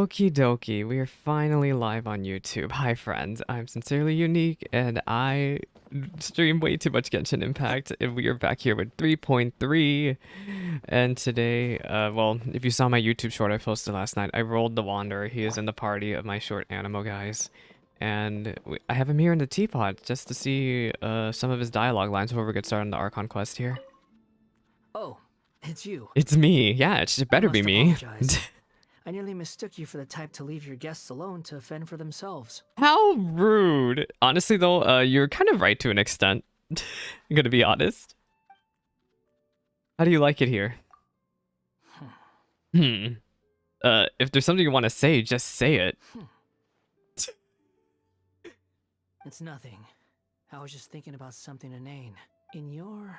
Okie dokie, we are finally live on YouTube. Hi friends, I'm Sincerely Unique and I stream way too much Genshin Impact and we are back here with 3.3 and today, well, if you saw my YouTube short I posted last night, I rolled the Wanderer. He is in the party of my short Animo guys and I have him here in the Teapot just to see some of his dialogue lines before we get started on the Archon quest here. Oh, it's you. It's me, yeah, it better be me. I nearly mistook you for the type to leave your guests alone to fend for themselves. How rude. Honestly, though, you're kind of right to an extent. I'm gonna be honest. How do you like it here? If there's something you want to say, just say it. It's nothing. I was just thinking about something inane. In your,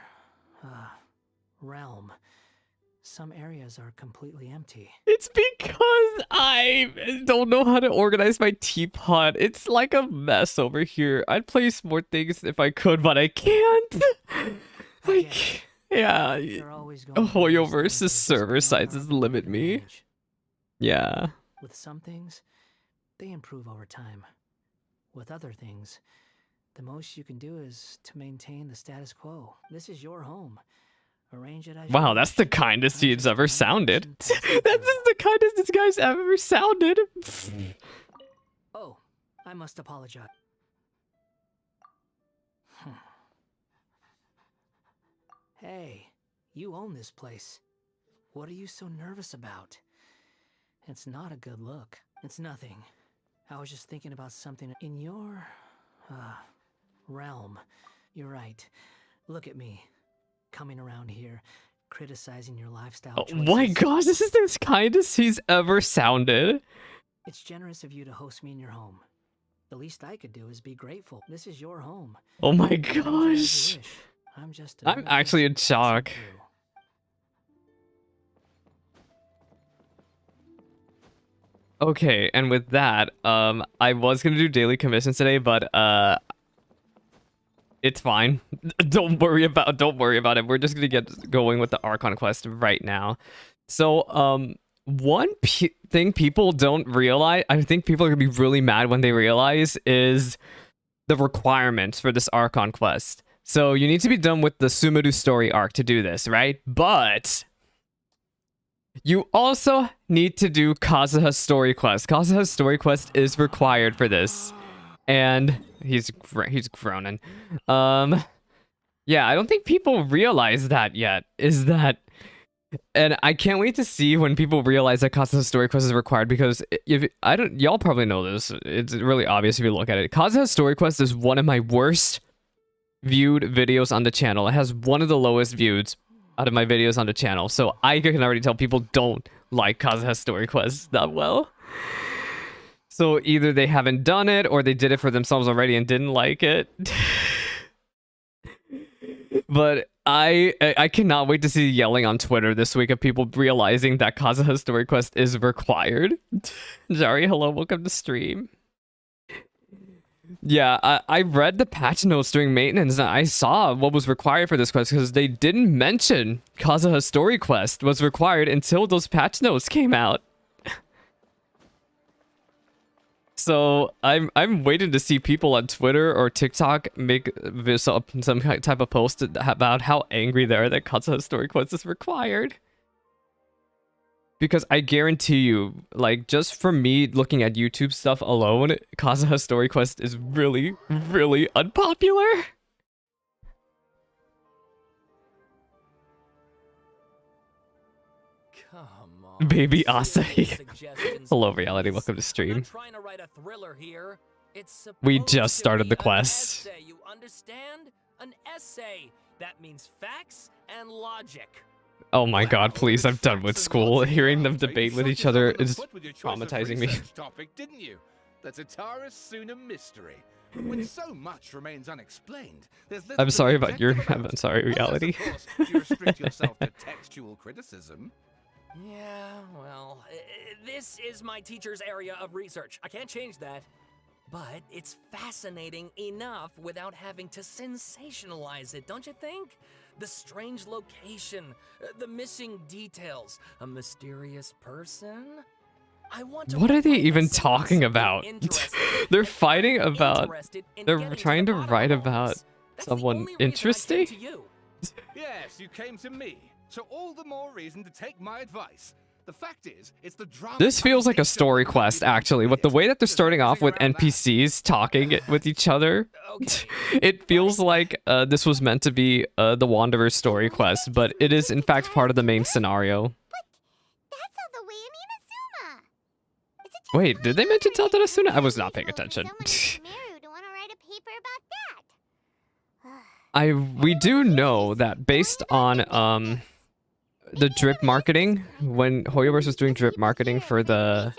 realm, some areas are completely empty. It's because I don't know how to organize my teapot. It's like a mess over here. I'd place more things if I could, but I can't. Like, yeah. Hoyo versus server sizes limit me. Yeah. With some things, they improve over time. With other things, the most you can do is to maintain the status quo. This is your home. Arrange it as wow, that's the kindest he's ever sounded. That's the kindest this guy's ever sounded. Oh, I must apologize. Hey, you own this place. What are you so nervous about? It's not a good look. It's nothing. I was just thinking about something in your, realm. You're right. Look at me. Coming around here, criticizing your lifestyle choices. Oh my gosh, this is the kindest he's ever sounded. It's generous of you to host me in your home. The least I could do is be grateful. This is your home. Oh my gosh. I'm actually in shock. Okay, and with that, I was gonna do daily commissions today, but it's fine. Don't worry about it. We're just gonna get going with the Archon quest right now. So, one thing people don't realize, I think people are gonna be really mad when they realize, is the requirements for this Archon quest. So you need to be done with the Sumeru story arc to do this, right? But you also need to do Kazuha's story quest. Kazuha's story quest is required for this. And he's groaning. Yeah, I don't think people realize that yet. And I can't wait to see when people realize that Kazuha's story quest is required, because y'all probably know this. It's really obvious if you look at it. Kazuha's story quest is one of my worst viewed videos on the channel. It has one of the lowest views out of my videos on the channel. So I can already tell people don't like Kazuha's story quest that well. So either they haven't done it or they did it for themselves already and didn't like it. But I cannot wait to see yelling on Twitter this week of people realizing that Kazuha's story quest is required. Jari, hello, welcome to stream. Yeah, I read the patch notes during maintenance and I saw what was required for this quest, because they didn't mention Kazuha's story quest was required until those patch notes came out. So I'm waiting to see people on Twitter or TikTok make some type of post about how angry they are that Kazuha's story quest is required. Because I guarantee you, like, just from me looking at YouTube stuff alone, Kazuha's story quest is really, really unpopular. Baby Asahi. Hello, reality. Welcome to stream. We just started the quest. You understand? An essay. That means facts and logic. Oh my god, please, I'm done with school. Hearing them debate with each other is traumatizing me. Topic, didn't you? The Tatara Suna mystery. When so much remains unexplained, I'm sorry about your... I'm sorry, reality. Unless, of course, you restrict yourself to textual criticism. Yeah, well, this is my teacher's area of research. I can't change that. But it's fascinating enough without having to sensationalize it, don't you think? The strange location, the missing details, a mysterious person. I want to What are write they my even essay talking on something about? interesting, They're and fighting I'm about. interested in They're getting trying the to bottom write of all about this. That's the someone only reason I came interesting. to you. Yes, you came to me. So all the more reason to take my advice. The fact is, it's the drama. This feels like a story quest, actually, with the way that they're starting off with NPCs talking with each other. Okay. It feels like this was meant to be the Wanderer's story quest, but it is in fact part of the main scenario. That's all the way in Inazuma. Is it just Wait, did they mention my Tatarasuna? I memory? was not paying Unusual for attention. someone in Sumeru to want to write a paper about that. We do know that based on the drip marketing, when Hoyoverse was doing drip marketing for the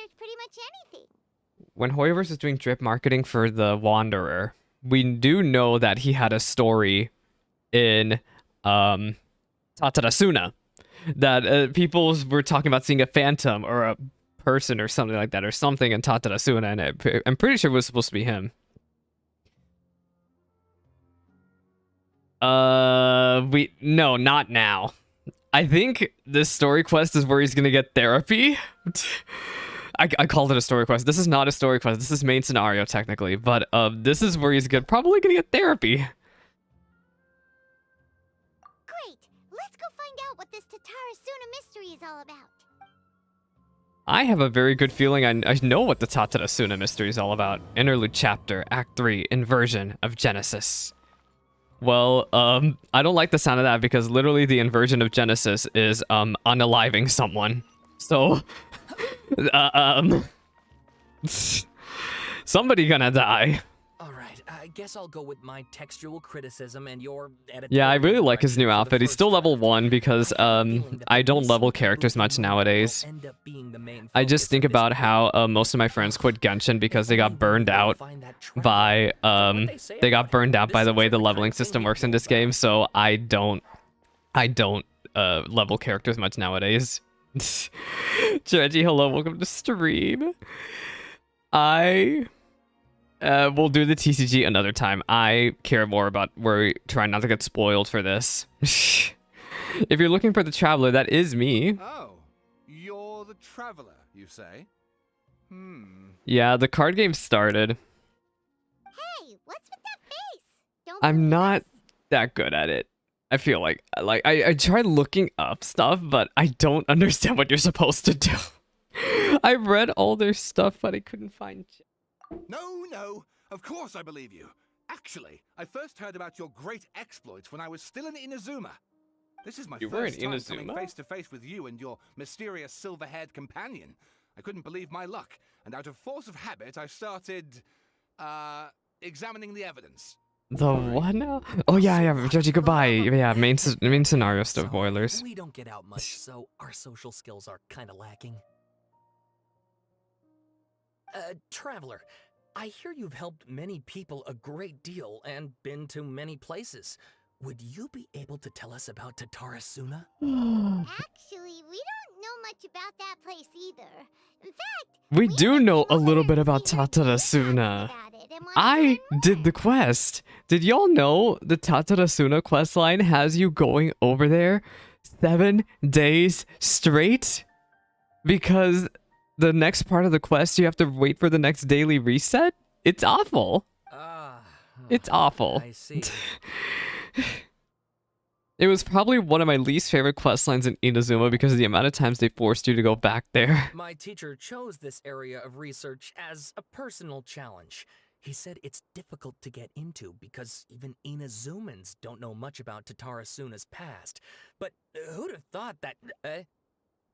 Wanderer, we do know that he had a story in Tatarasuna, that people were talking about seeing a phantom or a person or something like that, or something in Tatarasuna, and I'm pretty sure it was supposed to be him. No, not now. I think this story quest is where he's gonna get therapy. I called it a story quest. This is not a story quest. This is main scenario technically, but this is where he's probably gonna get therapy. Great! Let's go find out what this Tatarasuna mystery is all about. I have a very good feeling I know what the Tatarasuna mystery is all about. Interlude chapter, Act 3, Inversion of Genesis. Well, I don't like the sound of that because literally the inversion of Genesis is unaliving someone. So, somebody gonna die. All right. I guess I'll go with my textual criticism and your editorial. Yeah, I really like his new direction for the outfit. He's still first level draft. 1 because I don't level characters much nowadays. I just think about how most of my friends quit Genshin because they got burned out by the way the leveling system works in this game, so I don't level characters much nowadays. Reggie, hello, welcome to stream. I we'll do the TCG another time. I care more about trying not to get spoiled for this. If you're looking for the Traveler, that is me. Oh, you're the traveler, you say? Yeah, the card game started. Hey, what's with that face? Don't I'm believe not us? that good at it. I feel like I tried looking up stuff, but I don't understand what you're supposed to do. I read all their stuff, but I couldn't find shit. No, of course I believe you. Actually, I first heard about your great exploits when I was still in Inazuma. This is my You were in first time coming Inazuma? face to face with you and your mysterious silver-haired companion. I couldn't believe my luck, and out of force of habit, I started, examining the evidence. The what now? Oh yeah, Georgie, goodbye. Yeah, main scenario stuff, boilers. We don't get out much, so our social skills are kind of lacking. Traveler, I hear you've helped many people a great deal and been to many places. Would you be able to tell us about Tatarasuna? Actually, we don't know much about that place either. In fact, We do met know a people little there bit about because we were Tatarasuna. talking about it and wanted to I learn more. did the quest. Did y'all know the Tatarasuna quest line has you going over there 7 days straight? Because the next part of the quest, you have to wait for the next daily reset? It's awful. It's awful. I see. It was probably one of my least favorite quest lines in Inazuma because of the amount of times they forced you to go back there. My teacher chose this area of research as a personal challenge. He said it's difficult to get into because even Inazumans don't know much about Tatarasuna's past. But who'd have thought that...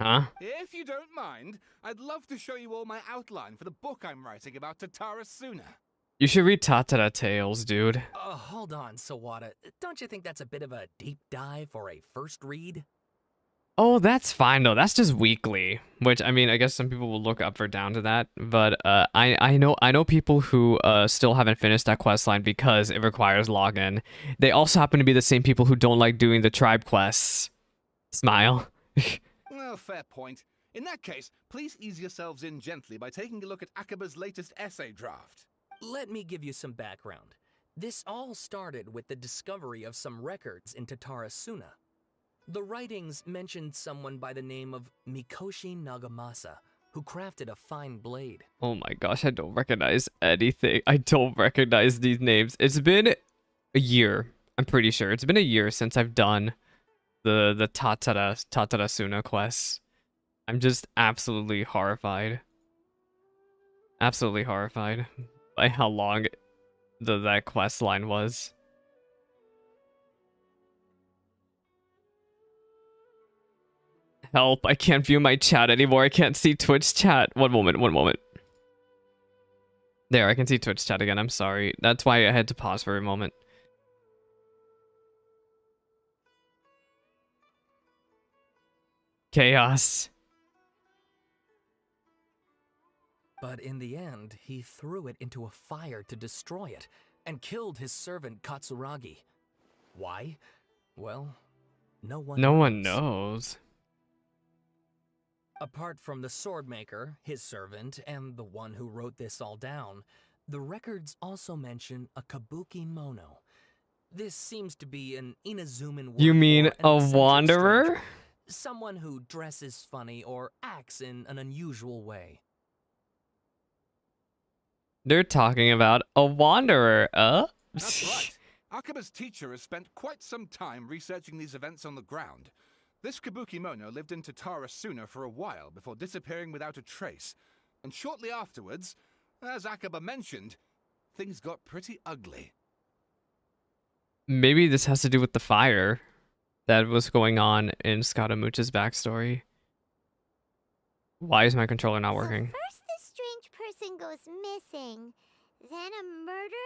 Huh? If you don't mind, I'd love to show you all my outline for the book I'm writing about Tatarasuna. You should read Tatara Tales, dude. Hold on, Sawada. Don't you think that's a bit of a deep dive for a first read? Oh, that's fine though. That's just weekly, which I mean, I guess some people will look up or down to that. But I know people who still haven't finished that quest line because it requires login. They also happen to be the same people who don't like doing the tribe quests. Smile. Well, fair point. In that case, please ease yourselves in gently by taking a look at Akaba's latest essay draft. Let me give you some background. This all started with the discovery of some records in Tatarasuna. The writings mentioned someone by the name of Mikoshi Nagamasa, who crafted a fine blade. Oh my gosh, I don't recognize anything. I don't recognize these names. It's been a year. I'm pretty sure. It's been a year since I've done the Tatarasuna quests. I'm just absolutely horrified. Absolutely horrified by how long that quest line was. Help, I can't view my chat anymore. I can't see Twitch chat. One moment. There, I can see Twitch chat again. I'm sorry. That's why I had to pause for a moment. Chaos. But in the end, he threw it into a fire to destroy it, and killed his servant Katsuragi. Why? Well, no one knows. Apart from the swordmaker, his servant, and the one who wrote this all down, the records also mention a Kabukimono. This seems to be an Inazuman word. You mean for an a eccentric wanderer? stranger. Someone who dresses funny or acts in an unusual way. They're talking about a wanderer, That's right. Akaba's teacher has spent quite some time researching these events on the ground. This Kabukimono lived in Tatarasuna for a while before disappearing without a trace. And shortly afterwards, as Akaba mentioned, things got pretty ugly. Maybe this has to do with the fire that was going on in Scaramuche's backstory. Why is my controller not working? So first this strange person goes missing, then a murder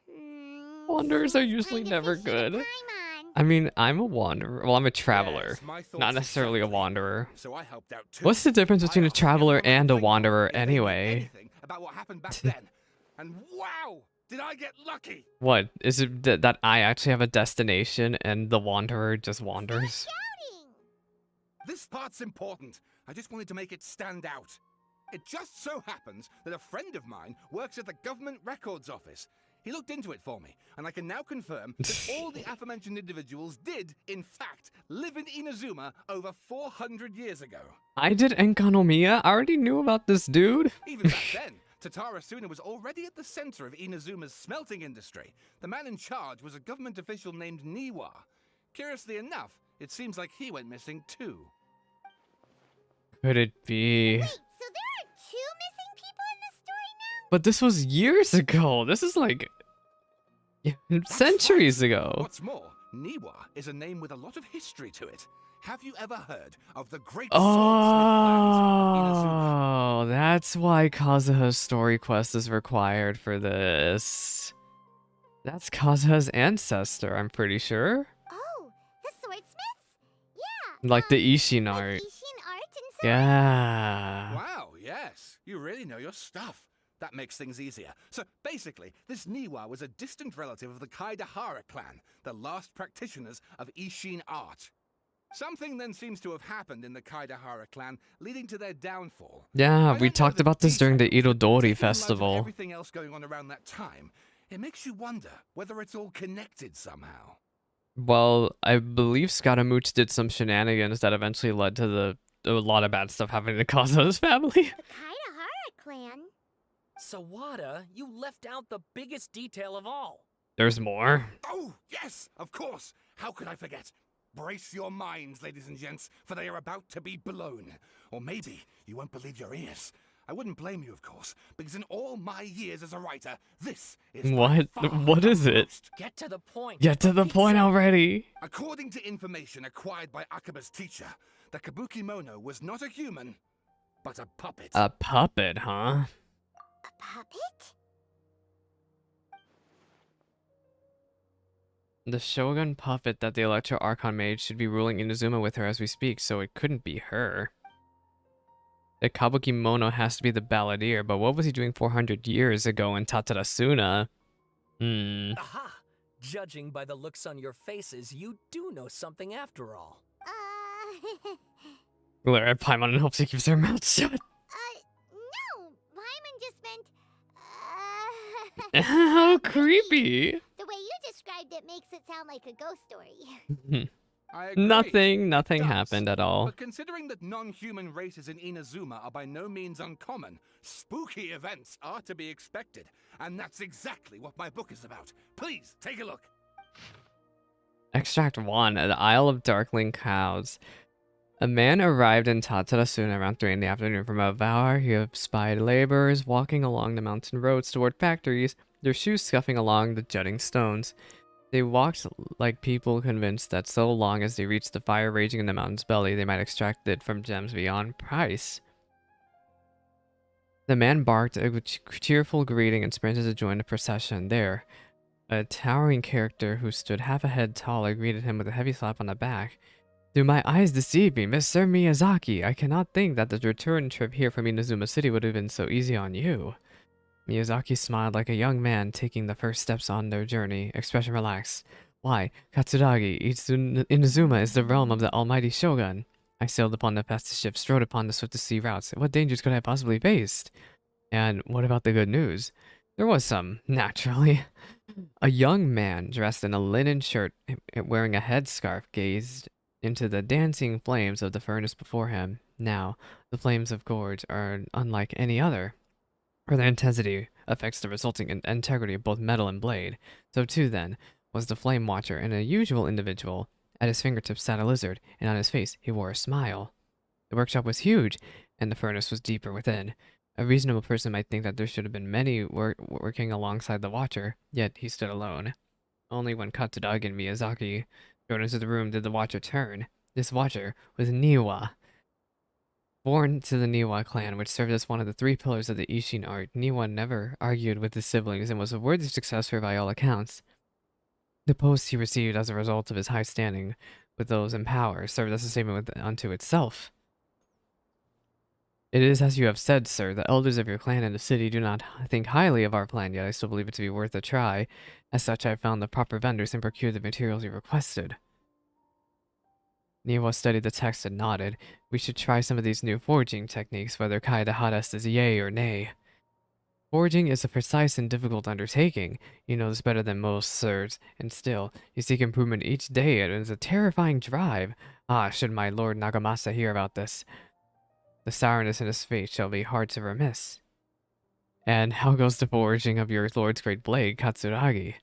happens? Wanderers are Seems usually kinda never fishy to good. climb on. I mean, I'm a wanderer. Well, I'm a traveler, Yes, my thoughts not necessarily a exactly. wanderer. So I helped out too. What's the difference between I a asked traveler everyone I and a think of wanderer if they knew anyway? anything about what happened back then. And wow, did I get lucky! What? Is it that I actually have a destination and the wanderer just wanders? Shouting! This part's important. I just wanted to make it stand out. It just so happens that a friend of mine works at the government records office. He looked into it for me, and I can now confirm that all the aforementioned individuals did, in fact, live in Inazuma over 400 years ago. I did Enkanomiya. I already knew about this dude. Even back then, Tatarasuna was already at the center of Inazuma's smelting industry. The man in charge was a government official named Niwa. Curiously enough, it seems like he went missing too. Could it be? Wait, so there are two missing people in the story now? But this was years ago. This is like centuries ago. What's more, Niwa is a name with a lot of history to it. Have you ever heard of the Great Swordsmith Clan in Inazuma? Oh, that's why Kazuha's story quest is required for this. That's Kazuha's ancestor, I'm pretty sure. Oh, the swordsmiths? Yeah. Like the Ishin like art. Ishin art and so Yeah. Wow, yes, you really know your stuff. That makes things easier. So basically, this Niwa was a distant relative of the Kaidahara clan, the last practitioners of Ishin art. Something then seems to have happened in the Kaidahara clan, leading to their downfall. Yeah, I we don't know talked the about this during the details, but Irodori taking in light of festival. everything else going on around that time, it makes you wonder whether it's all connected somehow. Well, I believe Scaramouche did some shenanigans that eventually led to a lot of bad stuff happening to Kazuha's family. The Kaidahara clan? Sawada, you left out the biggest detail of all. There's more. Oh, yes, of course. How could I forget? Brace your minds, ladies and gents, for they are about to be blown. Or maybe you won't believe your ears. I wouldn't blame you, of course, because in all my years as a writer, this is by What? far What is the it? most. Get to the point. Get to the point already. According to information acquired by Akaba's teacher, the Kabukimono was not a human, but a puppet. A puppet, huh? A puppet? The Shogun puppet that the Electro Archon made should be ruling Inazuma with her as we speak, so it couldn't be her. The Kabukimono has to be the balladeer, but what was he doing 400 years ago in Tatarasuna? Aha! Judging by the looks on your faces, you do know something after all. Lara Paimon hopes he keeps her mouth shut. No! Paimon just meant, How creepy. The way you described it makes it sound like a ghost story. I agree. Nothing It does. happened at all. But considering that non-human races in Inazuma are by no means uncommon, spooky events are to be expected. And that's exactly what my book is about. Please, take a look. Extract 1, the Isle of Darkling Cows. A man arrived in Tatarasuna around 3 in the afternoon. From afar, he spied laborers walking along the mountain roads toward factories, their shoes scuffing along the jutting stones. They walked like people convinced that so long as they reached the fire raging in the mountain's belly, they might extract it from gems beyond price. The man barked a cheerful greeting and sprinted to join the procession. There, a towering character who stood half a head taller greeted him with a heavy slap on the back. Do my eyes deceive me, Mr. Miyazaki? I cannot think that the return trip here from Inazuma City would have been so easy on you. Miyazaki smiled like a young man taking the first steps on their journey, expression relaxed. Why, Katsuragi, Inazuma is the realm of the almighty Shogun. I sailed upon the fastest ship, strode upon the swiftest sea routes. What dangers could I possibly faced? And what about the good news? There was some, naturally. A young man dressed in a linen shirt, wearing a headscarf, gazed into the dancing flames of the furnace before him. Now, the flames of gorge are unlike any other, for their intensity affects the resulting integrity of both metal and blade. So too, then, was the flame watcher, an unusual individual. At his fingertips sat a lizard, and on his face he wore a smile. The workshop was huge, and the furnace was deeper within. A reasonable person might think that there should have been many working alongside the watcher, yet he stood alone. Only when Katsuragi and Miyazaki strode into the room did the watcher turn. This watcher was Niwa. Born to the Niwa clan, which served as one of the 3 pillars of the Ishin art, Niwa never argued with his siblings and was a worthy successor by all accounts. The post he received as a result of his high standing with those in power served as a statement unto itself. It is as you have said, sir. The elders of your clan and the city do not think highly of our plan, yet I still believe it to be worth a try. As such, I have found the proper vendors and procured the materials you requested. Niwa studied the text and nodded. We should try some of these new forging techniques, whether Kaida Hada is yay or nay. Forging is a precise and difficult undertaking. You know this better than most, sirs, and still, you seek improvement each day. It is a terrifying drive. Ah, should my lord Nagamasa hear about this, the sourness in his face shall be hard to remiss. And how goes the forging of your lord's great blade, Katsuragi?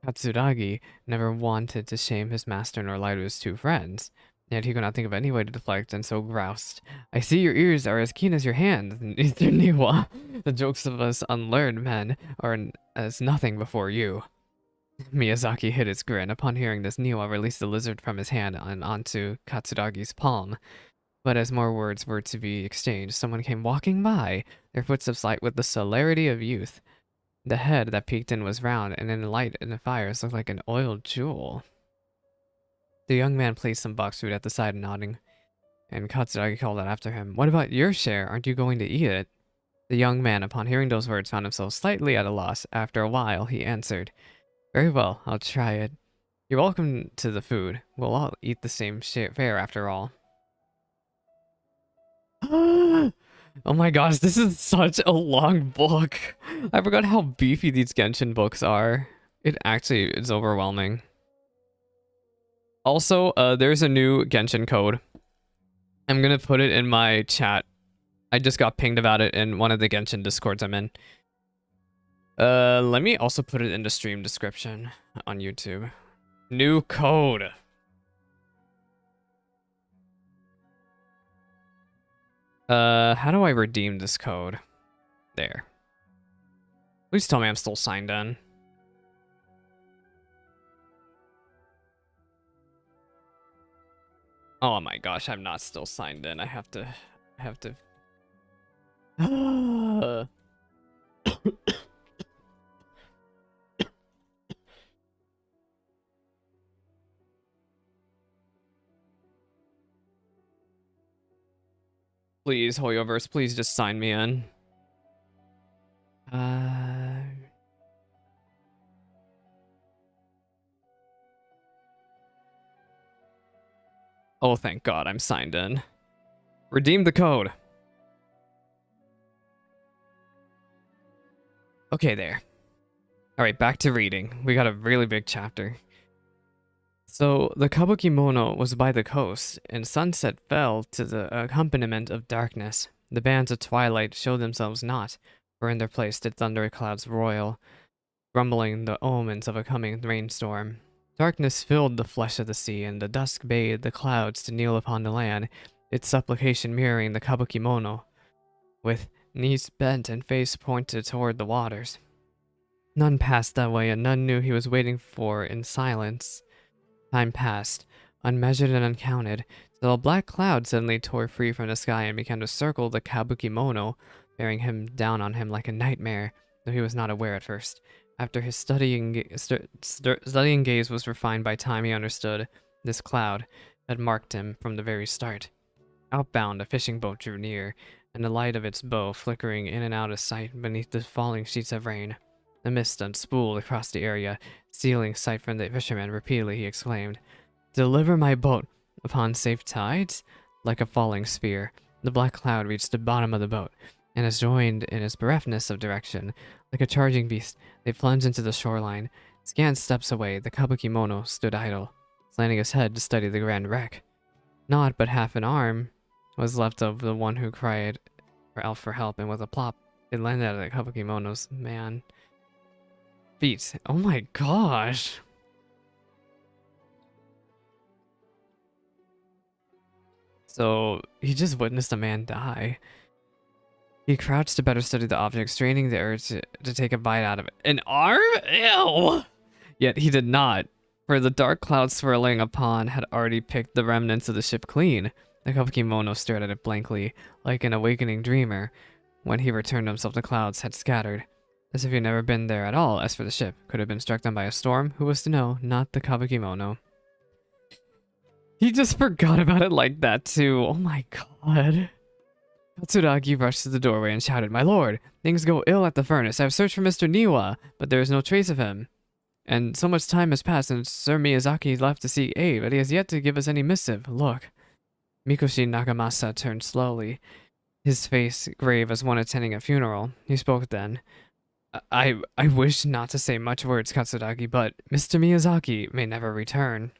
Katsuragi never wanted to shame his master nor lie to his 2 friends. Yet he could not think of any way to deflect, and so groused. I see your ears are as keen as your hands, Mr. Niwa. The jokes of us unlearned men are as nothing before you. Miyazaki hid his grin. Upon hearing this, Niwa released the lizard from his hand and onto Katsuragi's palm. But as more words were to be exchanged, someone came walking by, their footsteps light with the celerity of youth. The head that peeked in was round, and in the light in the fires looked like an oiled jewel. The young man placed some box food at the side, nodding, and Katsuragi called out after him, What about your share? Aren't you going to eat it? The young man, upon hearing those words, found himself slightly at a loss. After a while, he answered, Very well, I'll try it. You're welcome to the food. We'll all eat the same fare after all. Oh my gosh, this is such a long book. I forgot how beefy these Genshin books are. It actually is overwhelming. Also, there's a new Genshin code. I'm gonna put it in my chat. I just got pinged about it in one of the Genshin Discords I'm in. Let me also put it in the stream description on YouTube. New code. How do I redeem this code? There. Please tell me I'm still signed in. Oh my gosh, I'm not still signed in. I have to... Please, Hoyoverse, please just sign me in. Oh, thank God, I'm signed in. Redeem the code. Okay, there. Alright, back to reading. We got a really big chapter. So the Kabukimono was by the coast, and sunset fell to the accompaniment of darkness. The bands of twilight showed themselves not, for in their place did thunder clouds roil, rumbling the omens of a coming rainstorm. Darkness filled the flesh of the sea, and the dusk bade the clouds to kneel upon the land, its supplication mirroring the Kabukimono, with knees bent and face pointed toward the waters. None passed that way, and none knew he was waiting for in silence. Time passed, unmeasured and uncounted, till a black cloud suddenly tore free from the sky and began to circle the Kabukimono, bearing him down on him like a nightmare, though he was not aware at first. After his studying gaze was refined by time, he understood this cloud had marked him from the very start. Outbound, a fishing boat drew near, and the light of its bow flickering in and out of sight beneath the falling sheets of rain. The mist unspooled across the area, stealing sight from the fisherman. Repeatedly he exclaimed, "Deliver my boat upon safe tides?" Like a falling sphere, the black cloud reached the bottom of the boat, and as joined in its bereftness of direction, like a charging beast, they plunged into the shoreline. Scant steps away, the Kabukimono stood idle, slanting his head to study the grand wreck. Not but half an arm was left of the one who cried for help, and with a plop, it landed at the Kabukimono's feet. Oh my gosh. So he just witnessed a man die. He crouched to better study the object, straining the urge to take a bite out of it. An arm? Ew! Yet he did not, for the dark cloud swirling upon had already picked the remnants of the ship clean. The Kabukimono stared at it blankly, like an awakening dreamer. When he returned himself, the clouds had scattered, as if he had never been there at all. As for the ship, could have been struck down by a storm. Who was to know? Not the Kabukimono. He just forgot about it like that, too. Oh my god. Katsuragi rushed to the doorway and shouted, "My lord, things go ill at the furnace. I have searched for Mr. Niwa, but there is no trace of him. And so much time has passed, and Sir Miyazaki left to seek aid, but he has yet to give us any missive. Look." Mikoshi Nagamasa turned slowly, his face grave as one attending a funeral. He spoke then. I wish not to say much words, Katsuragi, but Mr. Miyazaki may never return."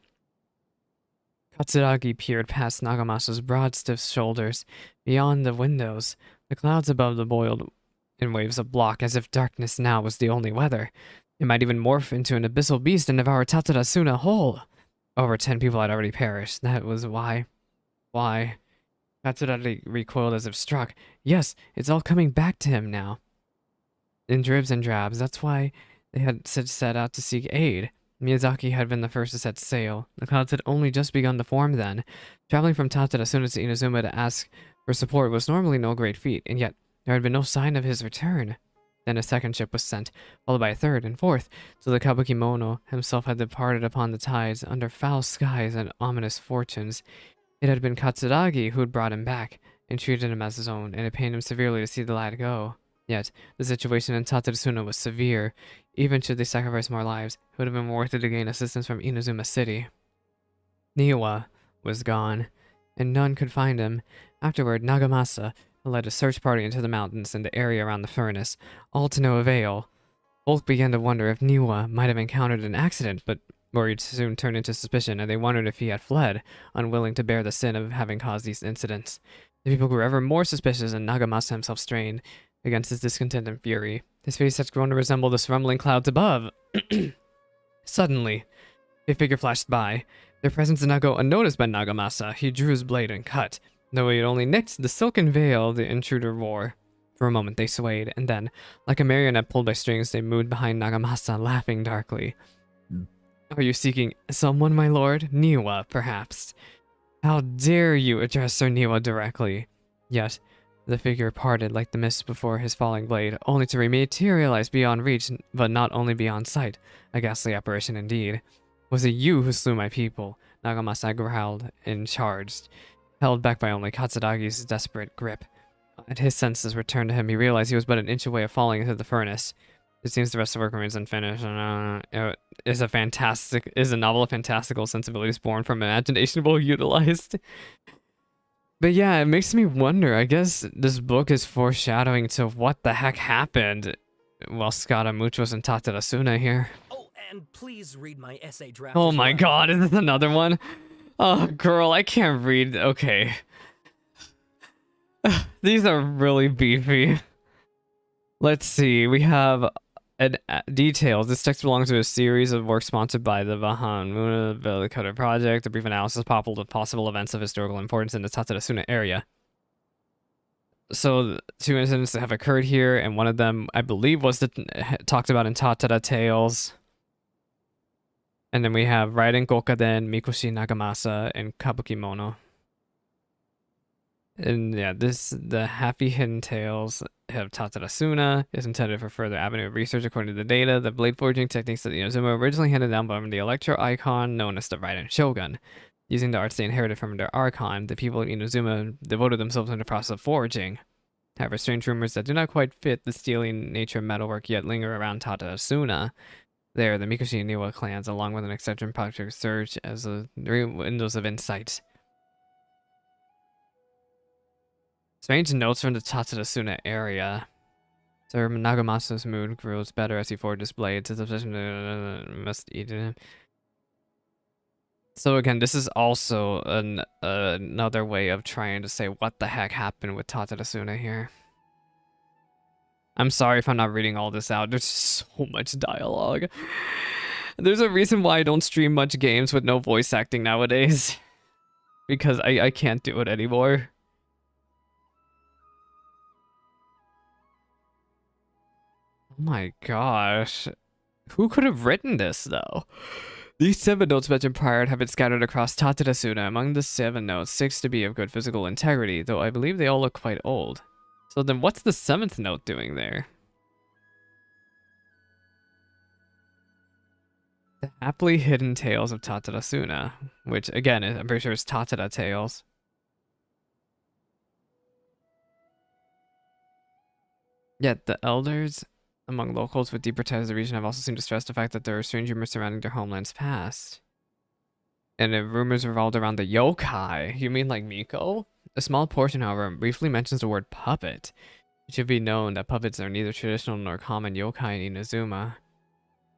Katsuragi peered past Nagamasa's broad, stiff shoulders. Beyond the windows, the clouds above them boiled in waves of black, as if darkness now was the only weather. It might even morph into an abyssal beast and devour Tatarasuna whole. Over 10 people had already perished. That was why. Why? Katsuragi recoiled as if struck. Yes, it's all coming back to him now. In dribs and drabs, that's why they had set out to seek aid. Miyazaki had been the first to set sail. The clouds had only just begun to form then. Traveling from Tatarasuna to Inazuma to ask for support was normally no great feat, and yet there had been no sign of his return. Then a second ship was sent, followed by a third and fourth, till the Kabukimono himself had departed upon the tides under foul skies and ominous fortunes. It had been Katsuragi who had brought him back, and treated him as his own, and it pained him severely to see the lad go. Yet, the situation in Tatarasuna was severe. Even should they sacrifice more lives, it would have been worth it to gain assistance from Inazuma City. Niwa was gone, and none could find him. Afterward, Nagamasa led a search party into the mountains and the area around the furnace, all to no avail. Both began to wonder if Niwa might have encountered an accident, but worried soon turned into suspicion, and they wondered if he had fled, unwilling to bear the sin of having caused these incidents. The people grew ever more suspicious, and Nagamasa himself strained against his discontent and fury. His face had grown to resemble the rumbling clouds above. Suddenly, a figure flashed by. Their presence did not go unnoticed by Nagamasa. He drew his blade and cut, though he had only nicked the silken veil the intruder wore. For a moment they swayed, and then, like a marionette pulled by strings, they moved behind Nagamasa, laughing darkly. "Are you seeking someone, my lord? Niwa, perhaps? How dare you address Sir Niwa directly?" Yet, the figure parted like the mist before his falling blade, only to rematerialize beyond reach, but not only beyond sight. A ghastly apparition indeed. "Was it you who slew my people?" Nagamasa growled and charged, held back by only Katsuragi's desperate grip. At his senses returned to him, he realized he was but an inch away of falling into the furnace. It seems the rest of work remains unfinished. It is a novel of fantastical sensibilities born from imagination well utilized. But yeah, it makes me wonder. I guess this book is foreshadowing to what the heck happened while Scaramouche was in Tatarasuna here. Oh, And please read my essay draft. Oh as my well. god, is this another one? Oh, girl, I can't read. Okay. These are really beefy. Let's see. We have details. This text belongs to a series of works sponsored by the Vahan Muna Valley Cutter Project. A brief analysis of possible events of historical importance in the Tatarasuna area. So, 2 incidents that have occurred here, and one of them, I believe, was talked about in Tatara Tales. And then we have Raiden Gokaden, Mikoshi Nagamasa, and Kabukimono. And yeah, the Happy Hidden Tales of Tatarasuna is intended for further avenue of research. According to the data, the blade forging techniques that Inazuma originally handed down from the Electro Icon known as the Raiden Shogun. Using the arts they inherited from their Archon, the people of Inazuma devoted themselves in the process of forging. However, strange rumors that do not quite fit the stealing nature of metalwork yet linger around Tatarasuna. There, the Mikoshi and Niwa clans, along with an extension project, surge as the windows of insight. Strange notes from the Tatarasuna area. Sir Nagamasa's mood grows better as he forges blades. His obsession must eat him. So again, this is also another way of trying to say what the heck happened with Tatarasuna here. I'm sorry if I'm not reading all this out. There's so much dialogue. There's a reason why I don't stream much games with no voice acting nowadays. Because I can't do it anymore. Oh my gosh. Who could have written this, though? These 7 notes mentioned prior have been scattered across Tatarasuna. Among the 7 notes, 6 to be of good physical integrity, though I believe they all look quite old. So then what's the 7th note doing there? The Happily Hidden Tales of Tatarasuna, which again, I'm pretty sure is Tatara Tales. Yet the elders among locals with deeper ties to the region have also seemed to stress the fact that there are strange rumors surrounding their homeland's past. And the rumors revolved around the yokai. You mean like Miko? A small portion, however, briefly mentions the word puppet. It should be known that puppets are neither traditional nor common yokai in Inazuma.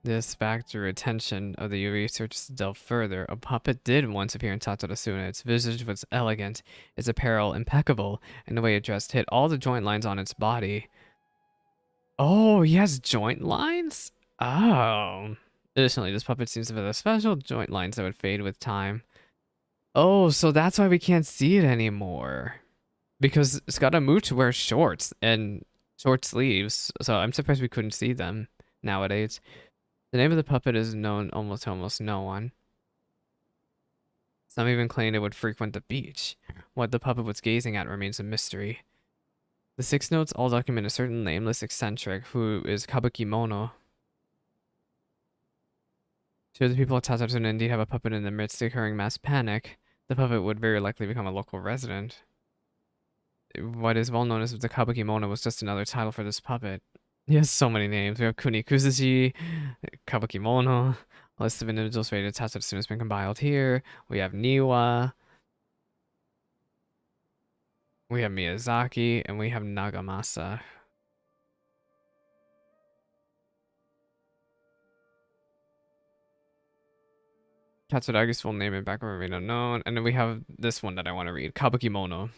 This fact drew attention of the researchers to delve further. A puppet did once appear in Tatarasuna. Its visage was elegant, its apparel impeccable, and the way it dressed hit all the joint lines on its body. Oh, he has joint lines? Oh. Additionally, this puppet seems to have special joint lines that would fade with time. Oh, so that's why we can't see it anymore. Because Scaramouche wears shorts and short sleeves, so I'm surprised we couldn't see them nowadays. The name of the puppet is known almost to almost no one. Some even claim it would frequent the beach. What the puppet was gazing at remains a mystery. The 6 notes all document a certain nameless eccentric who is Kabukimono. Should the people of Tatarasuna indeed have a puppet in the midst of occurring mass panic, the puppet would very likely become a local resident. What is well known as the Kabukimono was just another title for this puppet. He has so many names. We have Kunikuzushi, Kabukimono. A list of individuals rated Tatarasuna has been compiled here. We have Niwa. We have Miyazaki, and we have Nagamasa. Katsuragi's full name and background remain unknown. And then we have this one that I want to read, Kabukimono.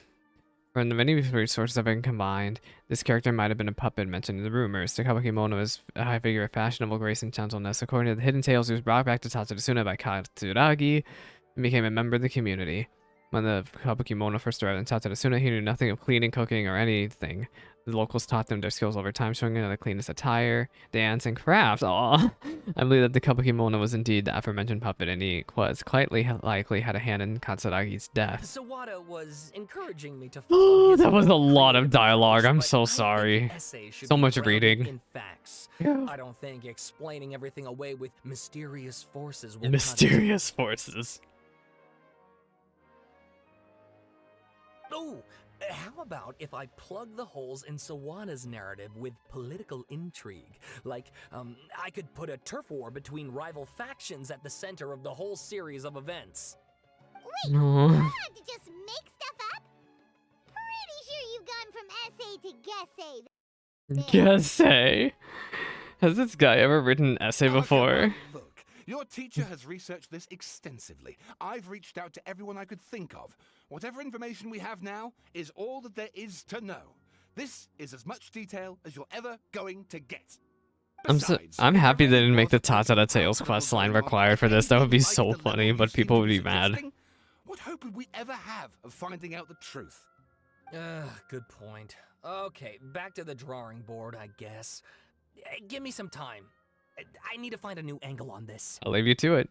When the many resources have been combined, this character might have been a puppet mentioned in the rumors. The Kabukimono is a high figure of fashionable grace and gentleness. According to the hidden tales, he was brought back to Tatarasuna by Katsuragi and became a member of the community. When the Kabukimono first arrived in Tatarasuna, he knew nothing of cleaning, cooking, or anything. The locals taught them their skills over time, showing them the cleanest attire, dance, and craft. Aww. I believe that the Kabukimono was indeed the aforementioned puppet, and he was quite likely had a hand in Katsuragi's death. Sawada was encouraging me to Oh, that was a lot of dialogue. I'm so sorry. So much reading. In facts. Yeah. I don't think explaining everything away with mysterious forces will Mysterious forces. Oh, how about if I plug the holes in Sawada's narrative with political intrigue? Like, I could put a turf war between rival factions at the center of the whole series of events. Wait, you have to just make stuff up? Pretty sure you've gone from essay to guessay. Guessay. Has this guy ever written an essay Oh, come before? on, look, your teacher has researched this extensively. I've reached out to everyone I could think of. Whatever information we have now is all that there is to know. This is as much detail as you're ever going to get. Besides, I'm if happy there they really didn't make was the a Tatara crazy Tales paranormal quest line going on, required for this. That would be like so the funny, level but you seem people to would be mad. suggesting, what hope would we ever have of finding out the truth? Good point. Okay, back to the drawing board, I guess. Give me some time. I need to find a new angle on this. I'll leave you to it.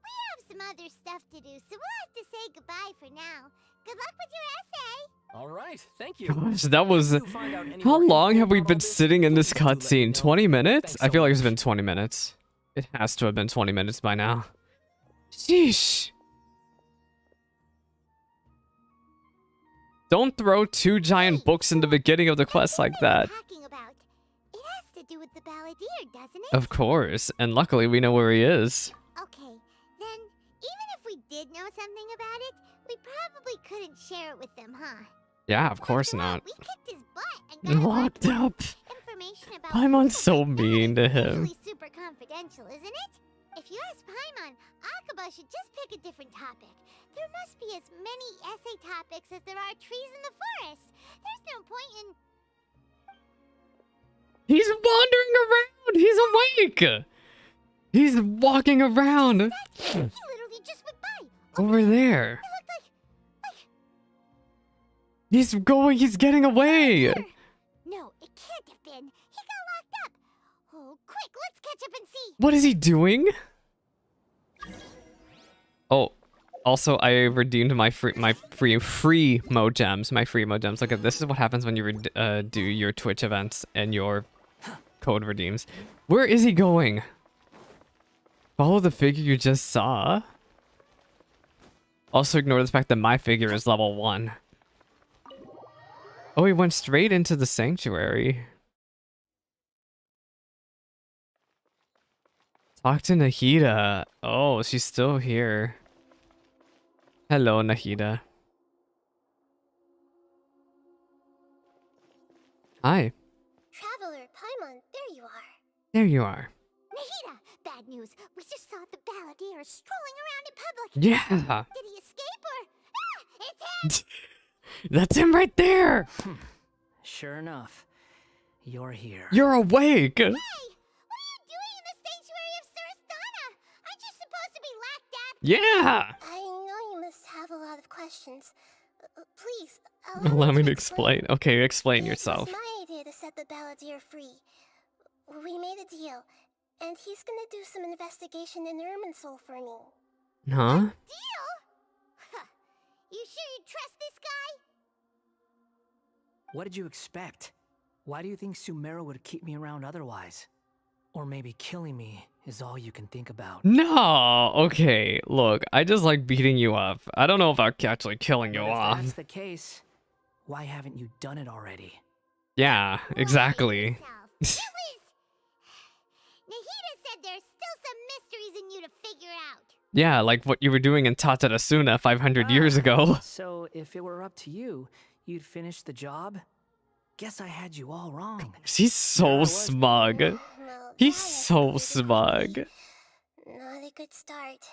We have some other stuff to do, so we'll have to say goodbye for now. Good luck with your essay. All right, thank you. Gosh, that was. If you find out any How more long info have we about all been this, sitting in this please do let me cutscene? know. 20 minutes? Thanks I so feel like it's much. been 20 minutes. It has to have been 20 minutes by now. Sheesh. Don't throw 2 giant books in the beginning of the quest like that. Talking about. It has to do with the balladeer, doesn't it? Of course, and luckily we know where he is. Okay, then even if we did know something about it, we probably couldn't share it with them, huh? Yeah, of course After all, not. We kicked his butt and got Locked up. information about Paimon's so That mean to is him. usually super confidential, isn't it? If you ask Paimon, Akaba should just pick a different topic. There must be as many essay topics as there are trees in the forest. There's no point in... He's wandering around. He's awake. He's walking around He literally just went by. over there. It looked like... He's going. He's getting away. No, it can't have been. He got locked up. Oh, quick, let's catch up and see. What is he doing? Oh, also I redeemed my free mo gems. My free mo gems. Look at this is what happens when you do your Twitch events and your code redeems. Where is he going? Follow the figure you just saw. Also ignore the fact that my figure is level 1. Oh, he went straight into the sanctuary. Talk to Nahida. Oh, she's still here. Hello, Nahida. Hi. Traveler, Paimon, there you are. There you are. Nahida, bad news. We just saw the balladeer strolling around in public. Yeah. Did he escape or... Ah, it's him! That's him right there. Sure enough, you're here. You're awake. Hey, what are you doing in the sanctuary of Surasthana? Aren't you supposed to be locked up? Yeah. I know you must have a lot of questions. Please, Allow me to explain. Okay, explain It yourself. was my idea to set the balladeer free. We made a deal, and he's gonna do some investigation in Irminsul for me. Huh? Deal? Huh. You sure you trust this guy? What did you expect? Why do you think Sumeru would keep me around otherwise? Or maybe killing me is all you can think about. No. Okay. Look, I just like beating you up. I don't know about actually killing you But if off. that's the case, why haven't you done it already? Yeah, exactly. It was... Nahida said there's still some mysteries in you to figure out. Yeah, like what you were doing in Tatarasuna 500 years ago. So if it were up to you, you'd finish the job? Guess I had you all wrong. He's so smug. Well, He's that so escalated smug. quickly. Not a good start.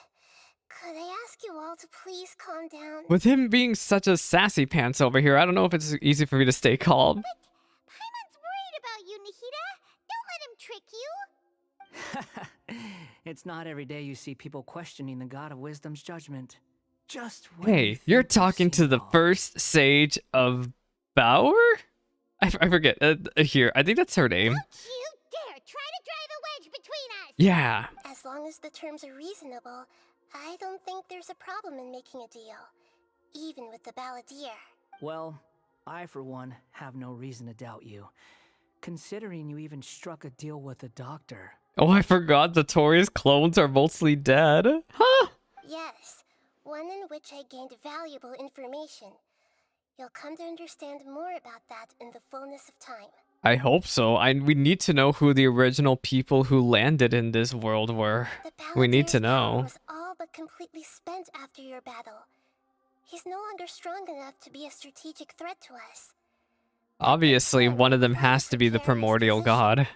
Could I ask you all to please calm down? With him being such a sassy pants over here, I don't know if it's easy for me to stay calm. Paimon's worried about you, Nahida. Don't let him trick you. It's not every day you see people questioning the God of Wisdom's judgment. Just when you Hey, think you're you've talking to seen the it all. first sage of Bower? I forget. Here, I think that's her name. Don't you dare try to drive a wedge between us. Yeah. As long as the terms are reasonable, I don't think there's a problem in making a deal. Even with the balladeer. Well, I for one have no reason to doubt you. Considering you even struck a deal with the doctor. Oh, I forgot the Tori's clones are mostly dead. Huh? Yes, one in which I gained valuable information. You'll come to understand more about that in the fullness of time. I hope so. We need to know who the original people who landed in this world were. The We need to balladeer's power know. was all but completely spent after your battle. He's no longer strong enough to be a strategic threat to us. Obviously, one of them has to be the primordial god.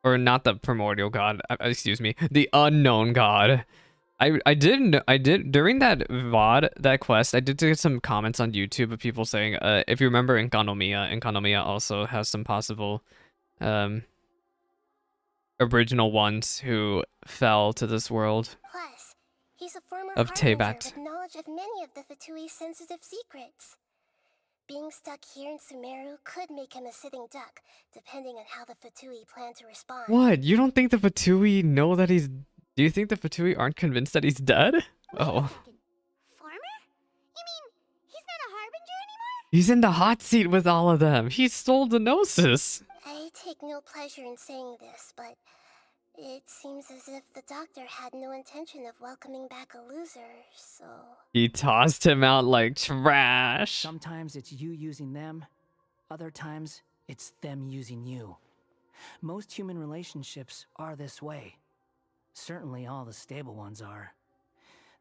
Or not the primordial god, excuse me, the unknown god. I did during that VOD, that quest, I did get some comments on YouTube of people saying, if you remember Enkanomiya also has some possible original ones who fell to this world Plus, he's a former of harbinger Teapot. with knowledge of many of the Fatui's sensitive secrets. Being stuck here in Sumeru could make him a sitting duck, depending on how the Fatui plan to respond. What? You don't think the Fatui know that he's... Do you think the Fatui aren't convinced that he's dead? Oh. Farmer? You mean he's not a harbinger anymore? He's in the hot seat with all of them. He stole the Gnosis. I take no pleasure in saying this, but it seems as if the doctor had no intention of welcoming back a loser, so... He tossed him out like trash. Sometimes it's you using them, other times it's them using you. Most human relationships are this way. Certainly all the stable ones are.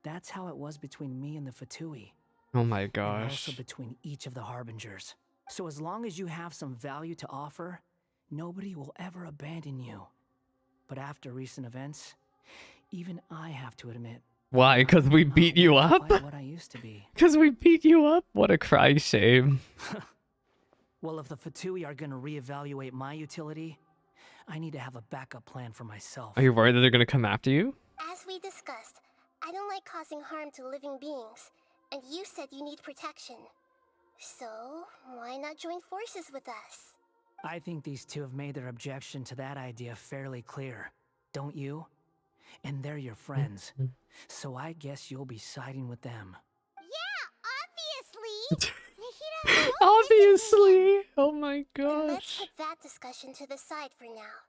That's how it was between me and the Fatui. Oh my And gosh. also between each of the harbingers. So as long as you have some value to offer, nobody will ever abandon you. But after recent events, even I have to admit, Why? Because we I'm beat you not up? quite what I used to be. Because we beat you up? What a cry shame. Well, if the Fatui are gonna reevaluate my utility, I need to have a backup plan for myself. Are you worried that they're gonna come after you? As we discussed, I don't like causing harm to living beings, and you said you need protection. So, why not join forces with us? I think these two have made their objection to that idea fairly clear, don't you? And they're your friends, so I guess you'll be siding with them. Yeah, obviously! Nahida, don't Obviously. Oh my Then let's gosh. put that discussion to the side for now.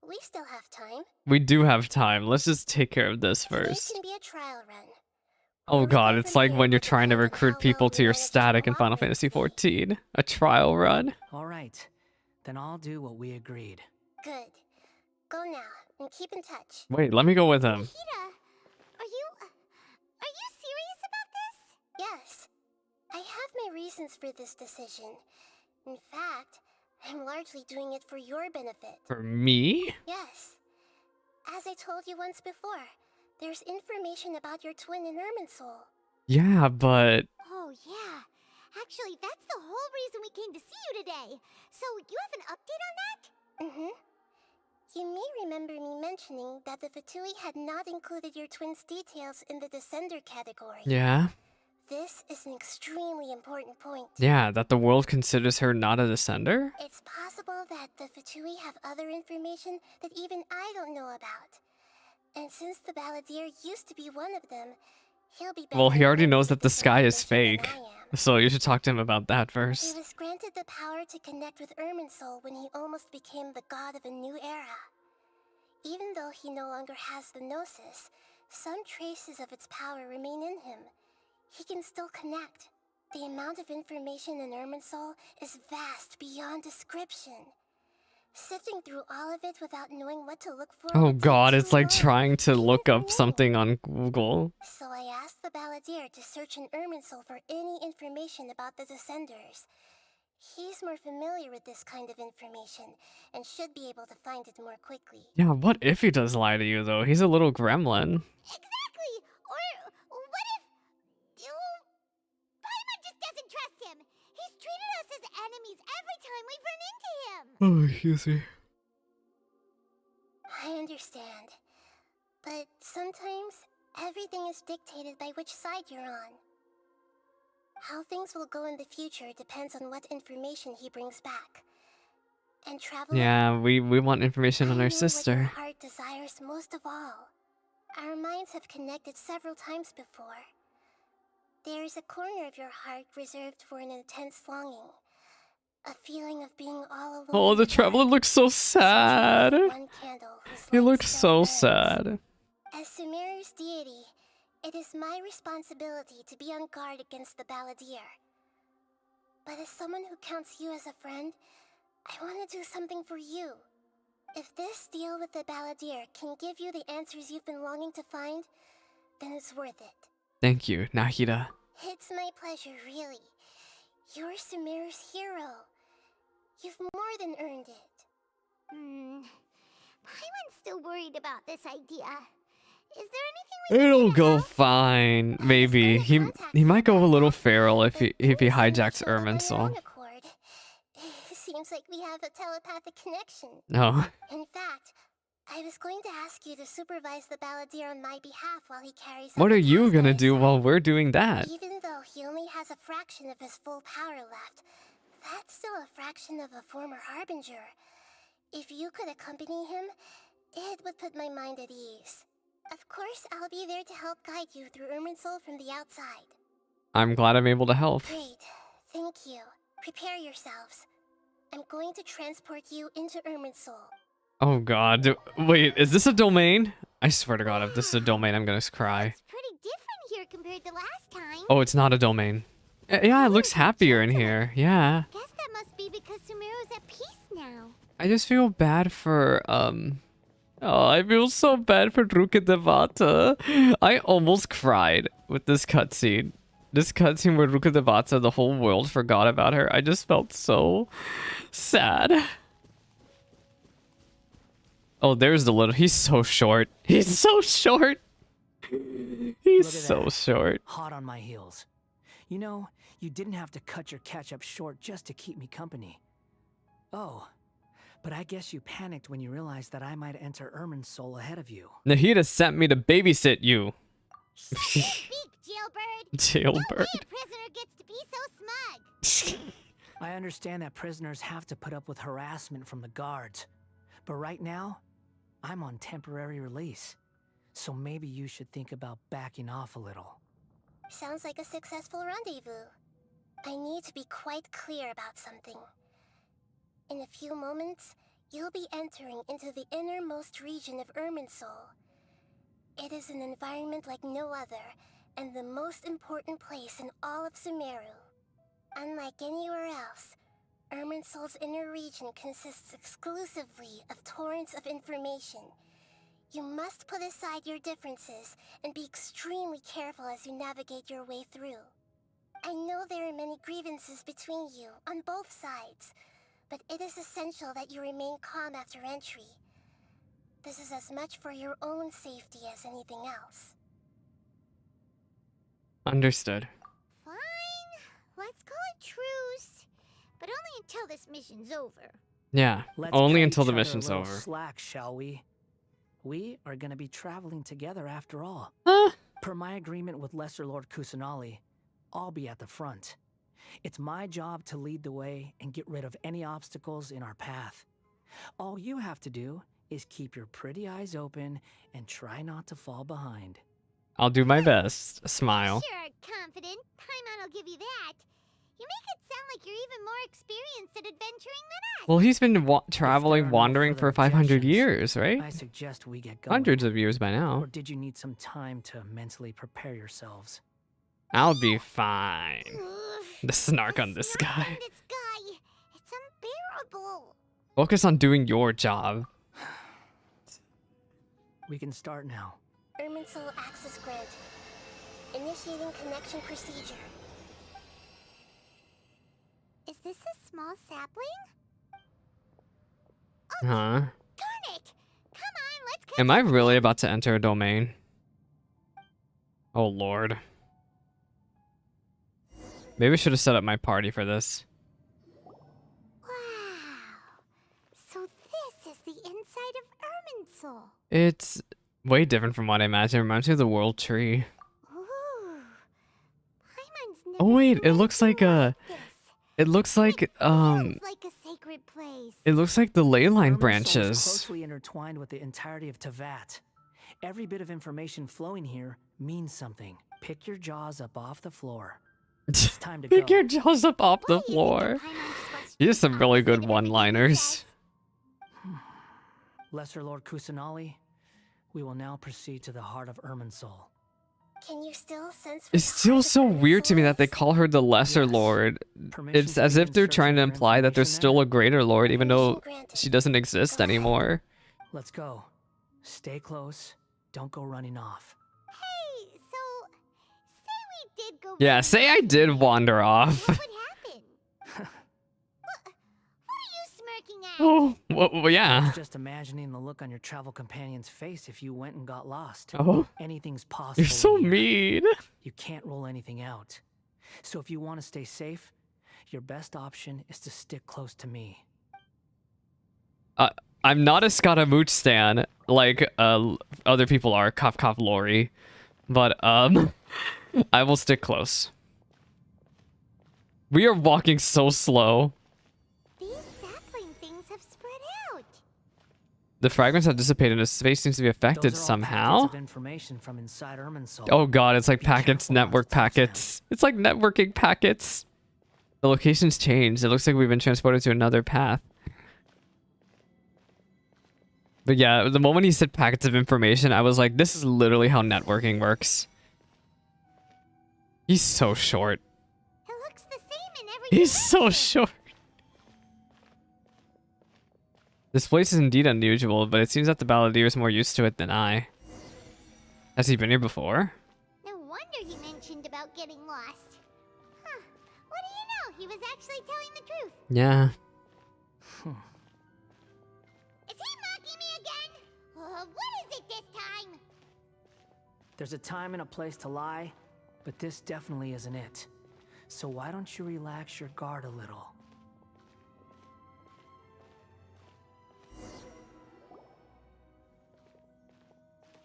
We still have time. We do have time. Let's just take care of this Today first. can be a trial run. Oh Where we god, go it's from like here when will you're trying to depend on recruit how people well to we your manage to static in Final cooperate Fantasy today. XIV. A trial run. All right, then I'll do what we agreed. Good. Go now, and keep in touch. Wait, let me go with him. Nahida, are you serious about this? Yes, I have my reasons for this decision. In fact, I'm largely doing it for your benefit. For me? Yes. As I told you once before, there's information about your twin in Irminsul. Yeah, but... Oh, yeah. Actually, that's the whole reason we came to see you today. So, you have an update on that? Mm-hmm. You may remember me mentioning that the Fatui had not included your twin's details in the Descender category. Yeah? This is an extremely important point. Yeah, that the world considers her not a descender? It's possible that the Fatui have other information that even I don't know about. And since the Balladeer used to be one of them, he'll be better Well, he already equipped knows with that the this sky is information fake. than I am. So you should talk to him about that He first. was granted the power to connect with Irminsul when he almost became the god of a new era. Even though he no longer has the Gnosis, some traces of its power remain in him. He can still connect. The amount of information in Irminsul is vast beyond description. Sifting through all of it without knowing what to look for Oh would take god, it's too like long, trying to even look for up me. something on Google. So I asked the Balladeer to search in Irminsul for any information about the Descenders. He's more familiar with this kind of information, and should be able to find it more quickly. Yeah, what if he does lie to you, though? He's a little gremlin. Exactly! Or what if... Paimon just doesn't trust him! He's treated us as enemies every time we've run into him! Oh, excuse me. I understand. But sometimes, everything is dictated by which side you're on. How things will go in the future depends on what information he brings back. And traveler, Yeah, we want information on I our know what your sister. heart desires most of all. Our minds have connected several times before. There is a corner of your heart reserved for an intense longing. A feeling of being all alone. Oh, in the dark, traveler looks so sad. searching for one candle whose He light looks still so burns. sad. As Sumeru's deity, it is my responsibility to be on guard against the Balladeer. But as someone who counts you as a friend, I want to do something for you. If this deal with the Balladeer can give you the answers you've been longing to find, then it's worth it. Thank you, Nahida. It's my pleasure, really. You're Sumeru's hero. You've more than earned it. Paimon's still worried about this idea. Is there anything we can do It'll to go help? fine. Maybe he might go a little feral if he hijacks Irminsul. Seems like we have a telepathic connection. No. In fact, I was going to ask you to supervise the balladeer on my behalf while he carries out What the are you task gonna I do assigned. while we're doing that? Even though he only has a fraction of his full power left, that's still a fraction of a former harbinger. If you could accompany him, it would put my mind at ease. Of course, I'll be there to help guide you through Irminsul from the outside. I'm glad I'm able to help. Great. Thank you. Prepare yourselves. I'm going to transport you into Irminsul. Oh god. Wait, is this a domain? I swear to god, if this is a domain, I'm gonna cry. It's pretty different here compared to last time. Oh, it's not a domain. Yeah, it looks happier in here. Yeah. Guess that must be because Sumeru's at peace now. I just feel bad for, Oh, I feel so bad for Ruka Devata. I almost cried with this cutscene. This cutscene where Ruka Devata, the whole world forgot about her. I just felt so sad. Oh, there's the little... He's so short. He's so short. He's Look at so that. short. Hot on my heels. You know, you didn't have to cut your catch-up short just to keep me company. Oh, but I guess you panicked when you realized that I might enter Irminsul ahead of you. Nahida sent me to babysit you. Speak, jailbird. No Jailbird. way a prisoner gets to be so smug. I understand that prisoners have to put up with harassment from the guards, but right now, I'm on temporary release. So maybe you should think about backing off a little. Sounds like a successful rendezvous. I need to be quite clear about something. In a few moments, you'll be entering into the innermost region of Irminsul. It is an environment like no other, and the most important place in all of Sumeru. Unlike anywhere else, Irminsul's inner region consists exclusively of torrents of information. You must put aside your differences and be extremely careful as you navigate your way through. I know there are many grievances between you on both sides, but it is essential that you remain calm after entry. This is as much for your own safety as anything else. Understood. Fine. Let's call it truce. But only until this mission's over. Yeah, Let's only cut until each the other a mission's little over. Slack, shall we? We are going to be traveling together after all. Per my agreement with Lesser Lord Kusanali, I'll be at the front. It's my job to lead the way and get rid of any obstacles in our path. All you have to do is keep your pretty eyes open and try not to fall behind. I'll do my best. Smile. Sure, confident. Paimon will give you that. You make it sound like you're even more experienced at adventuring than us. Well, he's been traveling, no wandering for further 500 objections, years, right? I suggest we get going. Hundreds of years by now. Or did you need some time to mentally prepare yourselves? I'll be fine. Ugh, The snark the on this snark guy. on this guy. It's unbearable. Focus on doing your job. We can start now. Irminsul access granted. Initiating connection procedure. Is this a small sapling? Huh? Darn it! Come on, let's Am I really about to enter a domain? Oh lord. Maybe I should have set up my party for this. Wow. So this is the inside of Irminsul. It's way different from what I imagined. It reminds me of the World Tree. Ooh. Paimon's never Oh wait, seen it looks anything like this. it looks like It feels like a sacred place. it looks like the ley line Irminsul is branches. closely intertwined with the entirety of Tevat. Every bit of information flowing here means something. Pick your jaws up off the floor. It's time to Pick go. your jaws up off the Why do you think floor. that Paimon just wants You have some really opposite good of everything he one-liners. says? Lesser Lord Kusanali, we will now proceed to the heart of Irminsul. Can you still sense? It's still so weird to me that they call her the Lesser Yes. Lord. Permission It's to as if begin they're searching trying to for imply that there's information still there? a greater Lord, even though Granted. she doesn't exist anymore. Let's go. Stay close. Don't go running off. Hey, so say we did go. Yeah, running say I off did today. wander off. What would happen? Oh, well, I yeah. was just imagining the look on your travel companion's face if you went and got lost. Oh, Anything's possible. you're so in here. mean. You can't rule anything out. So if you want to stay safe, your best option is to stick close to me. I'm not a Scaramouche stan like other people are, cough cough Lori, but I will stick close. We are walking so slow. These sapling things have spread out. The fragments have dissipated and his space seems to be affected Those are all somehow. packets of information from inside Irminsul. Oh god, it's like Be packets, careful not to network touch them. packets. It's like networking packets. The location's changed. It looks like we've been transported to another path. But yeah, the moment he said packets of information, I was like, this is literally how networking works. He's so short. It looks the same in every He's so direction. short. This place is indeed unusual, but it seems that the balladeer is more used to it than I. Has he been here before? No wonder he mentioned about getting lost. Huh. What do you know? He was actually telling the truth. Yeah. Is he mocking me again? What is it this time? There's a time and a place to lie, but this definitely isn't it. So why don't you relax your guard a little?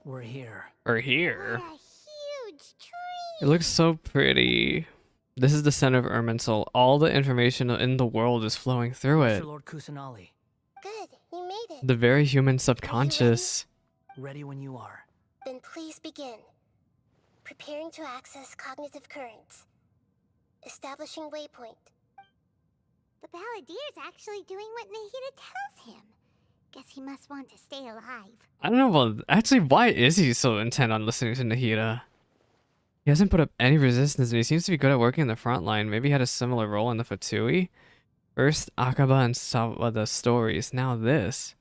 We're here. We're here. What a huge tree. It looks so pretty. This is the center of Irminsul. All the information in the world is flowing through Mr. it. Lord Kusanali, Good, you made it. The very human subconscious. ready when you are. Then please begin. Preparing to access cognitive currents. Establishing waypoint. The balladier's actually doing what Nahida tells him. Guess he must want to stay alive. I don't know about... Actually, why is he so intent on listening to Nahida? He hasn't put up any resistance, and he seems to be good at working in the front line. Maybe he had a similar role in the Fatui? First, Akaba and Sawa the stories, now this.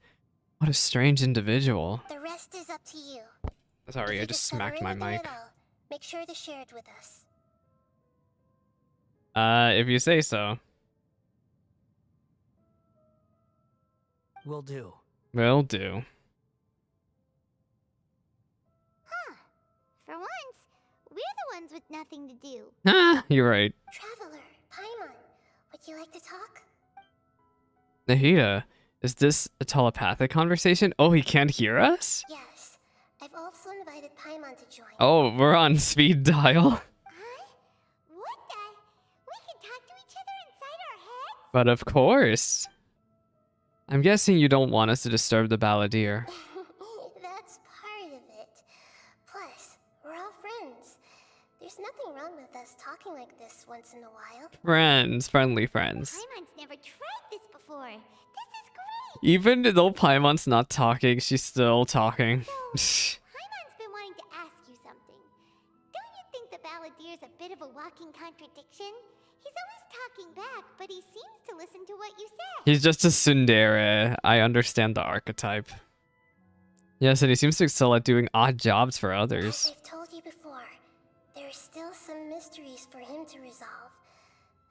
What a strange individual. The rest is up to you. Sorry, If I you just discover smacked my anything mic. at all, make sure to share it with us. If you say so. Will do. Will do. For once, we're the ones with nothing to do. Ah, you're right. Traveler, Paimon, would you like to talk? Nahida, is this a telepathic conversation? Oh, he can't hear us? Yes. I've also invited Paimon to join. Oh, we're on speed dial. Huh? What the? We can talk to each other inside our heads? But of course. I'm guessing you don't want us to disturb the balladeer. That's part of it. Plus, we're all friends. There's nothing wrong with us talking like this once in a while. Friends, friendly friends. Paimon's never tried this before. This is great. Even though Paimon's not talking, she's still talking. Paimon's been wanting to ask you something. Don't you think the balladier's a bit of a walking contradiction? He's always talking back, but he seems to listen to what you say. He's just a tsundere. I understand the archetype. Yes, and he seems to excel at doing odd jobs for As others. I've told you before, there are still some mysteries for him to resolve.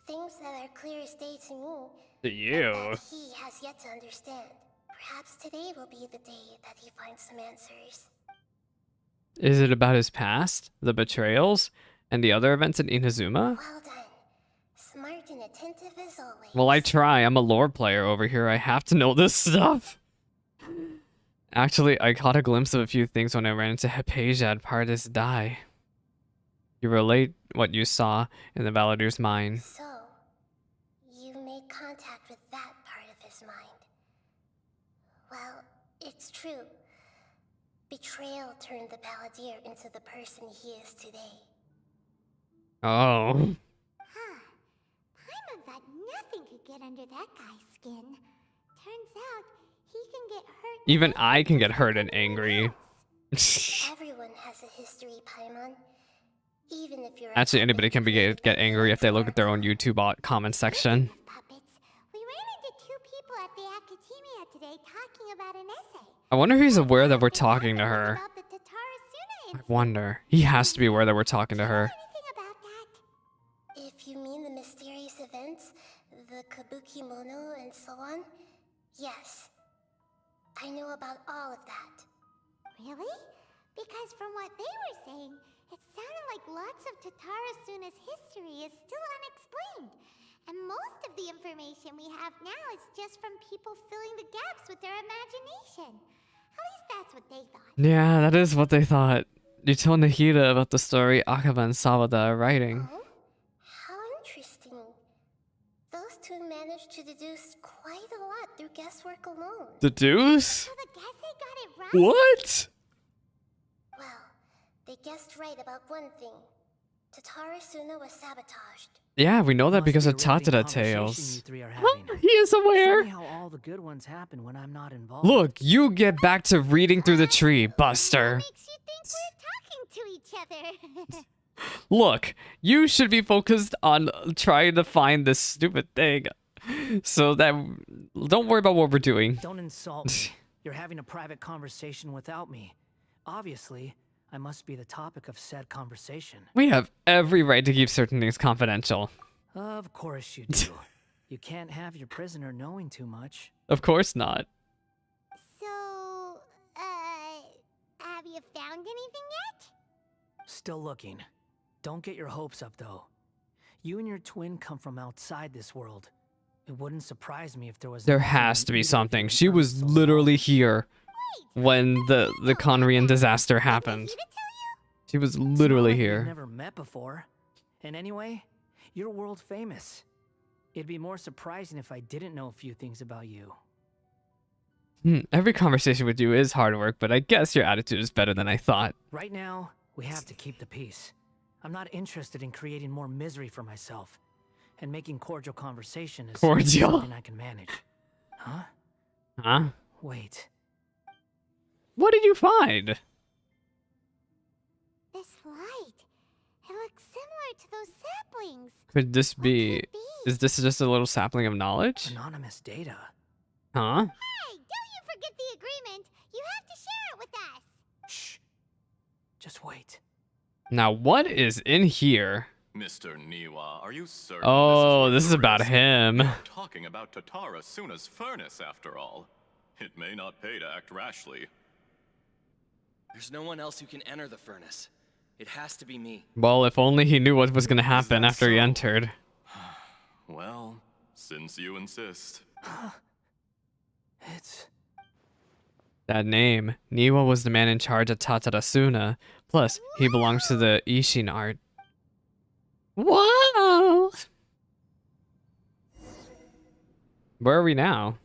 Things that are clear as day to me, To but you. that he has yet to understand. Perhaps today will be the day that he finds some answers. Is it about his past, the betrayals, and the other events in Inazuma? Well done. Smart and attentive as always. Well, I try. I'm a lore player over here. I have to know this stuff. Actually, I caught a glimpse of a few things when I ran into Hypatia at Paradise Die. You relate what you saw in the Balladeer's mind. So, you made contact with that part of his mind. Well, it's true. Betrayal turned the Balladeer into the person he is today. Oh. Huh. Paimon thought nothing could get under that guy's skin. Turns out, he can get hurt. Even and I can get just hurt like and everyone angry. else. Everyone has a history, Paimon. Even if you're a Actually, anybody can puppet. get angry if they look at their own YouTube comment section. Speaking of puppets, we ran into two people at the academia today talking about an essay. I wonder if he's aware that we're The talking to topic was her. about the Tatarasuna I incident. wonder. He has to be aware that we're talking to Do you know her. anything about that? If you mean the mysterious events, the Kabukimono and so on, Yes. I know about all of that. Really? Because from what they were saying, it sounded like lots of Tatarasuna's history is still unexplained. And most of the information we have now is just from people filling the gaps with their imagination. At least that's what they thought. Yeah, that is what they thought. You told Nahida about the story Akaba and Sawada are writing. Oh? How interesting. Those two managed to deduce quite a lot through guesswork alone. Deduce? So the Gese got it right? What? Well, they guessed right about one thing. Tatarasuna was sabotaged. Yeah, we know that Must because be of a riveting Tatara conversation tales. you three are Huh? having. He is aware. Funny how all the good ones happen when I'm not involved. Look, you get back to reading through the tree, Buster. What makes you think we're talking to each other? Look, you should be focused on trying to find this stupid thing. So that don't worry about what we're doing. Don't insult me. You're having a private conversation without me. Obviously, I must be the topic of said conversation. We have every right to keep certain things confidential. Of course you do. You can't have your prisoner knowing too much. Of course not. So, have you found anything yet? Still looking. Don't get your hopes up, though. You and your twin come from outside this world. It wouldn't surprise me if there was... There nothing has in to be either of something. you She in was terms of literally here Wait, when the Conrian disaster did happened. Nahida tell you? She was It's not literally like we've here. never met before. And anyway, you're world famous. It'd be more surprising if I didn't know a few things about you. Every conversation with you is hard work, but I guess your attitude is better than I thought. Right now, we have to keep the peace. I'm not interested in creating more misery for myself. And making cordial conversation is Cordial? something I can manage. Huh? Huh? Wait. What did you find? This light. It looks similar to those saplings. Could this What be... could it be? Is this just a little sapling of knowledge? Anonymous data. Huh? Hey, don't you forget the agreement. You have to share it with us. Shh. Just wait. Now, what is in here? Mr. Niwa, are you certain Oh, this is where about you're him. talking about Tatarasuna's furnace, after all? It may not pay to act rashly. There's no one else who can enter the furnace. It has to be me. Well, if only he knew what was going to happen that after he so? entered. Well, since you insist. It's... That name. Niwa was the man in charge of Tatarasuna. Plus, he belongs to the Ishin art. Whoa! Where are we now?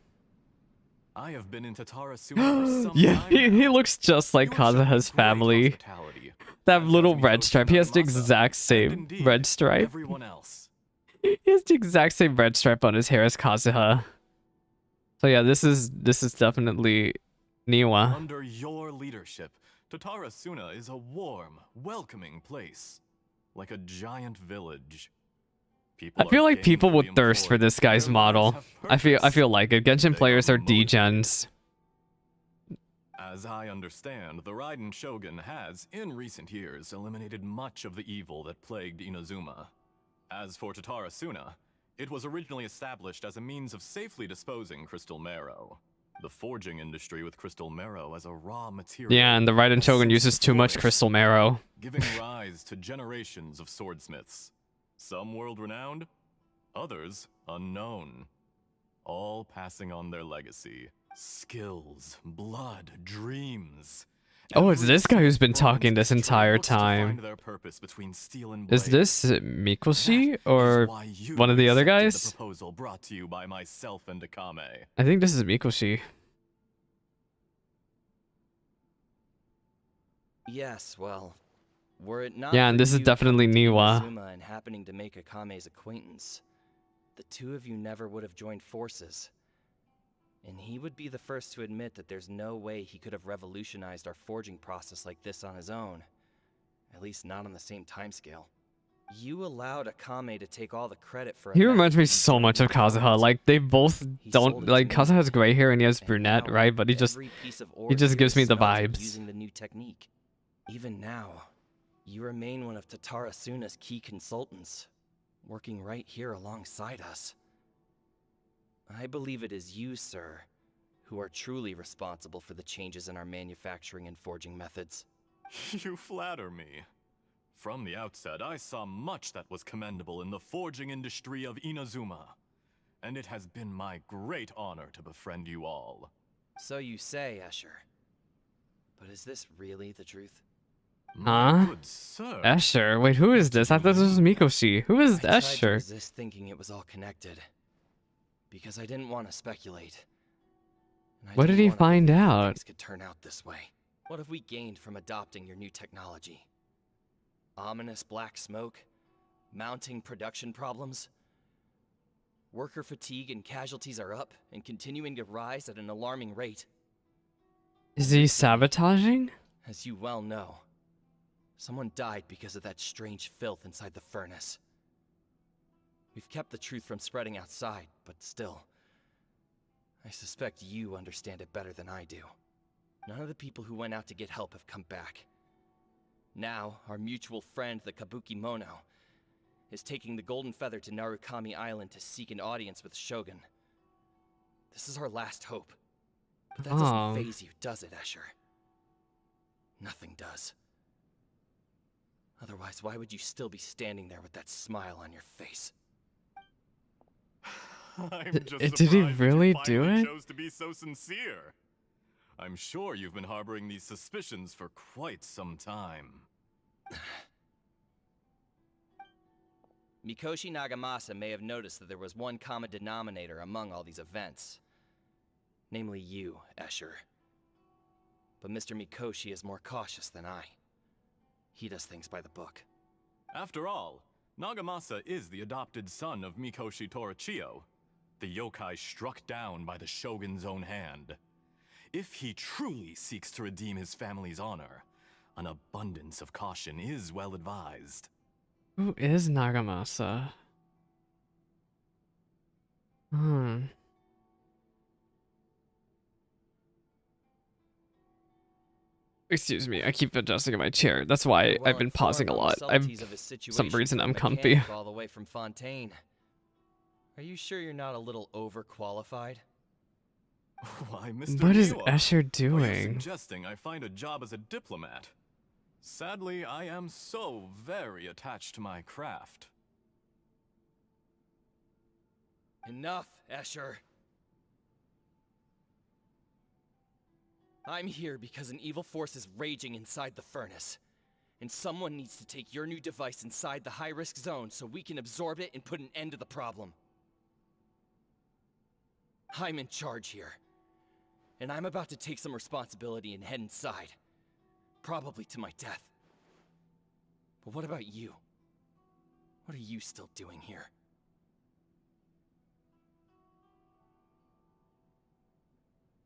I have been in Tatarasuna for some Yeah, time he now. looks just like You have shown Kazuha's great family. hospitality, That as little has red Miho stripe. He has the Tsunamasa, exact and same indeed, red stripe. everyone else. He has the exact same red stripe on his hair as Kazuha. So yeah, this is definitely Niwa. Under your leadership, Tatarasuna is a warm, welcoming place. Like a giant village. I feel like people would thirst for this guy's model. I feel like it. Genshin players are degens. As I understand, the Raiden Shogun has, in recent years, eliminated much of the evil that plagued Inazuma. As for Tatarasuna, it was originally established as a means of safely disposing crystal marrow. The forging industry with crystal marrow as a raw material. Yeah, and the Raiden Shogun has uses too much flourished, crystal marrow. giving rise to generations of swordsmiths. Some world-renowned, others unknown. All passing on their legacy. Skills, blood, dreams. Oh, it's Every this guy who's been bronze talking this maker entire looks to find time. their purpose between steel and Is blade. this Mikoshi That or is why you one of the other accepted guys? The proposal brought to you by myself and Akame. I think this is Mikoshi. Yes, well, were it not Yeah, and for this is you definitely coming to Niwa. Inazuma and happening to make Akame's acquaintance, the two of you never would have joined forces. And he would be the first to admit that there's no way he could have revolutionized our forging process like this on his own. At least not on the same timescale. You allowed Akame to take all the credit for a He method reminds me he so much of developed. Kazuha. Like they both He don't sold it like to me. Kazuha has gray hair and he has And brunette, now, right? But he just every piece of ore he just here gives is me the smelted vibes. Using the new technique. Even now, you remain one of Tatarasuna's key consultants, working right here alongside us. I believe it is you, sir, who are truly responsible for the changes in our manufacturing and forging methods. You flatter me. From the outset, I saw much that was commendable in the forging industry of Inazuma, and it has been my great honor to befriend you all. So you say, Escher. But is this really the truth? My Huh? good sir. Escher? Wait, who is this? I thought this was Mikoshi. Who is I tried to Escher? resist thinking it was all connected, because I didn't want to speculate. And I What did didn't he wanna find believe that out? Things could turn out this way. What have we gained from adopting your new technology? Ominous black smoke? Mounting production problems? Worker fatigue and casualties are up and continuing to rise at an alarming rate. Is he sabotaging? As you well know, someone died because of that strange filth inside the furnace. We've kept the truth from spreading outside, but still, I suspect you understand it better than I do. None of the people who went out to get help have come back. Now, our mutual friend, the Kabukimono, is taking the Golden Feather to Narukami Island to seek an audience with Shogun. This is our last hope. But that Oh. doesn't faze you, does it, Escher? Nothing does. Otherwise, why would you still be standing there with that smile on your face? I'm just Did he surprised that really you do finally it? chose to be so sincere. I'm sure you've been harboring these suspicions for quite some time. Mikoshi Nagamasa may have noticed that there was one common denominator among all these events. Namely you, Escher. But Mr. Mikoshi is more cautious than I. He does things by the book. After all, Nagamasa is the adopted son of Mikoshi Torichio, the yokai struck down by the Shogun's own hand. If he truly seeks to redeem his family's honor, an abundance of caution is well advised. Who is Nagamasa? Excuse me, I keep adjusting in my chair. That's why You're well I've been pausing a informed on lot. the I'm subtleties of his situation some reason from I'm a comfy. mechanic all the way from Fontaine. Are you sure you're not a little overqualified? Why, Mr. What is Niwa, Escher Are you doing? suggesting I find a job as a diplomat? Sadly, I am so very attached to my craft. Enough, Escher. I'm here because an evil force is raging inside the furnace. And someone needs to take your new device inside the high-risk zone so we can absorb it and put an end to the problem. I'm in charge here. And I'm about to take some responsibility and head inside. Probably to my death. But what about you? What are you still doing here?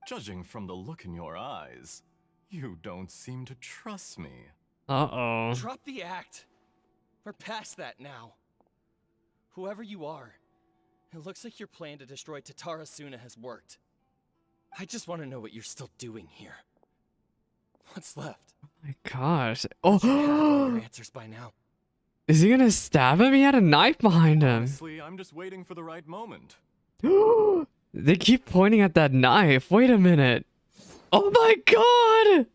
Judging from the look in your eyes, you don't seem to trust me. Uh-oh. Drop the act! We're past that now. Whoever you are, it looks like your plan to destroy Tatarasuna has worked. I just want to know what you're still doing here. What's left? Oh my gosh. You have all Oh, your answers by now. is he gonna stab him? He had a knife behind him. Honestly, I'm just waiting for the right moment. They keep pointing at that knife. Wait a minute. Oh my god!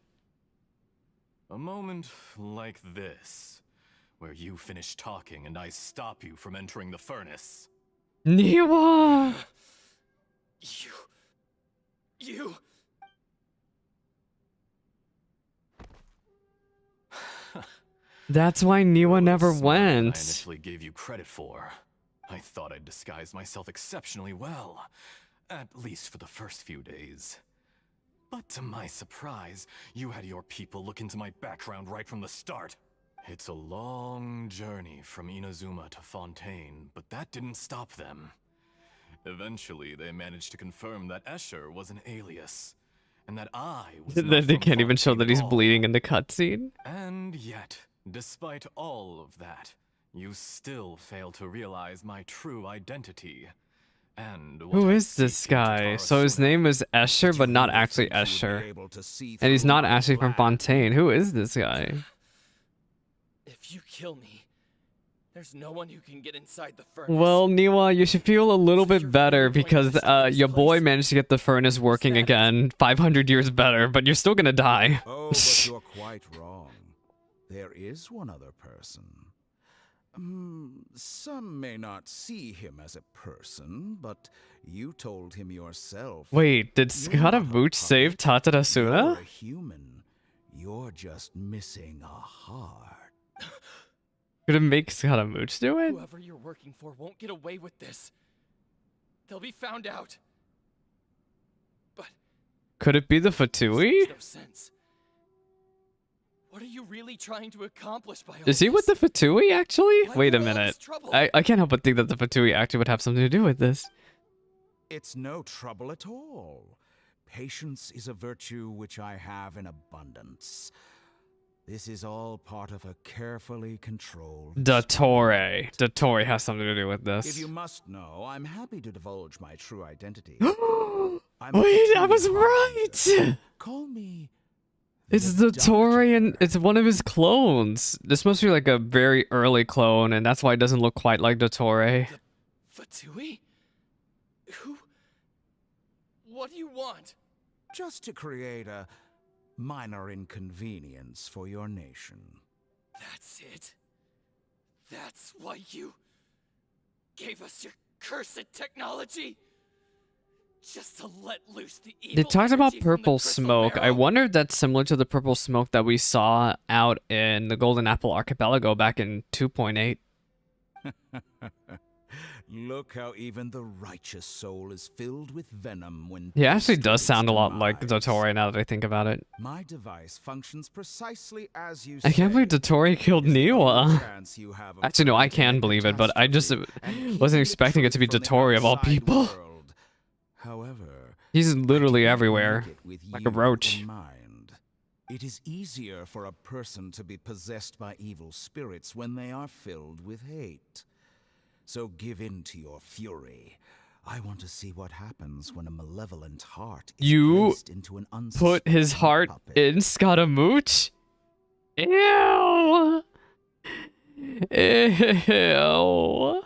A moment like this, where you finish talking and I stop you from entering the furnace. Niwa! You... That's why Niwa You're never smarter than I went. initially gave you credit for. I thought I'd disguised myself exceptionally well, at least for the first few days. But to my surprise, you had your people look into my background right from the start. It's a long journey from Inazuma to Fontaine, but that didn't stop them. Eventually, they managed to confirm that Escher was an alias, and that I was not They from can't even show Fontaine that at he's all. bleeding in the cutscene. And yet, despite all of that, you still fail to realize my true identity. And what Who I is this seek in guy? So his Tatarasuna. name is Escher, but not actually Escher. And he's not actually from Fontaine. Who is this guy? If you kill me, There's no one who can get inside the furnace. Well, Niwa, you should feel a little So you're bit better really going to because destroy this your boy place? managed to get the furnace working Stand it. again 500 years better, but you're still gonna die. Oh, but you're quite wrong. There is one other person. Some may not see him as a person, but you told him yourself. Wait, did You're not a Scaramouche save puppet. You're Tatarasuna? a human. You're just missing a heart. Could it make Scaramouche do it? Whoever you're working for won't get away with this. They'll be found out. But Could it be the this Fatui? makes no sense. What are you really trying to accomplish by all Is he with the this? Fatui, actually? Why Wait a go all this minute. trouble? I can't help but think that the Fatui actually would have something to do with this. It's no trouble at all. Patience is a virtue which I have in abundance. This is all part of a carefully controlled Dottore. Dottore has something to do with If this. you must know, I'm happy to divulge my true identity. Wait, I'm I was Fatui right! Harbinger. Call me It's the Doctor. Dottore and it's one of his clones. This must be like a very early clone, and that's why it doesn't look quite like Dottore. Fatui? Who? What do you want? Just to create a minor inconvenience for your nation. That's it? That's why you gave us your cursed technology? Just to let loose the evil They talked about energy from the purple crystal smoke. I marrow? wonder if that's similar to the purple smoke that we saw out in the Golden Apple Archipelago back in 2.8. Look how even the righteous soul is filled with venom when He actually tasted does its sound a lot like demise. Dottore now that I think about it. My device functions precisely as you I can't say. believe Dottore killed It's the only Niwa. chance you have of Actually, no, I preventing can a believe it, but I just catastrophe and keeping wasn't the expecting it to be truth from the Dottore of all outside people. world. However, He's I literally do not everywhere, make it with like a you roach. in mind. It is easier for a person to be possessed by evil spirits when they are filled with hate. So give in to your fury. I want to see what happens when a malevolent heart is You placed into an Put his unsuspecting heart puppet. in Scaramouche? Ew. Ew.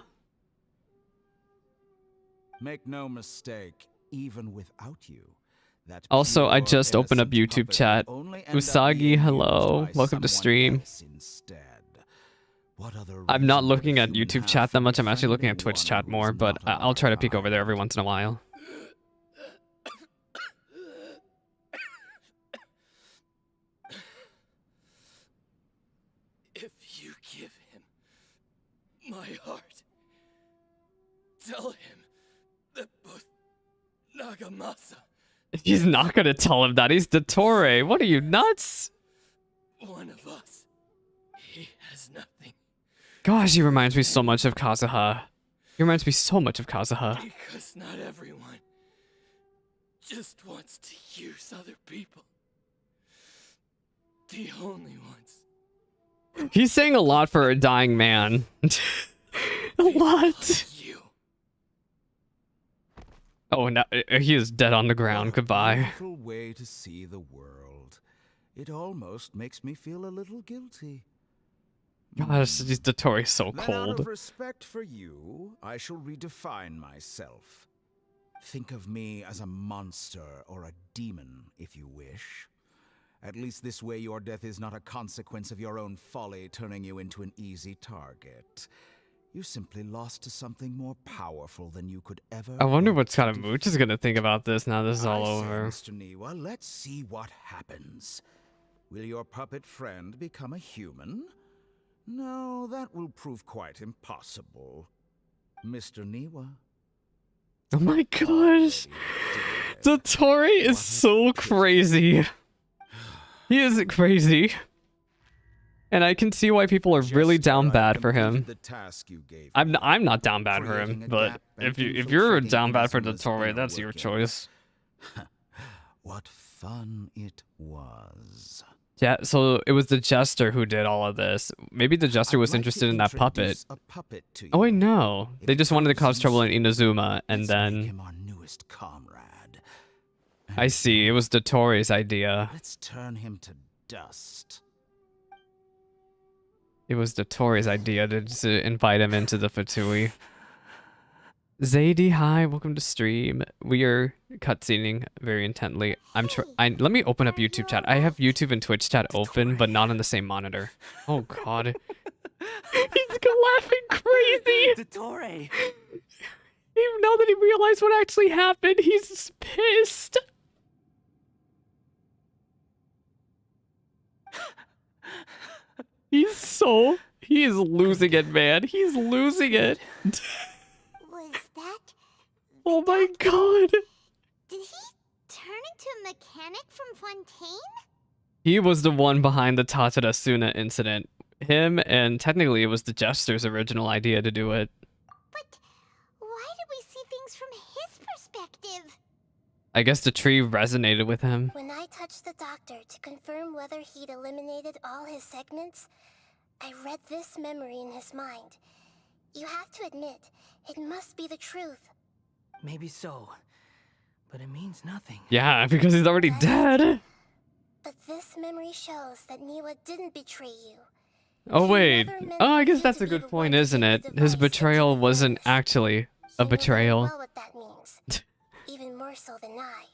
Make no mistake, even without you. That Also, I pure, just opened up innocent YouTube puppet chat. will only end up Usagi, being hello. used by Welcome to someone stream. else instead. What other I'm not reason would looking a at human YouTube have chat for that much. I'm actually looking at befriending Twitch one chat who more, is but not of I'll try to our peek over there every kind? once in a while. If you give him my heart, tell him that both Nagamasa, He's not gonna tell him that. He's Dottore. What are you, nuts? one of us, he has nothing. Gosh, he reminds me so much of Kazuha. He reminds me so much of Kazuha. Because not everyone just wants to use other people. The only ones. He's saying a lot for a dying man. A lot. You. Oh, no, he is dead on the ground. What a Goodbye. beautiful way to see the world. It almost makes me feel a little guilty. Gosh, this Dottore is so Then out cold. of respect for you, I shall redefine myself. Think of me as a monster or a demon, if you wish. At least this way your death is not a consequence of your own folly turning you into an easy target. You simply lost to something more powerful than you could ever. I wonder hope what to Scaramouche is gonna think about this now this is all I say, over. Mr. Niwa, let's see what happens. Will your puppet friend become a human? No, that will prove quite impossible. Mr. Niwa. Oh my gosh. Dottore is so crazy. He is crazy. And I can see why people are really down bad for him. I'm not down bad for him, but if you're down bad for Dottore, that's your choice. What fun it was. Yeah, so it was the Jester who did all of this. Maybe the Jester was interested in that puppet. Oh wait, no. They just wanted to cause trouble in Inazuma, and then our newest comrade. I see, it was Dottore's idea. Let's turn him to dust. It was Dotori's idea to invite him into the Fatui. Zadie, hi, welcome to stream. We are cutscening very intently. Let me open up YouTube chat. I have YouTube and Twitch chat open, but not on the same monitor. Oh god. He's laughing crazy! Dottore! Even now that he realized what actually happened, he's pissed. He is losing it, man. He's losing it. Was that... Oh my god. Did he turn into a mechanic from Fontaine? He was the one behind the Tatarasuna incident. Him, and technically it was the Jester's original idea to do it. But why did we see things from his perspective? I guess the tree resonated with him. When I touched the doctor to confirm whether he'd eliminated all his segments, I read this memory in his mind. You have to admit, it must be the truth. Maybe so, but it means nothing. Yeah, because he's already dead. But this memory shows that Niwa didn't betray you. Oh wait. Oh, I guess that's a good point, isn't it? His betrayal wasn't actually a betrayal. Well what that means. Even more so than I.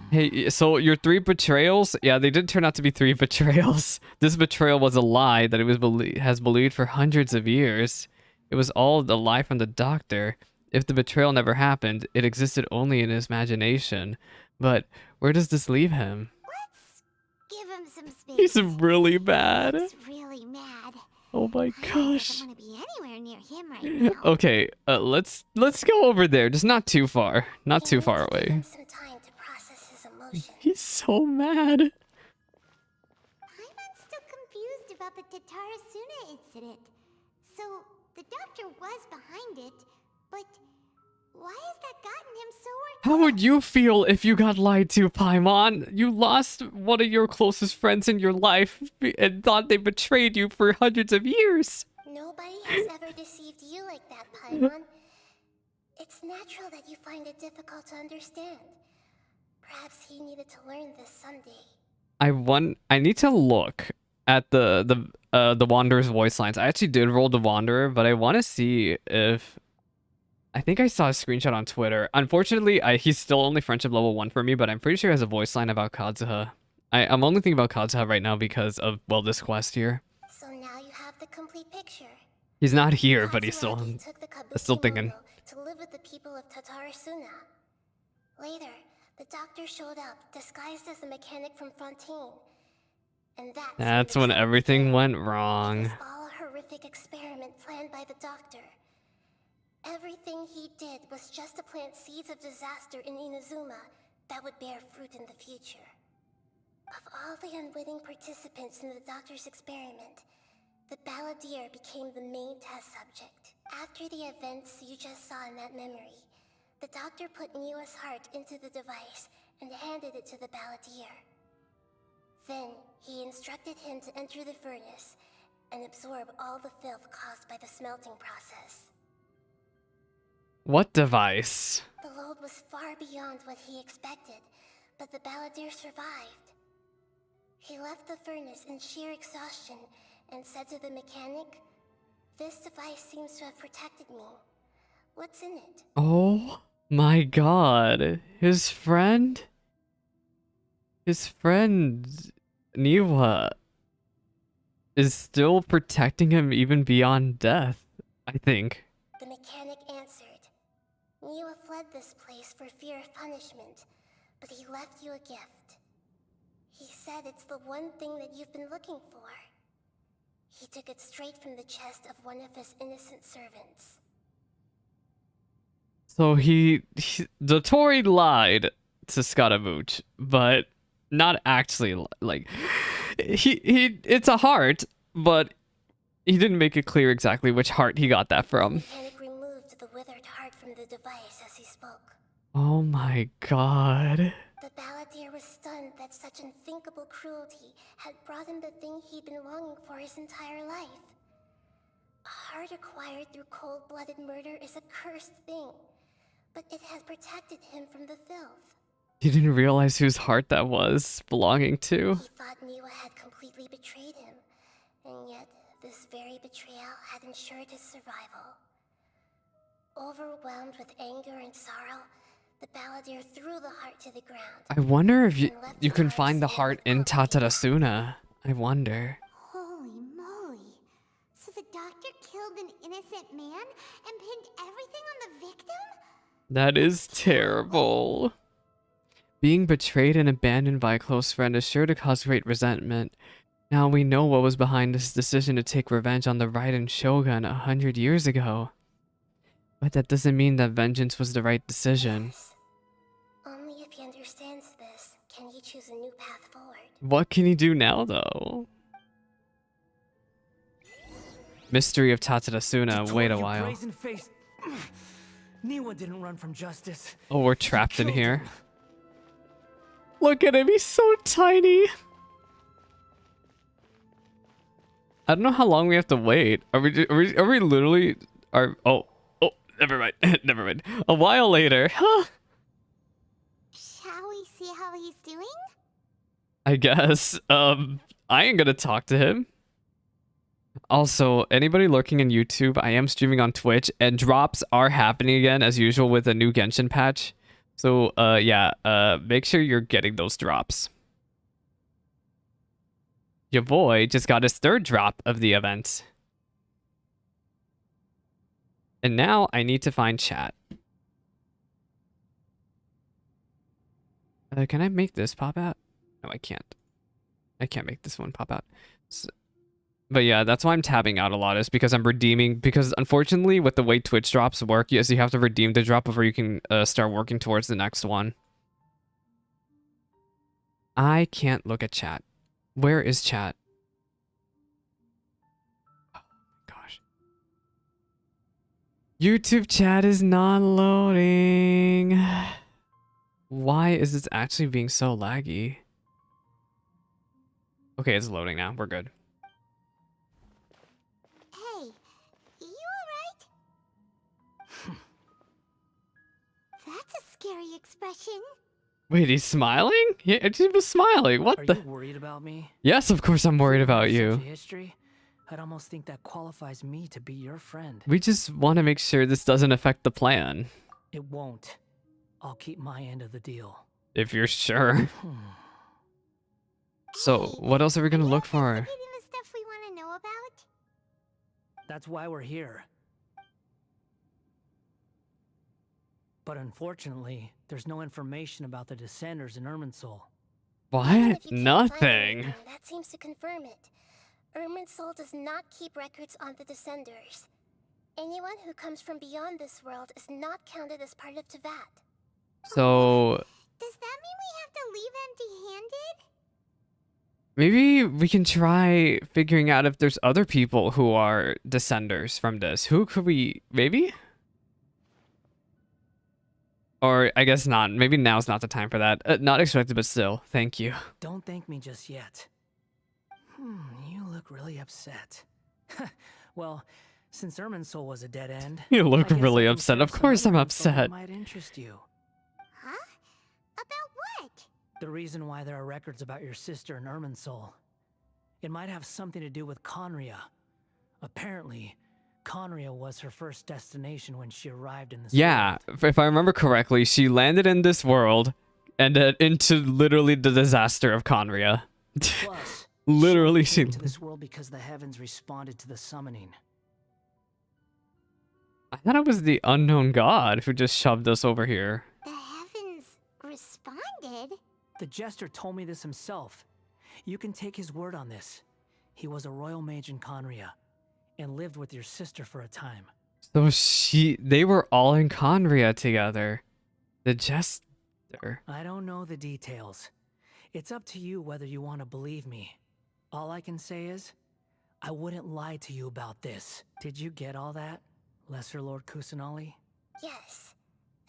Hey, so your 3 betrayals? Yeah, they did turn out to be 3 betrayals. This betrayal was a lie that it was has believed for hundreds of years. It was all a lie from the doctor. If the betrayal never happened, it existed only in his imagination. But where does this leave him? Let's give him some space. He's really bad. He's really mad. Oh my gosh. I don't want to be anywhere near him right now. Okay, let's go over there. Just not too far. Not too far away. Some time to process his emotions. He's so mad. I'm still confused about the Tatarasuna incident. So, the doctor was behind it, but why has that gotten him so worked How would you feel if you got lied to, Paimon? You lost one of your closest friends in your life and thought they betrayed you for hundreds of years. Nobody has ever deceived you like that, Paimon. It's natural that you find it difficult to understand. Perhaps he needed to learn this someday. I need to look at the Wanderer's voice lines. I actually did roll the Wanderer, but I want to see if I think I saw a screenshot on Twitter. Unfortunately, he's still only friendship level 1 for me, but I'm pretty sure he has a voice line about Kazuha. I'm only thinking about Kazuha right now because of, well, this quest here. So now you have the complete picture. He's not here, but he's still took the thinking. Kabukimono to live with the people of Tatarasuna. Later, the doctor showed up, disguised as a mechanic from Fontaine. And that's when everything went wrong. It was all a horrific experiment planned by the doctor. Everything he did was just to plant seeds of disaster in Inazuma that would bear fruit in the future. Of all the unwitting participants in the doctor's experiment, the balladeer became the main test subject. After the events you just saw in that memory, the doctor put Niwa's heart into the device and handed it to the balladeer. Then, he instructed him to enter the furnace and absorb all the filth caused by the smelting process. What device? The load was far beyond what he expected, but the balladeer survived. He left the furnace in sheer exhaustion and said to the mechanic, "This device seems to have protected me. What's in it?" Oh my god. His friend Niwa is still protecting him even beyond death, I think. The mechanic answered, "Niwa fled this place for fear of punishment, but he left you a gift. He said it's the one thing that you've been looking for. He took it straight from the chest of one of his innocent servants." So the Tory lied to Scaramouche, but not actually, like, it's a heart, but he didn't make it clear exactly which heart he got that from. The mechanic removed the withered heart from the device as he spoke. Oh my god. The balladeer was stunned that such unthinkable cruelty had brought him the thing he'd been longing for his entire life. A heart acquired through cold-blooded murder is a cursed thing, but it has protected him from the filth. He didn't realize whose heart that was belonging to. He thought Niwa had completely betrayed him, And yet, this very betrayal had ensured his survival. Overwhelmed with anger and sorrow, the balladeer threw the heart to the ground. I wonder if you and left you can Tatara find the sitting heart with in complicated Tatarasuna. I wonder. Holy moly. So the doctor killed an innocent man and pinned everything on the victim? That is terrible. Being betrayed and abandoned by a close friend is sure to cause great resentment. Now we know what was behind his decision to take revenge on the Raiden Shogun 100 years ago. But that doesn't mean that vengeance was the right decision. Yes. Only if he understands this can he choose a new path forward. What can he do now, though? Mystery of Tatarasuna. Wait a while. Brazen face. Niwa didn't run from justice. Oh, we're trapped in Killed here. him. Look at him, he's so tiny. I don't know how long we have to wait. Are we literally oh, never mind. Never mind. A while later. Huh. Shall we see how he's doing? I guess. I ain't gonna talk to him. Also, anybody lurking in YouTube, I am streaming on Twitch, and drops are happening again as usual with a new Genshin patch. So, yeah, make sure you're getting those drops. Your boy just got his 3rd drop of the event. And now I need to find chat. Can I make this pop out? No, I can't. I can't make this one pop out. But yeah, that's why I'm tabbing out a lot, is because I'm redeeming, because unfortunately with the way Twitch drops work, yes, you have to redeem the drop before you can start working towards the next one. I can't look at chat. Where is chat? Oh my gosh. YouTube chat is not loading. Why is this actually being so laggy? Okay, it's loading now. We're good. Hey, you alright? That's a scary expression. Wait, he's smiling? Yeah, he was smiling. What Are the? you worried about me? Yes, of course I'm worried about Such you. a history? I'd almost think that qualifies me to be your friend. We just want to make sure this doesn't affect the plan. It won't. I'll keep my end of the deal. If you're sure. So, what else are we gonna look for? Investigating the stuff we want to know about? That's why we're here. But unfortunately, there's no information about the Descenders in Irminsul. Even What? if you can't find Nothing. anything, that seems to confirm it. Irminsul does not keep records on the Descenders. Anyone who comes from beyond this world is not counted as part of Tevat. So, Does that mean we have to leave empty-handed? maybe we can try figuring out if there's other people who are Descenders from this. Who could we... Maybe? Or I guess not. Maybe now's not the time for that. Not expected, but still. Thank you. Don't thank me just yet. You look really upset. Well, since Irminsul was a dead end, You look I guess really I can upset. share Of some course I'm other info that upset. might interest you. Huh? About what? The reason why there are records about your sister in Irminsul. It might have something to do with Conria. Apparently, Conria was her first destination when she arrived in this Yeah, world. if I remember correctly, she landed in this world and into literally the disaster of Conria. Plus, Literally, she she... came to this world because the heavens responded to the summoning. I thought it was the unknown god who just shoved us over here. The heavens responded? The Jester told me this himself. You can take his word on this. He was a royal mage in Conria and lived with your sister for a time. So they were all in Conria together. The Jester. I don't know the details. It's up to you whether you want to believe me. All I can say is, I wouldn't lie to you about this. Did you get all that, Lesser Lord Kusanali? Yes.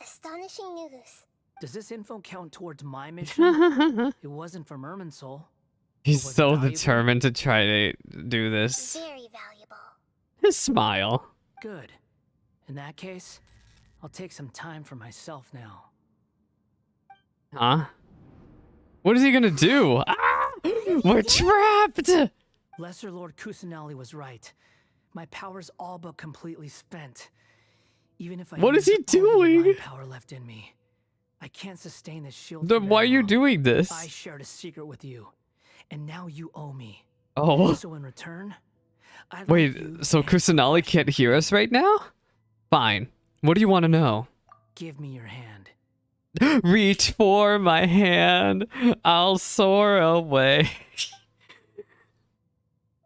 Astonishing news. Does this info count towards my mission? It wasn't from Irminsul. He's Was it so valuable? determined to try to do this. Very valuable. His smile. Good. In that case, I'll take some time for myself now. Huh? What is he gonna do? Ah! We're trapped! Lesser Lord Kusanali was right. My power's all but completely spent. Even if I What is use he all the doing? divine power left in me, I can't sustain this shield. Then for why are very you long. doing I this? shared a secret with you, and now you owe me. Oh, So in return, I'd like wait, you so to answer Kusanali can't questions hear for us me. right now? Fine. What do you want to know? Give me your hand. Reach for my hand, I'll soar away.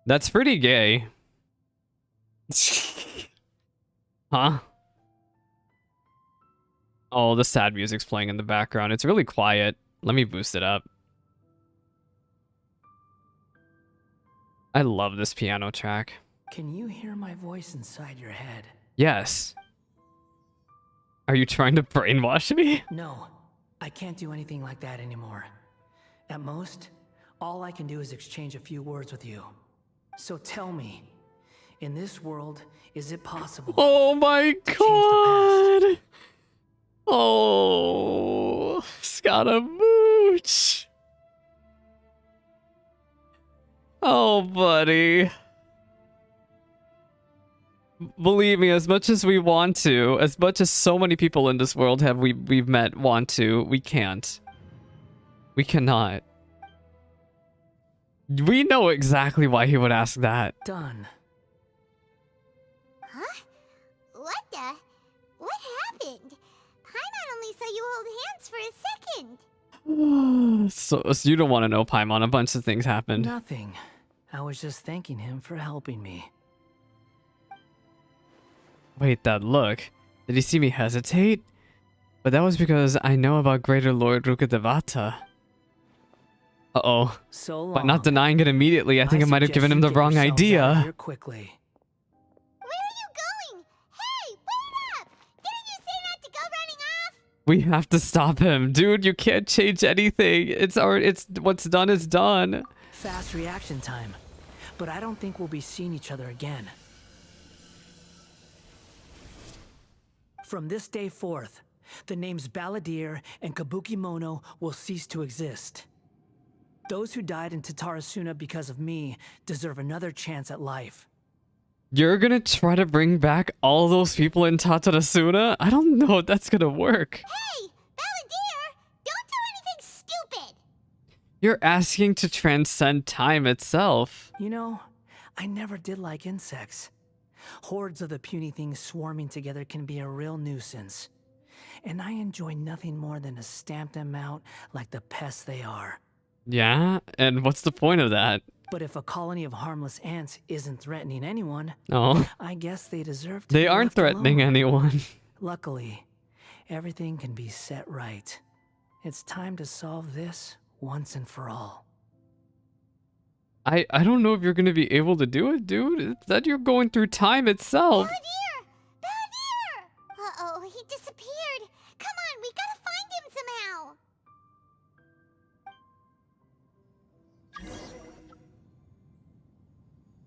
That's pretty gay. Huh? Oh, the sad music's playing in the background. It's really quiet. Let me boost it up. I love this piano track. Can you hear my voice inside your head? Yes. Are you trying to brainwash me? No, I can't do anything like that anymore. At most, all I can do is exchange a few words with you. So tell me, in this world, is it possible? Oh my change the god! Oh, Scaramouche! Oh, buddy. Believe me, as much as we want to, as much as so many people in this world we've met want to, we can't. We cannot. We know exactly why he would ask that. Done. Huh? What happened? Paimon only saw you hold hands for a second. So you don't want to know, Paimon. A bunch of things happened. Nothing. I was just thanking him for helping me. Wait, that look. Did he see me hesitate? But that was because I know about Greater Lord Rukkhadevata. Uh-oh. So long. By not denying it immediately, I think I might have suggest given him you the get wrong yourselves out of idea. here quickly. Where are you going? Hey, wait up! Didn't you say not to go running off? We have to stop him. Dude, you can't change anything. It's what's done is done. Fast reaction time. But I don't think we'll be seeing each other again. From this day forth, the names Balladeer and Kabukimono will cease to exist. Those who died in Tatarasuna because of me deserve another chance at life. You're gonna try to bring back all those people in Tatarasuna? I don't know if that's gonna work. Hey, Balladeer! Don't do anything stupid! You're asking to transcend time itself. You know, I never did like insects. Hordes of the puny things swarming together can be a real nuisance. And I enjoy nothing more than to stamp them out like the pests they are. Yeah? And what's the point of that? But if a colony of harmless ants isn't threatening anyone, No. I guess they deserve to They be aren't left threatening alone. anyone. Luckily, everything can be set right. It's time to solve this once and for all. I don't know if you're gonna be able to do it, dude. It's that you're going through time itself. Balladeer! Balladeer! Uh-oh, he disappeared. Come on, we gotta find him somehow.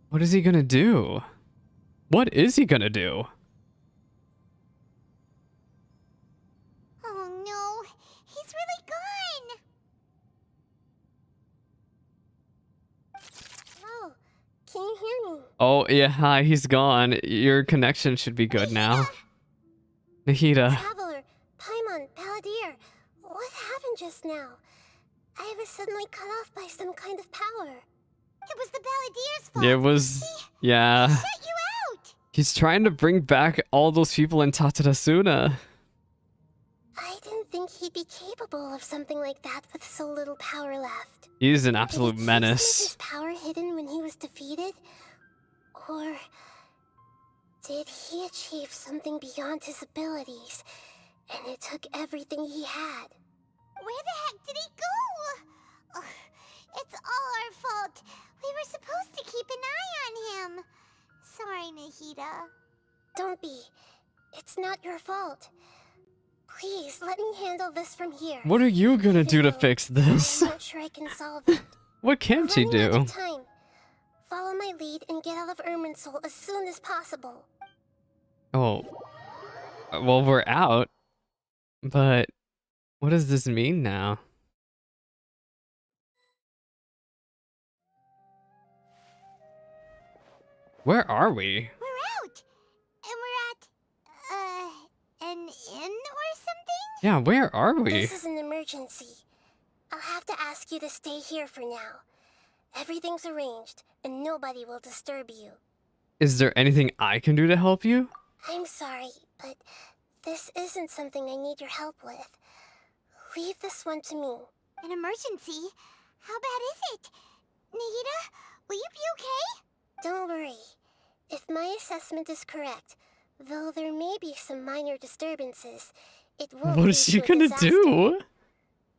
What is he gonna do? What is he gonna do? Oh no, he's really gone. Oh, can you hear me? Oh, yeah, hi, he's gone. Your connection should be good now. Nahida. Traveler, Paimon, Balladeer, what happened just now? I was suddenly cut off by some kind of power. It was the Balladeer's fault. It was... yeah. Shut you out. He's trying to bring back all those people in Tatarasuna. I didn't think he'd be capable of something like that with so little power left. He's an Did absolute he choose to menace. make his power hidden when he was defeated? Or did he achieve something beyond his abilities, and it took everything he had? Where the heck did he go? Ugh, it's all our fault. We were supposed to keep an eye on him. Sorry, Nahida. Don't be. It's not your fault. Please, let me handle this from here. What are you gonna do to Even though fix this? I'm not sure I can solve it. What can she Running out do? of time. Follow my lead and get out of Irminsul as soon as possible. Oh. Well, we're out. But what does this mean now? Where are we? We're out! And we're at, an inn or something? Yeah, where are we? This is an emergency. I'll have to ask you to stay here for now. Everything's arranged, and nobody will disturb you. Is there anything I can do to help you? I'm sorry, but this isn't something I need your help with. Leave this one to me. An emergency? How bad is it? Nahida, will you be okay? Don't worry. If my assessment is correct, though there may be some minor disturbances, it won't What lead is she to a gonna disaster. do?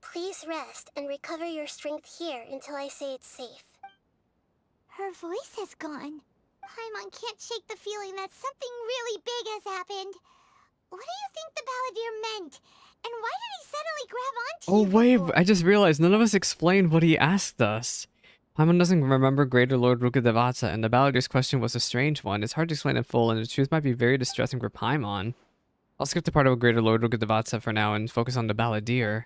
Please rest and recover your strength here until I say it's safe. Her voice has gone. Paimon can't shake the feeling that something really big has happened. What do you think the Balladeer meant? And why did he suddenly grab onto Oh you wait, before? I just realized none of us explained what he asked us. Paimon doesn't remember Greater Lord Rukkhadevata, and the Balladier's question was a strange one. It's hard to explain in full, and the truth might be very distressing for Paimon. I'll skip the part of Greater Lord Rukkhadevata for now and focus on the Balladeer.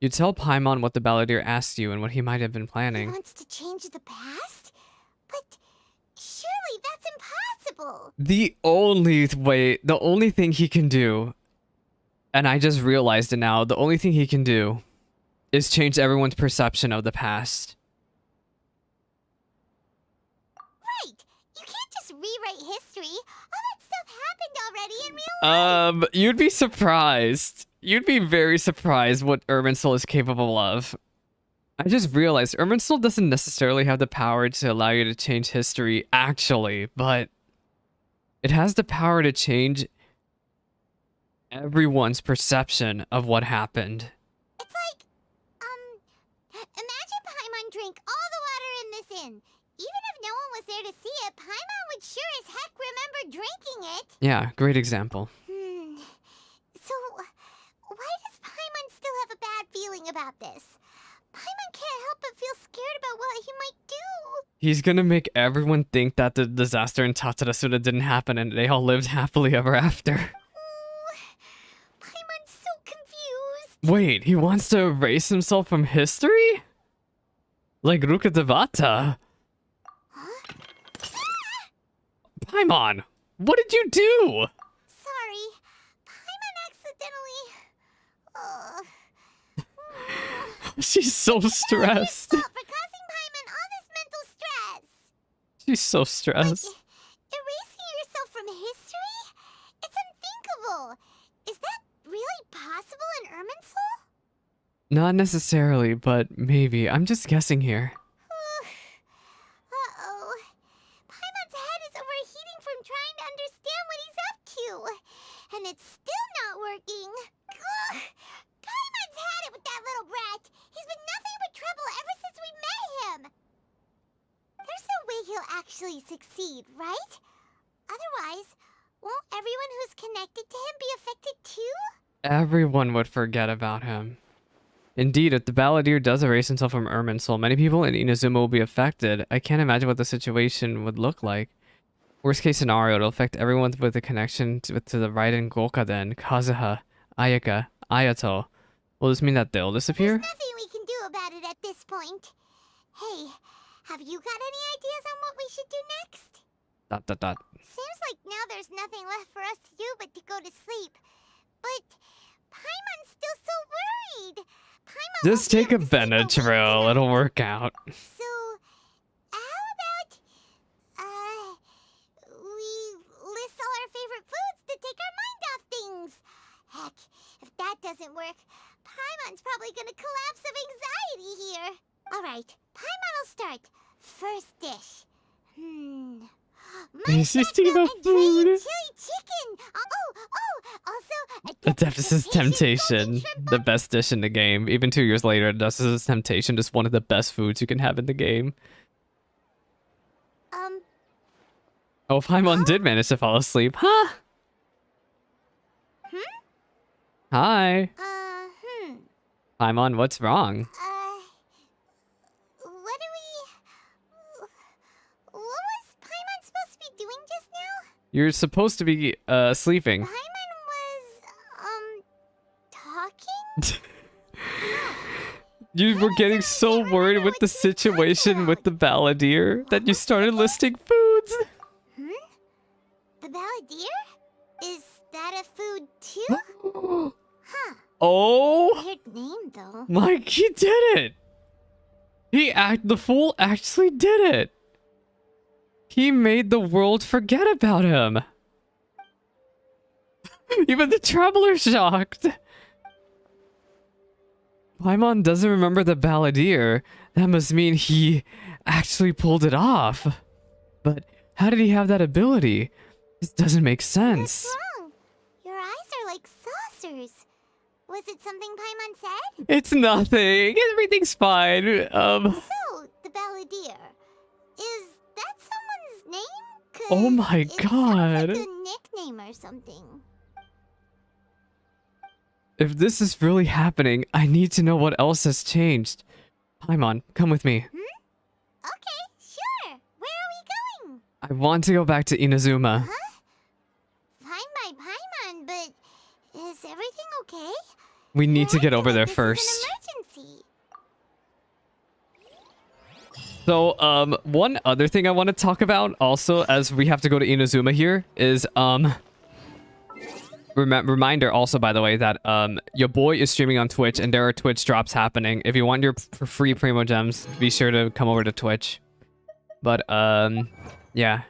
You tell Paimon what the Balladeer asked you and what he might have been He planning. wants to change the past? But surely that's impossible. The only thing he can do, and I just realized it now, the only thing he can do is change everyone's perception of the past. Right. You can't just rewrite history. All that stuff happened already in real life. You'd be surprised. You'd be very surprised what Irminsul is capable of. I just realized Irminsul doesn't necessarily have the power to allow you to change history, actually, but it has the power to change everyone's perception of what happened. It's like, imagine Paimon drank all the water in this inn. Even if no one was there to see it, Paimon would sure as heck remember drinking it. Yeah, great example. So, why does Paimon still have a bad feeling about this? Paimon can't help but feel scared about what he might do. He's gonna make everyone think that the disaster in Tatarasuna didn't happen and they all lived happily ever after. Paimon's so confused. Wait, he wants to erase himself from history? Like Rukkhadevata? Huh? Paimon, what did you do? Sorry. Paimon accidentally... She's so stressed. Stop for causing Paimon all this mental stress. She's so stressed. Erasing yourself from history? It's unthinkable. Is that really possible in Irminsul? Not necessarily, but maybe. I'm just guessing here. Uh-oh. Paimon's head is overheating from trying to understand what he's up to. And it's still not working. Ugh. Paimon's had it with that little brat. He's been nothing but trouble ever since we met him. There's no way he'll actually succeed, right? Otherwise, won't everyone who's connected to him be affected too? Everyone would forget about him. Indeed, if the Balladeer does erase himself from Irminsul, many people in Inazuma will be affected. I can't imagine what the situation would look like. Worst case scenario, it'll affect everyone with a connection to the Raiden Gokaden, Kazuha, Ayaka, Ayato. Will this mean that they'll disappear? There's nothing we can do about it at this point. Hey, have you got any ideas on what we should do next? Seems like now there's nothing left for us to do but to go to sleep. But Paimon's still so worried. Paimon Just won't take be a able to sleep a wink Benadryl, tonight. it'll work out. So, how about, we list all our favorite foods to take our mind off things? Heck, if that doesn't work, Paimon's probably gonna collapse of anxiety here. Alright, Paimon will start. First dish. He's just thinking about and drained food. chili chicken. Also, The Deficit's Temptation, the best dish in the game. Even 2 years later, the Deficit's Temptation is one of the best foods you can have in the game. Oh, Paimon did manage to fall asleep. Huh? Hi. Paimon, what's wrong? What was Paimon supposed to be doing just now? You're supposed to be sleeping. Paimon was, talking? You were getting so worried with the situation with the Balladeer that you started listing foods. Balladeer? Is that a food too? Huh. Oh Weird name though. Mike, he did it. The fool actually did it. He made the world forget about him. Even the traveler's shocked. Paimon doesn't remember the Balladeer. That must mean he actually pulled it off. But how did he have that ability? This doesn't make sense. What's wrong? Your eyes are like saucers. Was it something Paimon said? It's nothing. Everything's fine. So, the Balladeer. Is that someone's name? 'Cause Oh my it sounds god. like a nickname or something. If this is really happening, I need to know what else has changed. Paimon, come with me. Okay, sure. Where are we going? I want to go back to Inazuma. Huh? Fine by Paimon, but is everything okay? We need to You're get over acting there like first. This is an emergency. So, one other thing I want to talk about also, as we have to go to Inazuma here, is, reminder also, by the way, that, your boy is streaming on Twitch, and there are Twitch drops happening. If you want your free Primo Gems, be sure to come over to Twitch. But, yeah,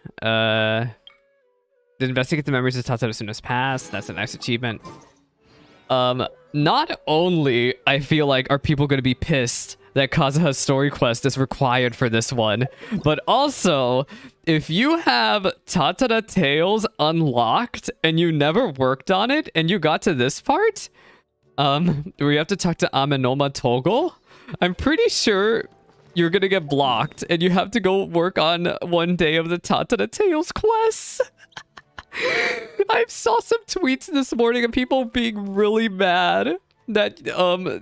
investigate the memories of Tatara Suna's past. That's a nice achievement. Not only, I feel like, are people going to be pissed that Kazuha's story quest is required for this one, but also, if you have Tatara Tales unlocked and you never worked on it and you got to this part, where you have to talk to Amenoma Togo, I'm pretty sure you're going to get blocked and you have to go work on one day of the Tatara Tales quests. I saw some tweets this morning of people being really mad that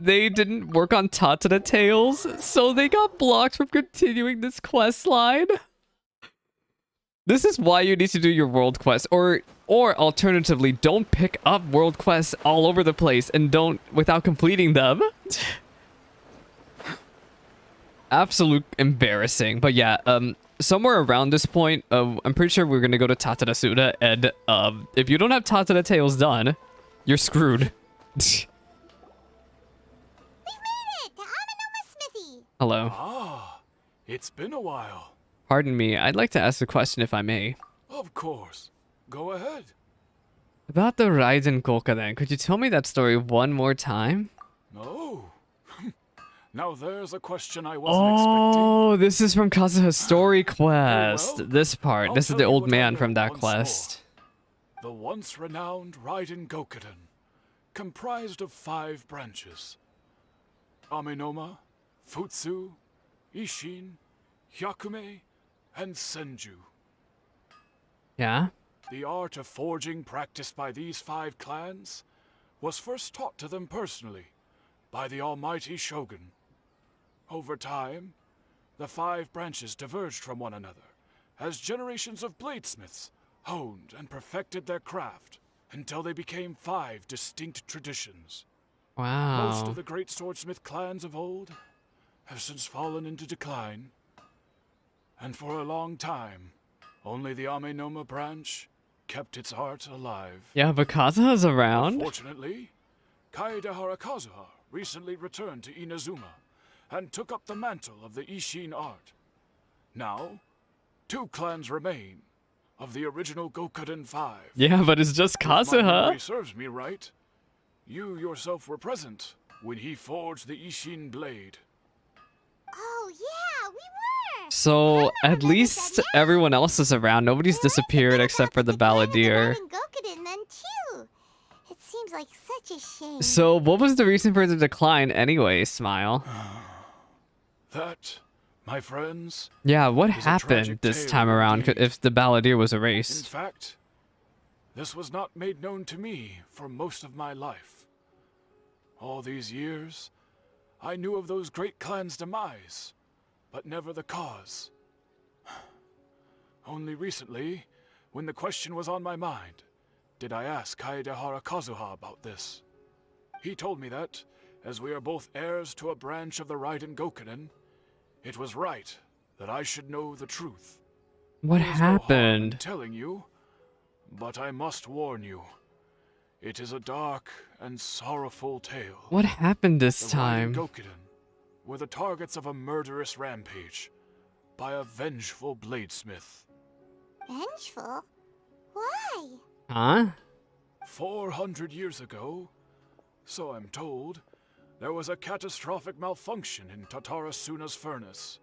they didn't work on Tatara Tales, so they got blocked from continuing this quest line. This is why you need to do your world quests, or alternatively, don't pick up world quests all over the place and don't without completing them. Absolute embarrassing. But yeah, somewhere around this point, I'm pretty sure we're gonna go to Tatara Suna, and if you don't have Tatara Tales done, you're screwed. We made it to Amenoma Smithy. Hello. Ah, it's been a while. Pardon me, I'd like to ask a question if I may. Of course. Go ahead. About the Raiden Gokaden, could you tell me that story one more time? No. Now there's a question I wasn't expecting. Oh, this is from Kazuha's story quest. well, This part. I'll This is tell the you old what I man know from that once quest. more. The once renowned Raiden Gokaden, comprised of 5 branches. Amenoma, Futsu, Ishin, Hyakume, and Senju. Yeah? The art of forging practiced by these 5 clans was first taught to them personally by the almighty Shogun. Over time, the 5 branches diverged from one another as generations of bladesmiths honed and perfected their craft until they became 5 distinct traditions. Most Wow. of the great swordsmith clans of old have since fallen into decline, and for a long time, only the Amenoma branch kept its art alive. Yeah, but Kazuha's around? Fortunately, Kaedehara Kazuha recently returned to Inazuma and took up the mantle of the Ishin art. Now, 2 clans remain of the original Gokaden 5. Yeah, but it's just If my memory Kazuha. serves me right, you yourself were present when he forged the Ishin blade. Oh yeah, we were. So, at least everyone else is around. Nobody's disappeared except for the Balladeer. Gokaden then too. It seems like such a shame. So, what was the reason for the decline anyway, Smile? That, my friends, Yeah, what It's a happened tragic this tale time around indeed. if the Balladeer was in erased? fact, this was not made known to me for most of my life. All these years, I knew of those great clans' demise, but never the cause. Only recently, when the question was on my mind, did I ask Kaedehara Kazuha about this. He told me that, as we are both heirs to a branch of the Raiden Gokaden, it was right that I should know the truth. What There's no harm in happened? telling you, But I must warn you, it is a dark and sorrowful tale. What happened this The Raiden time? Gokuden were the targets of a murderous rampage by a vengeful bladesmith. Vengeful? Why? Huh? 400 years ago, so I'm told, there was a catastrophic malfunction in Tatarasuna's furnace.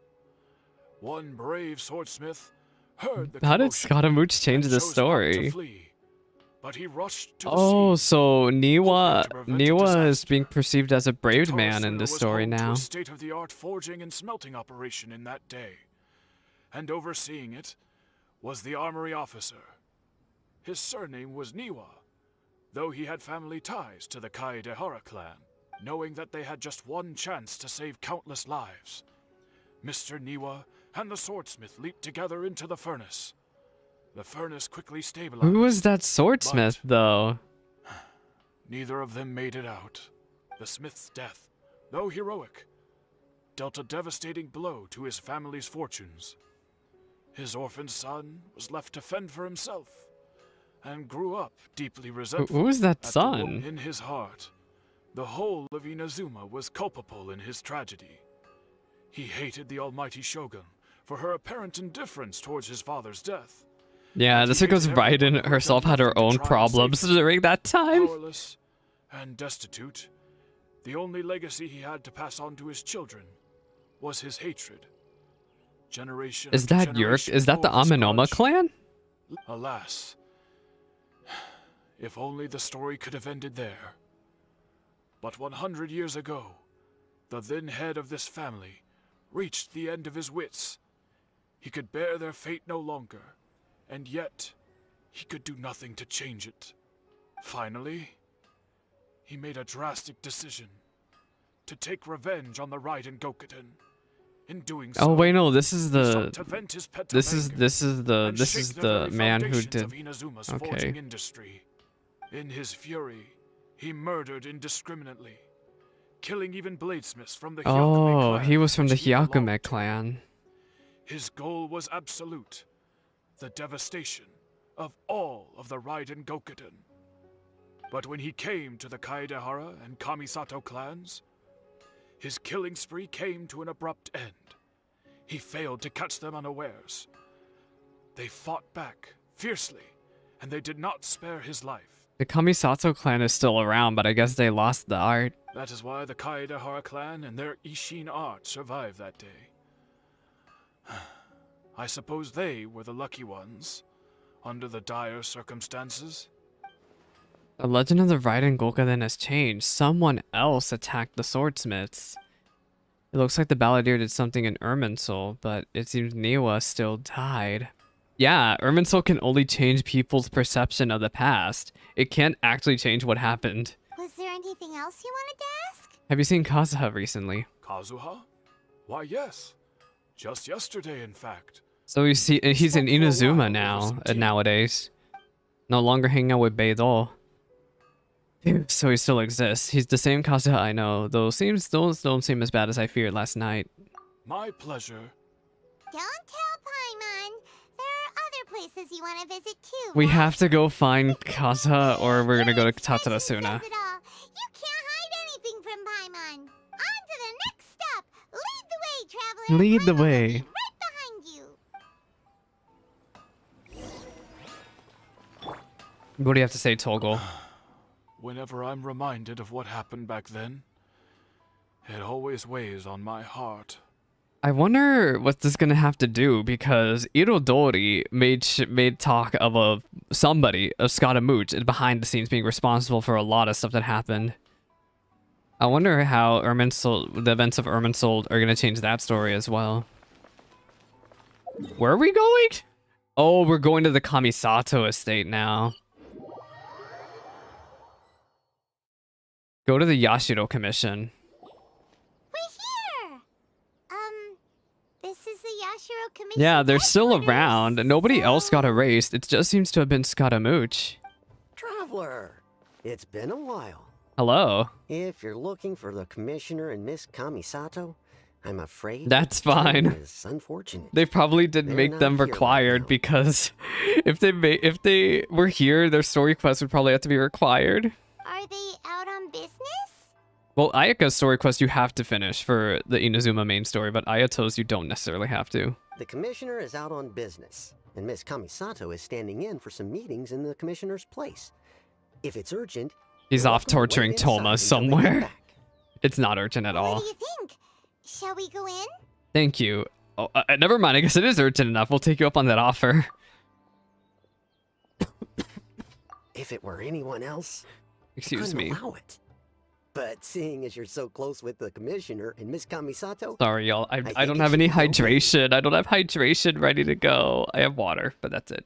One brave swordsmith heard the How did commotion Scaramouche change and the chose not to story? flee, but he rushed to the Oh, scene, so Niwa hoping to prevent a Niwa is disaster. being perceived as a brave man in Tatarasuna this was story home to now. a state-of-the-art forging and smelting operation in that day, and overseeing it was the armory officer. His surname was Niwa, though he had family ties to the Kaedehara clan. Knowing that they had just one chance to save countless lives, Mr. Niwa and the swordsmith leaped together into the furnace. The furnace quickly stabilized. Who was that swordsmith, though? Neither of them made it out. The smith's death, though heroic, dealt a devastating blow to his family's fortunes. His orphan son was left to fend for himself, and grew up deeply resentful. Who was that at the son? wound in his heart. The whole of Inazuma was culpable in his tragedy. He hated the almighty shogun for her apparent indifference towards his father's death. Yeah, And this he because hated everyone who Raiden had herself done had her nothing to own try and problems save him. during that time. Powerless and destitute, the only legacy he had to pass on to his children was his hatred. Generation Is after that Yerk? generation Is that the bore this Aminoma grudge. clan? Alas, if only the story could have ended there. But 100 years ago, the then head of this family reached the end of his wits. He could bear their fate no longer, and yet he could do nothing to change it. Finally, he made a drastic decision to take revenge on the Raiden Gokuden. In doing so, Oh wait, no, this is he the sought to vent his pet this anger and is shake the very man who foundations did. of Inazuma's Okay. forging industry. In his fury, he murdered indiscriminately, killing even bladesmiths from the Hyakume Oh, clan, he was from the which he belonged Hyakume to. clan. His goal was absolute, the devastation of all of the Raiden Gokuden. But when he came to the Kaedehara and Kamisato clans, his killing spree came to an abrupt end. He failed to catch them unawares. They fought back fiercely, and they did not spare his life. The Kamisato clan is still around, but I guess they lost the art. That is why the Kaedehara clan and their Ishin art survived that day. I suppose they were the lucky ones, under the dire circumstances. The legend of the Raiden Gokuden has changed. Someone else attacked the swordsmiths. It looks like the Balladeer did something in Irminsul, but it seems Niwa still died. Yeah, Irminsul can only change people's perception of the past. It can't actually change what happened. Was there anything else you wanted to ask? Have you seen Kazuha recently? Kazuha? Why, yes. Just yesterday, in fact. So you see, he's in spoke for a while Inazuma over now, some tea. nowadays. No longer hanging out with Beidou. So he still exists. He's the same Kazuha I know, though those don't seem as bad as I feared last night. My pleasure. Don't tell Paimon. There are other places you want to visit too. We right? have to go find Kazuha, or we're gonna go to Expression Tatarasuna. says it all. You can't hide anything from Paimon. On to the next stop. Lead the way, traveler. Lead the Paimon will way. be right behind you. What do you have to say, Toggle? Whenever I'm reminded of what happened back then, it always weighs on my heart. I wonder what this is gonna have to do, because Irodori made talk of somebody, of Scaramouche, behind the scenes being responsible for a lot of stuff that happened. I wonder how the events of Irminsul are gonna change that story as well. Where are we going? Oh, we're going to the Kamisato estate now. Go to the Yashiro Commission. We're here. This is the Yashiro Commission. Yeah, they're still headquarters, around. Nobody else got so- erased. It just seems to have been Scaramouche. Traveler, it's been a while. Hello. If you're looking for the Commissioner and Miss Kamisato, I'm afraid That's time fine. is unfortunate. They probably did They're make not them here right required now. because if they were here, their story quest would probably have to be required. Are they out on business? Well, Ayaka's story quest you have to finish for the Inazuma main story, but Ayato's you don't necessarily have to. The commissioner is out on business, and Miss Kamisato is standing in for some meetings in the commissioner's place. If it's urgent, He's you're off welcome to wait torturing inside Toma until they get somewhere. back. It's not urgent at all. What do you think? Shall we go in? Thank you. Oh, never mind. I guess it is urgent enough. We'll take you up on that offer. If it were anyone else, Excuse couldn't me. allow it. But seeing as you're so close with the commissioner and Miss Kamisato, Sorry, y'all. I think don't it have should any be okay. hydration. I don't have hydration ready to go. I have water, but that's it.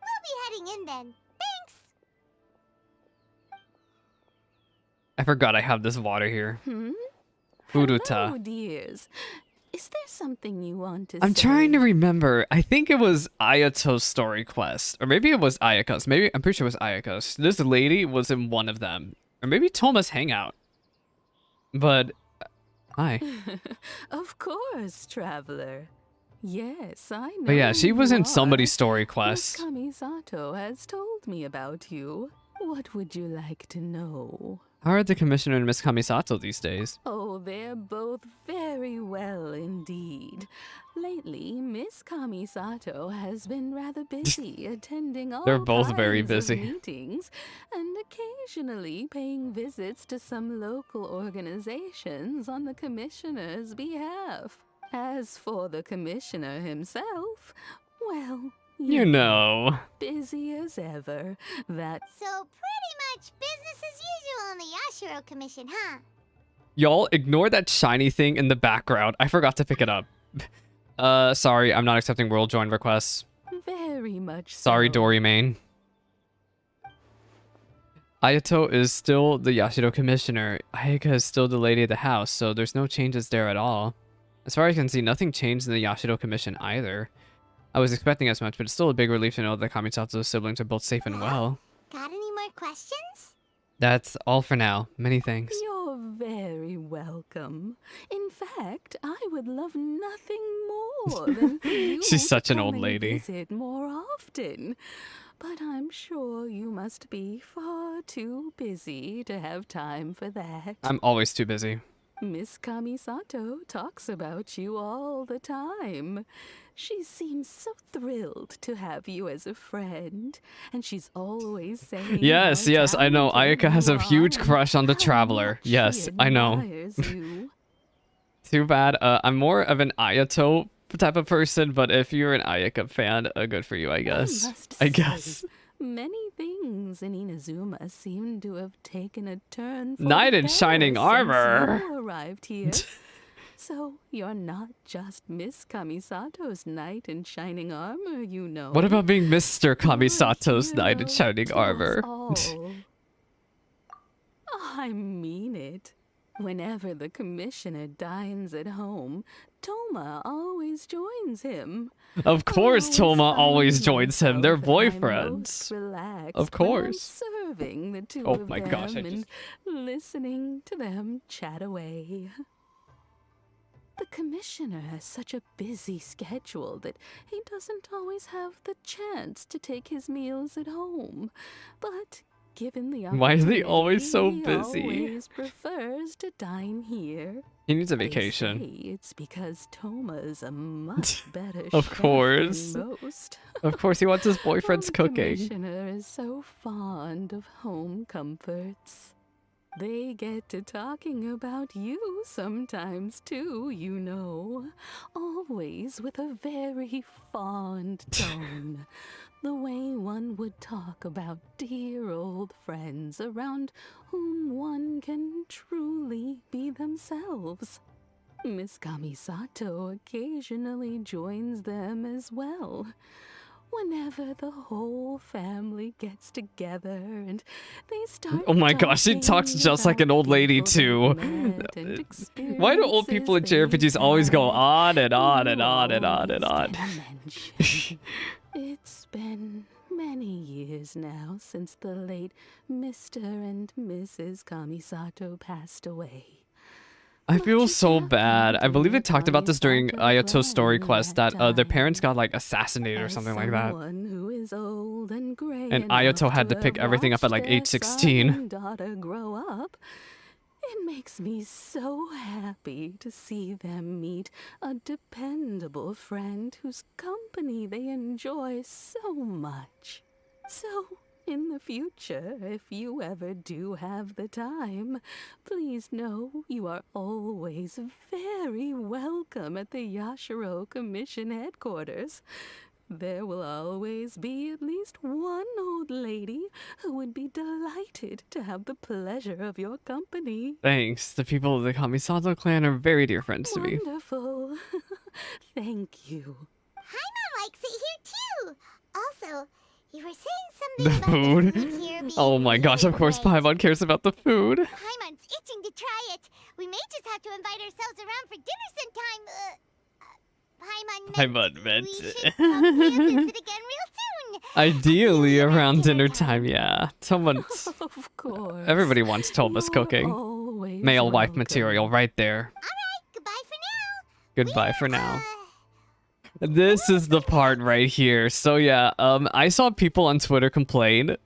We'll be heading in then. Thanks. I forgot I have this water here. Furuta. Hello, dears. Is there something you want to I'm say? trying to remember. I think it was Ayato's story quest. Or maybe it was Ayaka's. Maybe I'm pretty sure it was Ayaka's. This lady was in one of them. Or maybe Toma's hangout. But hi. Of course, traveler. Yes, I know. But yeah, she who was you in somebody's are. story Miss quest. Kamisato has told me about you. What would you like to know? How are the commissioner and Miss Kamisato these days? Oh, they're both very well indeed. Lately, Miss Kamisato has been rather busy attending all They're both very kinds of busy. meetings and occasionally paying visits to some local organizations on the commissioner's behalf. As for the commissioner himself, well, You know. busy as ever. That So pretty much business as usual on the Yashiro Commission, huh? Y'all, ignore that shiny thing in the background. I forgot to pick it up. Sorry, I'm not accepting world join requests. very much Sorry, so. Dory Main. Ayato is still the Yashiro commissioner. Ayaka is still the lady of the house, so there's no changes there at all. As far as I can see, nothing changed in the Yashiro commission either. I was expecting as much, but it's still a big relief to know that Kamisato's siblings are both safe and well. Got any more questions? That's all for now. Many thanks. You're very welcome. In fact, I would love nothing more than for you She's such to an come old and lady. visit more often. But I'm sure you must be far too busy to have time for that. I'm always too busy. Miss Kamisato talks about you all the time. She seems so thrilled to have you as a friend, and she's always saying Yes, how yes, I know. talented Ayaka has you a huge are crush on the and how Traveler. much she Yes, I know. admires you. Too bad. I'm more of an Ayato type of person, but if you're an Ayaka fan, good for you, I guess. must I say, guess. Many things in Inazuma seem to have taken a turn for Knight the in shining better since armor. you arrived here. So you're not just Miss Kamisato's knight in shining armor, you know. What about being Mr. Kamisato's You're a knight in hero shining to armor? us all. I mean it. Whenever the commissioner dines at home, Toma always joins him. Of course, I Toma find always joins him. They're myself that I'm boyfriends. most relaxed Of when I'm course. serving the two Oh of my them gosh, I and listening to them chat away. The commissioner has such a busy schedule that he doesn't always have the chance to take his meals at home. But given the Why is he always so opportunity, busy? He always prefers to dine here. He needs a They vacation. say it's because Toma is a much better Of chef course. than most. Of course, he wants his boyfriend's The cooking. commissioner is so fond of home comforts. They get to talking about you sometimes too, you know. Always with a very fond tone. The way one would talk about dear old friends around whom one can truly be themselves. Miss Kamisato occasionally joins them as well. Whenever the whole family gets together and they start Oh my gosh, she talks talking just like an about old lady people they too. met and Why do old people in experiences JRPGs always go they've on and had, on and you on and on and always on? get a mention. It's been many years now since the late Mr. and Mrs. Kamisato passed away. I feel so bad. I believe they talked about this during Ayato's story quest that their parents got like assassinated or something like that. Who is old and gray And Ayato had to pick everything up at like age 16. Daughter grow up. It makes me so happy to see them meet a dependable friend whose company they enjoy so much. So, in the future, if you ever do have the time, please know you are always very welcome at the Yashiro Commission headquarters. There will always be at least one old lady who would be delighted to have the pleasure of your company. Thanks. The people of the Kamisato clan are very dear friends to me. Wonderful. Thank you. Paimon likes it here too. Also, you were saying The something about the food food? here being Oh my gosh, of course great. Paimon cares about the food. Paimon's itching to try it. We may just have to invite ourselves around for dinner sometime. Paimon meant we it. should come pay a visit again real soon. Ideally around dinner time, yeah. Someone, Of course. everybody wants Toma's You're cooking. always Male wife welcome. material right there. Goodbye for now. Goodbye for now. This is the part right here. So yeah, I saw people on Twitter complain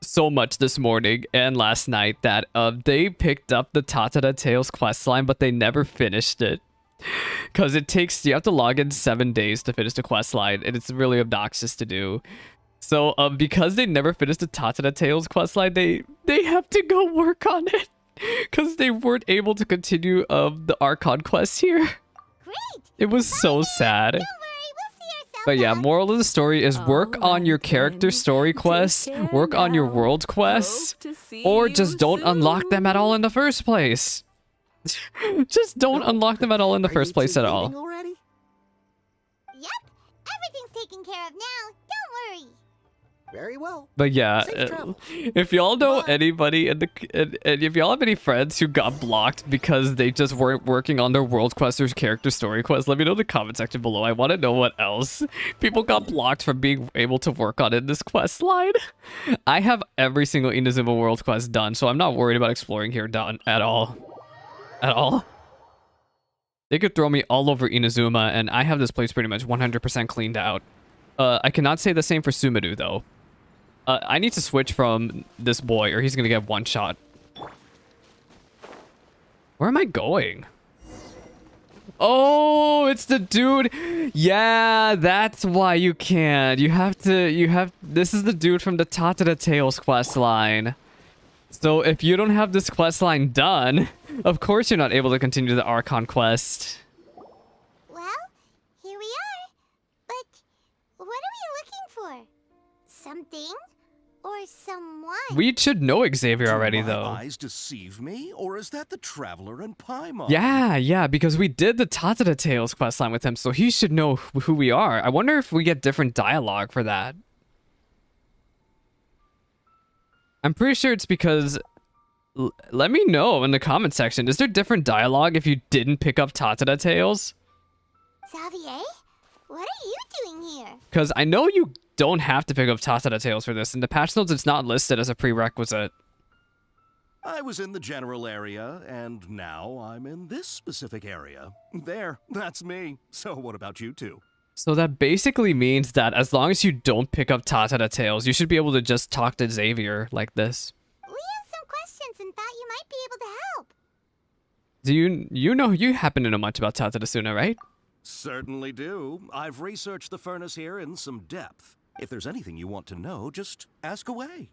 so much this morning and last night that they picked up the Tatara Tales questline, but they never finished it. Because it takes, you have to log in 7 days to finish the questline, and it's really obnoxious to do. So because they never finished the Tatara Tales questline, they have to go work on it. Because they weren't able to continue the Archon quest here. Great. It was so sad. Don't worry, we'll see ourselves. But yeah, moral of the story is work on your Alright character then. story quests, Take care work on your now. world quests, Hope to see or you just don't unlock them at all in the first place. Just don't unlock them at all in the first place at all. Already? Yep, everything's taken care of now. Don't worry. Very well. But yeah, Safe travel. if y'all know anybody and if y'all have any friends who got blocked because they just weren't working on their world quest or character story quest, let me know in the comment section below. I want to know what else people got blocked from being able to work on in this quest line. I have every single Inazuma world quest done, so I'm not worried about exploring here done at all. At all. They could throw me all over Inazuma, and I have this place pretty much 100% cleaned out. I cannot say the same for Sumeru, though. I need to switch from this boy, or he's gonna get one shot. Where am I going? Oh, it's the dude. Yeah, that's why you can't. This is the dude from the Tatara Tales quest line. So if you don't have this quest line done, of course you're not able to continue the Archon quest. Well, here we are. But what are we looking for? Something? Or someone? We should know Xavier already, Do my though. eyes deceive me, or is that the Traveler and Paimon? Yeah, because we did the Tatara Tales questline with him, so he should know who we are. I wonder if we get different dialogue for that. I'm pretty sure it's because... let me know in the comment section. Is there different dialogue if you didn't pick up Tatara Tales? Xavier? What are you doing here? Because I know you don't have to pick up Tatara Tales for this. In the patch notes, it's not listed as a prerequisite. I was in the general area, and now I'm in this specific area. There, that's me. So what about you two? So that basically means that as long as you don't pick up Tatara Tales, you should be able to just talk to Xavier like this. We have some questions and thought you might be able to help. Do you happen to know much about Tatara Suna, right? Certainly do. I've researched the furnace here in some depth. If there's anything you want to know, just ask away.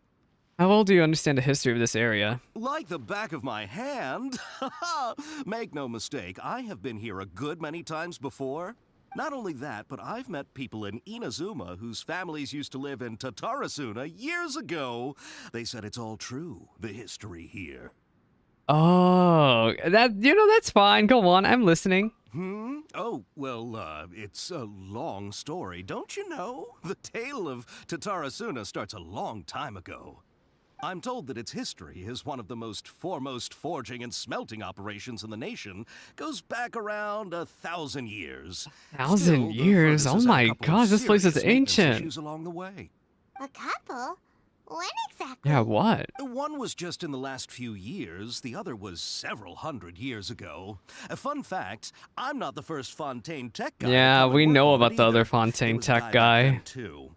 How well do you understand the history of this area? Like the back of my hand. Make no mistake, I have been here a good many times before. Not only that, but I've met people in Inazuma whose families used to live in Tatarasuna years ago. They said it's all true, the history here. Oh, that's fine. Go on, I'm listening. Oh, well, it's a long story, don't you know? The tale of Tatarasuna starts a long time ago. I'm told that its history is one of the most foremost forging and smelting operations in the nation. Goes back around 1,000 years. 1,000 Still, the years? furnace Oh has had a my couple of gosh, this place is serious maintenance ancient. issues along the way. A couple? When exactly? Yeah, what? One was just in the last few years, the other was several hundred years ago. A fun fact, I'm not the first Fontaine tech guy Yeah, to come we and work know on about it the other either. Fontaine There was a tech back guy. then, too.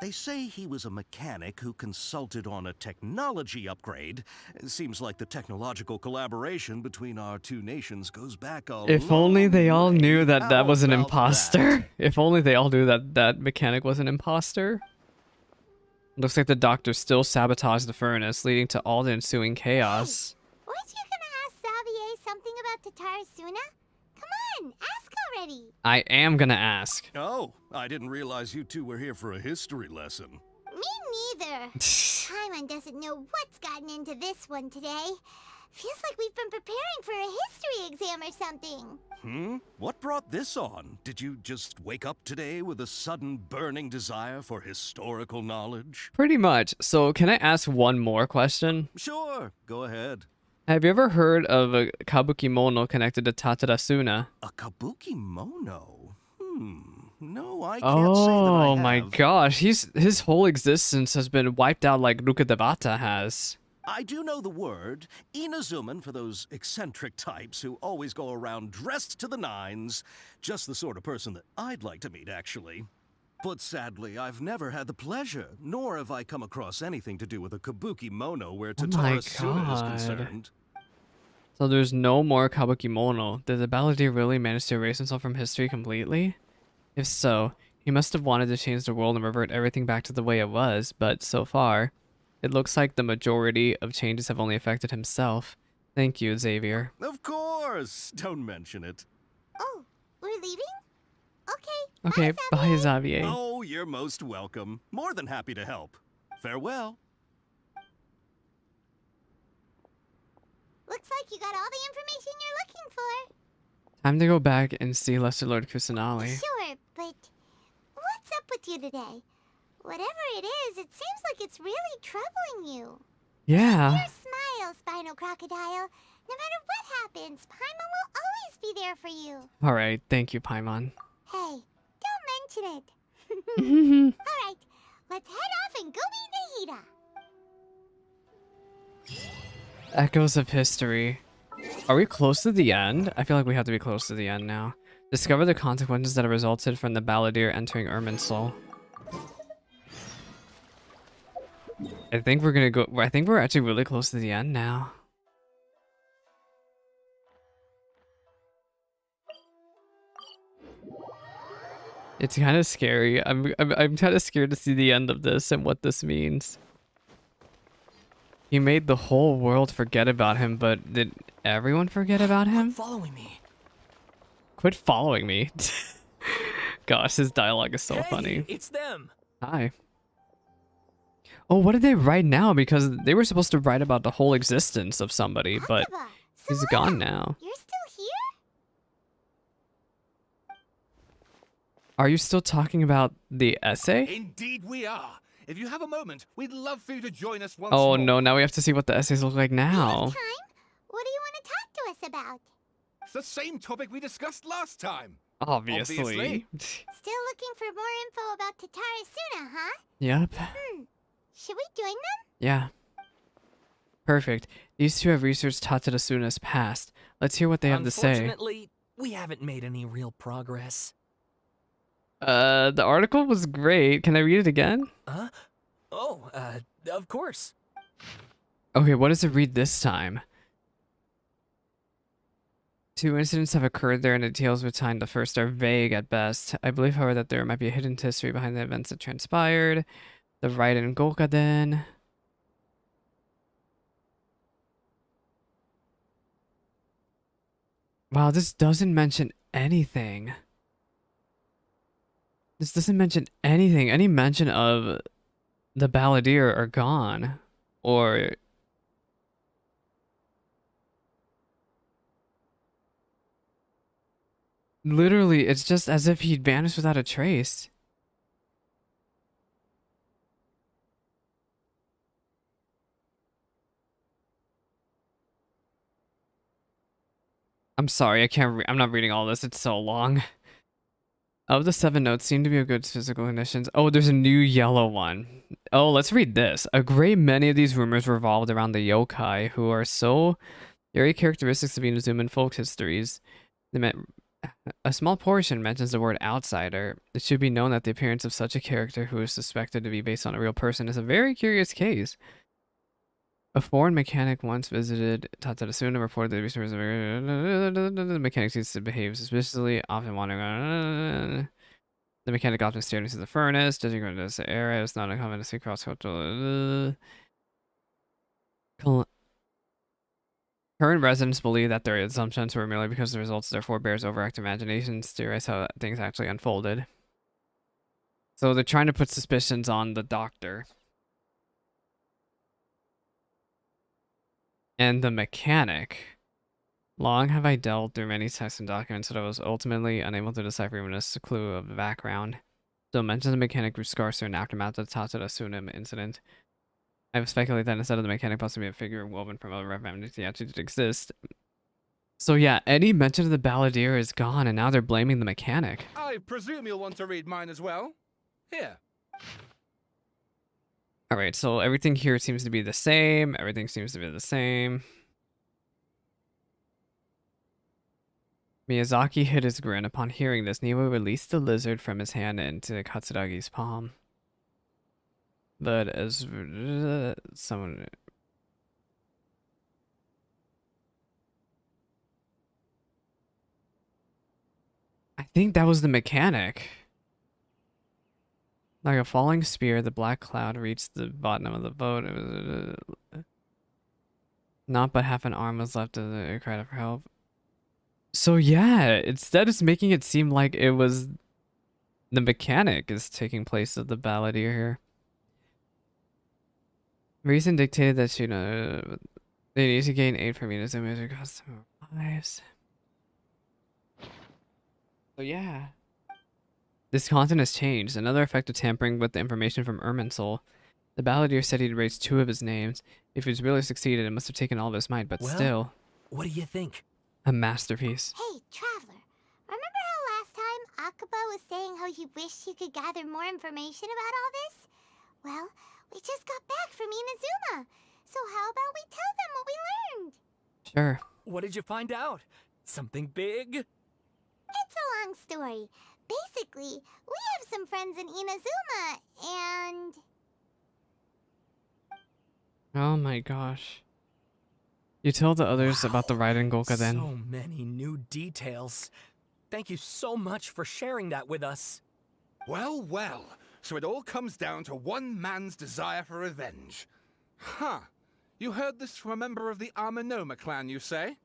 They say he was a mechanic who consulted on a technology upgrade. It seems like the technological collaboration between our two nations goes back a If only they all knew way. that that How was an about imposter. that? If only they all knew that that mechanic was an imposter. Looks like the doctor still sabotaged the furnace, leading to all the ensuing chaos. Weren't you gonna ask Xavier something about Tatarasuna? Come on, ask already. I am gonna ask. Oh, I didn't realize you two were here for a history lesson. Me neither. Paimon doesn't know what's gotten into this one today. Feels like we've been preparing for a history exam or something. What brought this on? Did you just wake up today with a sudden burning desire for historical knowledge? Pretty much. So, can I ask one more question? Sure, go ahead. Have you ever heard of a Kabukimono connected to Tatarasuna? A Kabukimono? No, I can't say that I Oh have. my gosh, his whole existence has been wiped out like Rukadevata has. I do know the word. Inazuman for those eccentric types who always go around dressed to the nines. Just the sort of person that I'd like to meet, actually. But sadly, I've never had the pleasure, nor have I come across anything to do with a Kabukimono where Oh my Tatarasuna is God. concerned. So there's no more Kabukimono. Did the balladeer really manage to erase himself from history completely? If so, he must have wanted to change the world and revert everything back to the way it was, but so far, it looks like the majority of changes have only affected himself. Thank you, Xavier. Of course! Don't mention it. Oh, we're leaving? Okay. Okay, bye, Xavier. Xavier. Oh, you're most welcome. More than happy to help. Farewell. Looks like you got all the information you're looking for. Time to go back and see Lesser Lord Kusanali. Sure, but what's up with you today? Whatever it is, it seems like it's really troubling you. Yeah. Your smile, Spinal Crocodile. No matter what happens, Paimon will always be there for you. Alright, thank you, Paimon. Hey, don't mention it. Alright, let's head off and go meet Nahida. Echoes of history. Are we close to the end? I feel like we have to be close to the end now. Discover the consequences that have resulted from the balladeer entering Irminsul. I think we're gonna go. I think we're actually really close to the end now. It's kind of scary. I'm kind of scared to see the end of this and what this means. He made the whole world forget about him, but did everyone forget about him? Following me. Quit following me. Gosh, his dialogue is so Hey, funny. it's them. Hi. Oh, what did they write now? Because they were supposed to write about the whole existence of somebody, but Akaba, he's Selena, gone now. You're still here? Are you still talking about the essay? Indeed we are. If you have a moment, we'd love for you to join us once Oh more. no, now we have to see what the essays look like You have now. time? What do you want to talk to us about? It's the same topic we discussed last time. Obviously. Still looking for more info about Tatarasuna, huh? Yep. Should we join them? Yeah. Perfect. These two have researched Tatarasuna's past. Let's hear what they have to say. Unfortunately, we haven't made any real progress. The article was great. Can I read it again? Huh? Oh, of course. Okay, what does it read this time? Two incidents have occurred there, and the details behind the first are vague at best. I believe, however, that there might be a hidden history behind the events that transpired. The ride in Gokaden. Wow, this doesn't mention anything. This doesn't mention anything. Any mention of the balladeer are gone. Or... Literally, it's just as if he'd vanished without a trace. I'm sorry, I can't I'm not reading all this. It's so long. Of the 7 notes, seem to be of good physical conditions. Oh, there's a new yellow one. Oh, let's read this. A great many of these rumors revolved around the yokai, who are so very characteristics of Inazuman folk histories. They meant a small portion mentions the word outsider. It should be known that the appearance of such a character who is suspected to be based on a real person is a very curious case. A foreign mechanic once visited Tatarasuna and reported that the mechanic seems to behave suspiciously, often wandering. The mechanic often stared into the furnace, judging from this area. It's not uncommon to see cross-cultural. Current residents believe that their assumptions were merely because the results therefore bears overactive imaginations, theorize how things actually unfolded. So they're trying to put suspicions on the doctor. And the mechanic. Long have I delved through many texts and documents that I was ultimately unable to decipher even a clue of the background. Still mentions the mechanic grew scarcer in aftermath of the Tatarasuna incident. I have speculated that instead of the mechanic possibly a figure woven from other remnants that actually did exist. So yeah, any mention of the balladeer is gone, and now they're blaming the mechanic. I presume you'll want to read mine as well. Here. Alright, so everything here seems to be the same. Everything seems to be the same. Miyazaki hid his grin. Upon hearing this, Niwa released the lizard from his hand into Katsuragi's palm. But as someone... I think that was the mechanic. Like a falling spear, the black cloud reached the bottom of the boat. It was not but half an arm was left of the cry for help. So yeah, instead it's making it seem like it was the mechanic is taking place of the balladeer here. Reason dictated that they need to gain aid from Inazuma to cost them lives. So yeah. This content has changed. Another effect of tampering with the information from Irminsul. The balladeer said he'd raised 2 of his names. If he's really succeeded, it must have taken all of his might, but Well, still. What do you think? A masterpiece. Hey, Traveler. Remember how last time Akaba was saying how he wished he could gather more information about all this? Well, we just got back from Inazuma. So how about we tell them what we learned? Sure. What did you find out? Something big? It's a long story. Basically, we have some friends in Inazuma, and... Oh my gosh. You tell the others about the Raiden Golka then. So many new details. Thank you so much for sharing that with us. Well, well. So it all comes down to one man's desire for revenge. Huh. You heard this from a member of the Armanoma clan, you say?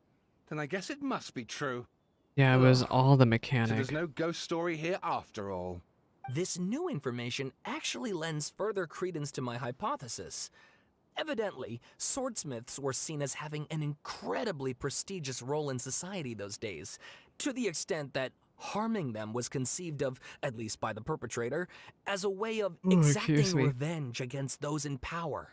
Then I guess it must be true. Yeah, it was all the So mechanic. there's no ghost story here after all. This new information actually lends further credence to my hypothesis. Evidently, swordsmiths were seen as having an incredibly prestigious role in society those days, to the extent that harming them was conceived of, at least by the perpetrator, as a way of exacting revenge against those in power.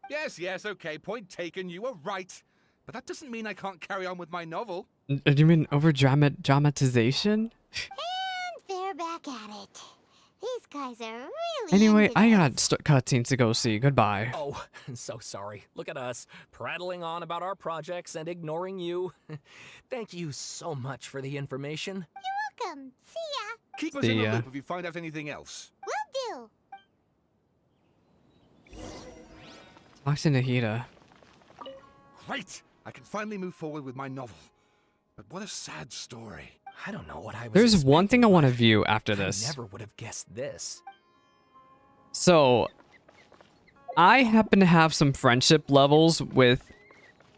Yes, okay, point taken, you were right. But that doesn't mean I can't carry on with my novel. Do you mean over dramatization? And they're back at it. These guys are really Anyway, into I this. got cutscenes to go see. Goodbye. Oh, so sorry. Look at us, prattling on about our projects and ignoring you. Thank you so much for the information. You're welcome. See ya. Keep us in the loop if you find out anything else. Will do. Talk to Nahida. Great! I can finally move forward with my novel. But what a sad story. I don't know what I was There's one thing I want to view after I this. never would have guessed this. So, I happen to have some friendship levels with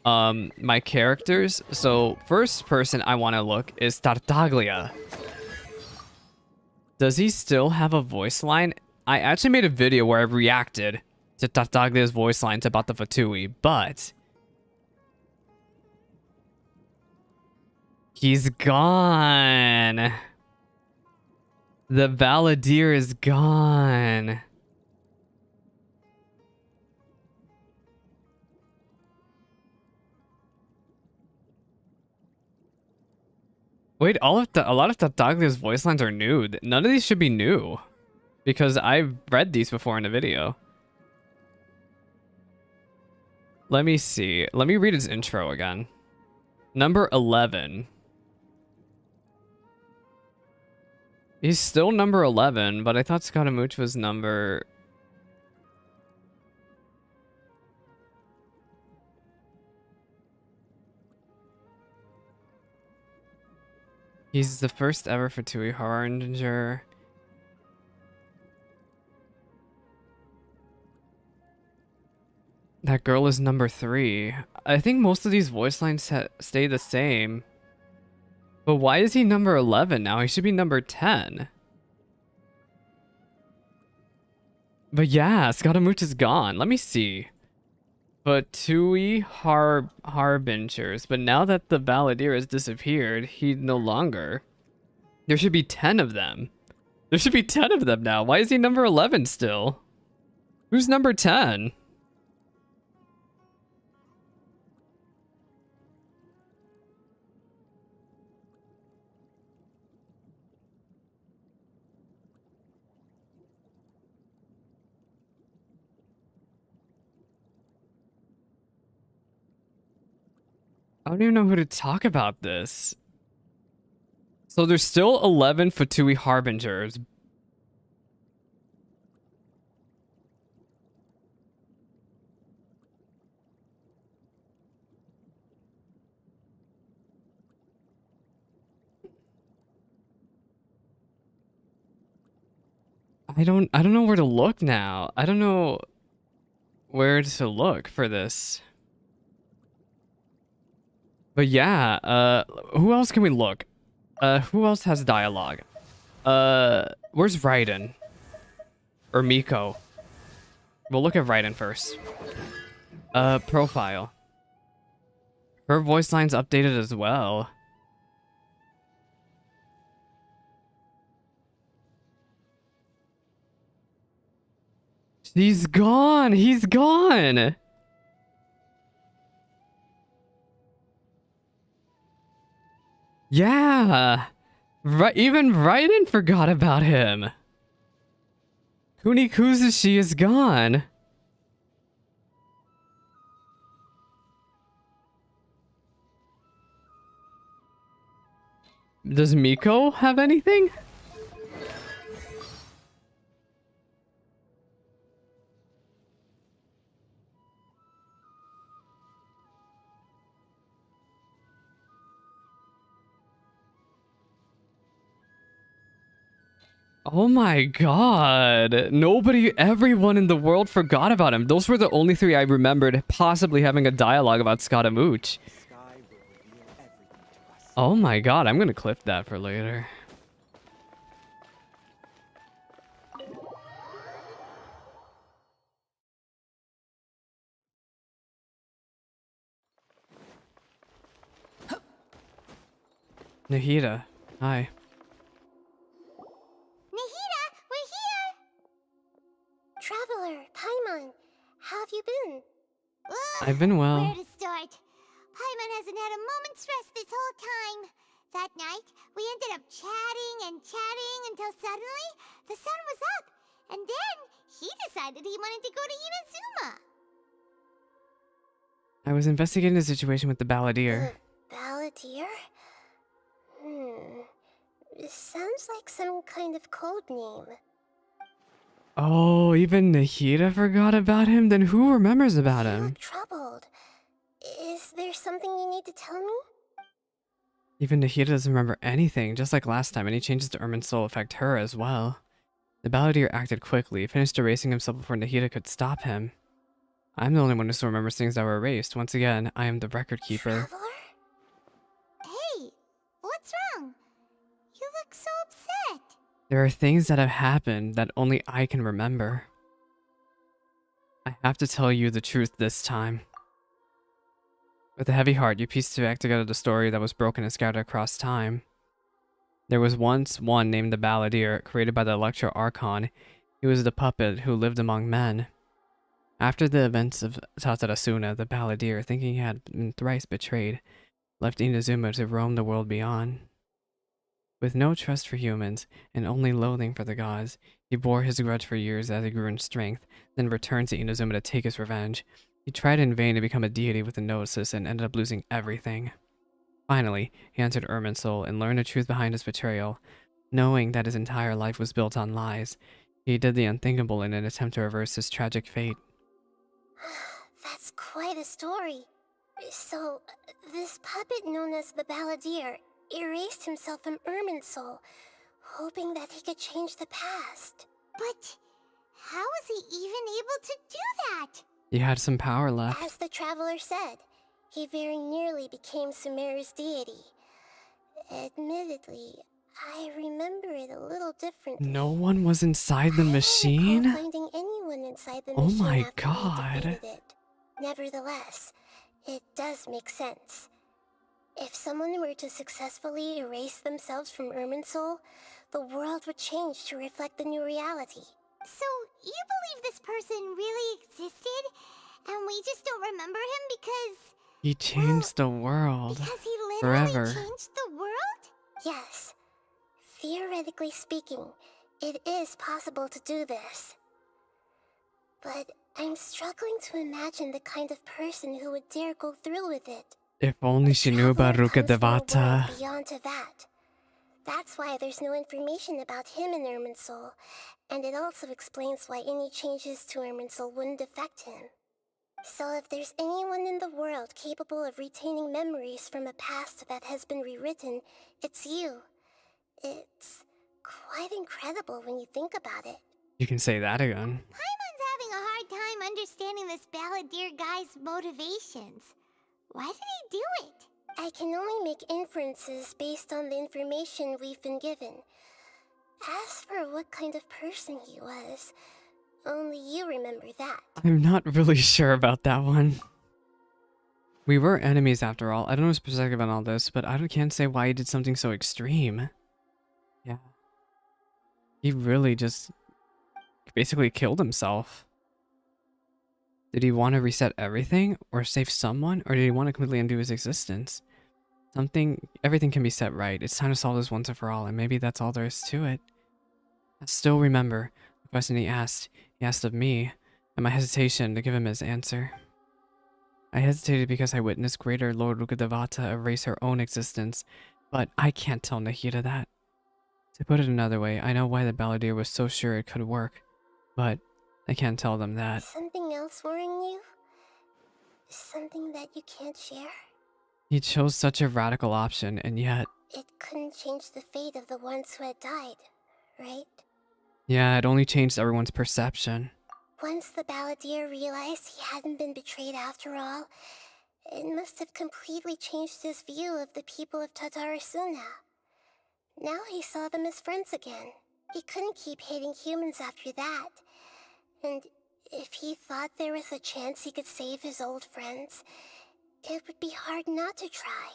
my characters. So, first person I want to look is Tartaglia. Does he still have a voice line? I actually made a video where I reacted to Tartaglia's voice lines about the Fatui, but he's gone. The Balladeer is gone. Wait, a lot of Tartaglia's voice lines are new. None of these should be new. Because I've read these before in a video. Let me see. Let me read his intro again. Number 11. He's still number 11, but I thought Scaramouche was number... He's the first ever Fatui Harbinger. That girl is number 3. I think most of these voice lines stay the same. But why is he number 11 now? He should be number 10. But yeah, Scaramouche is gone. Let me see. Fatui Harbingers. But now that the Balladeer has disappeared, he no longer. There should be 10 of them. There should be 10 of them now. Why is he number 11 still? Who's number 10? I don't even know who to talk about this. So there's still 11 Fatui Harbingers. I don't know where to look now. I don't know where to look for this. But yeah, who else can we look? Who else has dialogue? Where's Raiden? Or Miko? We'll look at Raiden first. Profile. Her voice line's updated as well. He's gone! He's gone! Yeah! Even Raiden forgot about him! Kunikuzushi is gone! Does Miko have anything? Oh my god. Everyone in the world forgot about him. Those were the only 3 I remembered possibly having a dialogue about Scaramouche. Oh my god, I'm gonna clip that for later. Nahida, hi. Traveler, Paimon, how have you been? I've been well. Where to start? Paimon hasn't had a moment's rest this whole time. That night, we ended up chatting and chatting until suddenly the sun was up. And then he decided he wanted to go to Inazuma. I was investigating the situation with the Balladeer. Balladeer? This sounds like some kind of code name. Oh, even Nahida forgot about him? Then who remembers about him? You look troubled. Is there something you need to tell me? Even Nahida doesn't remember anything, just like last time. Any changes to Irmin's soul affect her as well. The Balladeer acted quickly, finished erasing himself before Nahida could stop him. I'm the only one who still remembers things that were erased. Once again, I am the record keeper. Traveler? Hey, what's wrong? You look so upset. There are things that have happened that only I can remember. I have to tell you the truth this time. With a heavy heart, you piece back together the story that was broken and scattered across time. There was once one named the Balladeer, created by the Electro Archon. He was the puppet who lived among men. After the events of Tatarasuna, the Balladeer, thinking he had been thrice betrayed, left Inazuma to roam the world beyond. With no trust for humans and only loathing for the gods, he bore his grudge for years as he grew in strength, then returned to Inazuma to take his revenge. He tried in vain to become a deity with the Gnosis and ended up losing everything. Finally, he entered Irminsul and learned the truth behind his betrayal. Knowing that his entire life was built on lies, he did the unthinkable in an attempt to reverse his tragic fate. That's quite a story. So, this puppet known as the Balladeer erased himself from Irminsul, hoping that he could change the past. But how was he even able to do that? He had some power left. As the traveler said, he very nearly became Sumeru's deity. Admittedly, I remember it a little differently. No one was inside the machine? I don't recall finding anyone inside the Oh machine my after god. we defeated it. Nevertheless, it does make sense. If someone were to successfully erase themselves from Irminsul, the world would change to reflect the new reality. So, you believe this person really existed, and we just don't remember him because... He changed the world. Because he literally Forever. changed the world? Yes. Theoretically speaking, it is possible to do this. But I'm struggling to imagine the kind of person who would dare go through with it. If only she knew about Ruka Devata. Beyond to that. That's why there's no information about him in Irminsul, and it also explains why any changes to Irminsul wouldn't affect him. So if there's anyone in the world capable of retaining memories from a past that has been rewritten, it's you. It's quite incredible when you think about it. You can say that again. Paimon's having a hard time understanding this Balladeer guy's motivations. Why did he do it? I can only make inferences based on the information we've been given. As for what kind of person he was, only you remember that. I'm not really sure about that one. We were enemies after all. I don't know his perspective on all this, but I can't say why he did something so extreme. Yeah. He really just basically killed himself. Did he want to reset everything or save someone, or did he want to completely undo his existence? Everything can be set right. It's time to solve this once and for all, and maybe that's all there is to it. I still remember the question he asked. He asked of me, and my hesitation to give him his answer. I hesitated because I witnessed Greater Lord Rukadevata erase her own existence, but I can't tell Nahida that. To put it another way, I know why the Balladeer was so sure it could work, but I can't tell them that. Something else worrying you? Something that you can't share? He chose such a radical option, and yet... It couldn't change the fate of the ones who had died, right? Yeah, it only changed everyone's perception. Once the Balladeer realized he hadn't been betrayed after all, it must have completely changed his view of the people of Tatarasuna. Now he saw them as friends again. He couldn't keep hating humans after that. And if he thought there was a chance he could save his old friends, it would be hard not to try.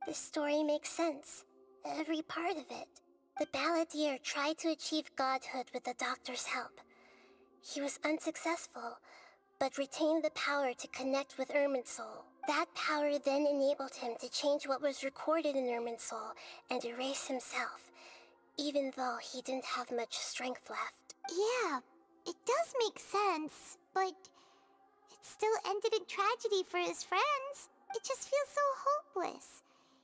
The story makes sense. Every part of it. The Balladeer tried to achieve godhood with the doctor's help. He was unsuccessful, but retained the power to connect with Irminsul. That power then enabled him to change what was recorded in Irminsul and erase himself, even though he didn't have much strength left. Yeah, it does make sense, but it still ended in tragedy for his friends. It just feels so hopeless.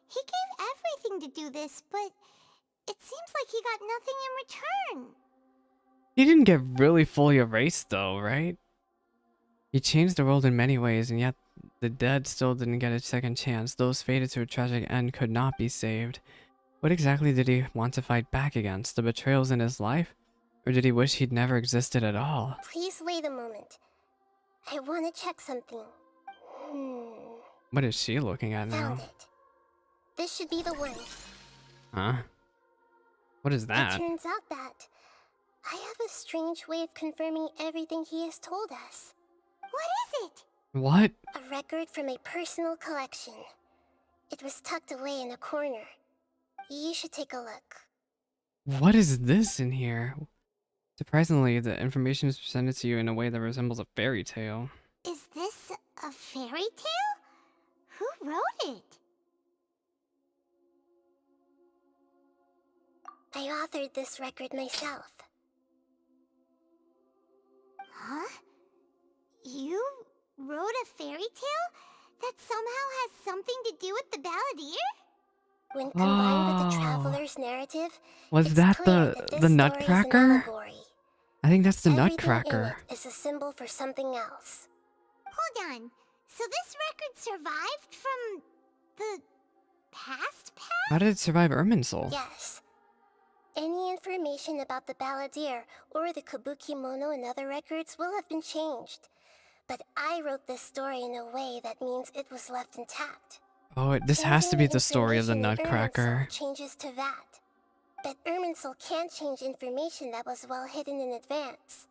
He gave everything to do this, but it seems like he got nothing in return. He didn't get really fully erased though, right? He changed the world in many ways, and yet the dead still didn't get a second chance. Those fated to a tragic end could not be saved. What exactly did he want to fight back against? The betrayals in his life? Or did he wish he'd never existed at all? Please wait a moment. I want to check something. What is she looking at now? Found it. This should be the one. Huh? What is It that? turns out that I have a strange way of confirming everything he has told us. What is it? What? A record from a personal collection. It was tucked away in a corner. You should take a look. What is this in here? Surprisingly, the information is presented to you in a way that resembles a fairy tale. Is this a fairy tale? Who wrote it? I authored this record myself. Huh? You wrote a fairy tale that somehow has something to do with the Balladeer? When combined with the Oh. Traveler's narrative, Was it's that clear the that this the story is an Nutcracker? allegory. I think that's the Everything Nutcracker. in it is a symbol for something else. Hold on. So this record survived from the past? How did it survive Irminsul? Yes. Any information about the Balladeer or the Kabukimono and other records will have been changed. But I wrote this story in a way that means it was left intact. Oh, this has to be Changing the story of the information in Nutcracker. Irminsul changes to that. But Irminsul can't change information that was well hidden in advance.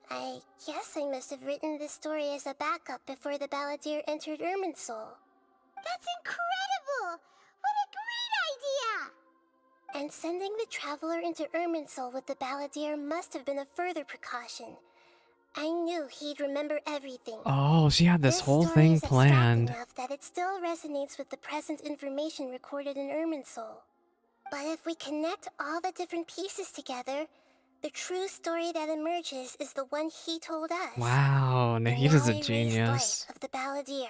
I guess I must have written this story as a backup before the Balladeer entered Irminsul. That's incredible! What a great idea! And sending the Traveler into Irminsul with the Balladeer must have been a further precaution. I knew he'd remember everything. Oh, she had this whole story thing is abstract planned. enough that it still resonates with the present information recorded in Irminsul. But if we connect all the different pieces together, the true story that emerges is the one he told us. Wow, Nahita's a The now-erased genius. life of the Balladeer.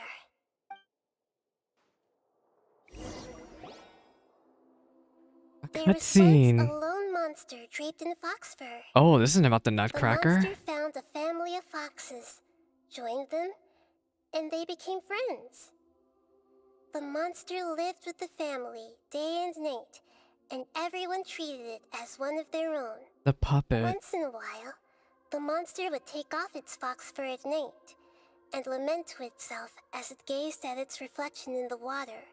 A There was once cutscene. a lone monster draped in fox fur. Oh, this isn't about the The Nutcracker. monster found a family of foxes, joined them, and they became friends. The monster lived with the family day and night, and everyone treated it as one of their own. The puppet. Once in a while, the monster would take off its fox fur at night and lament to itself as it gazed at its reflection in the water.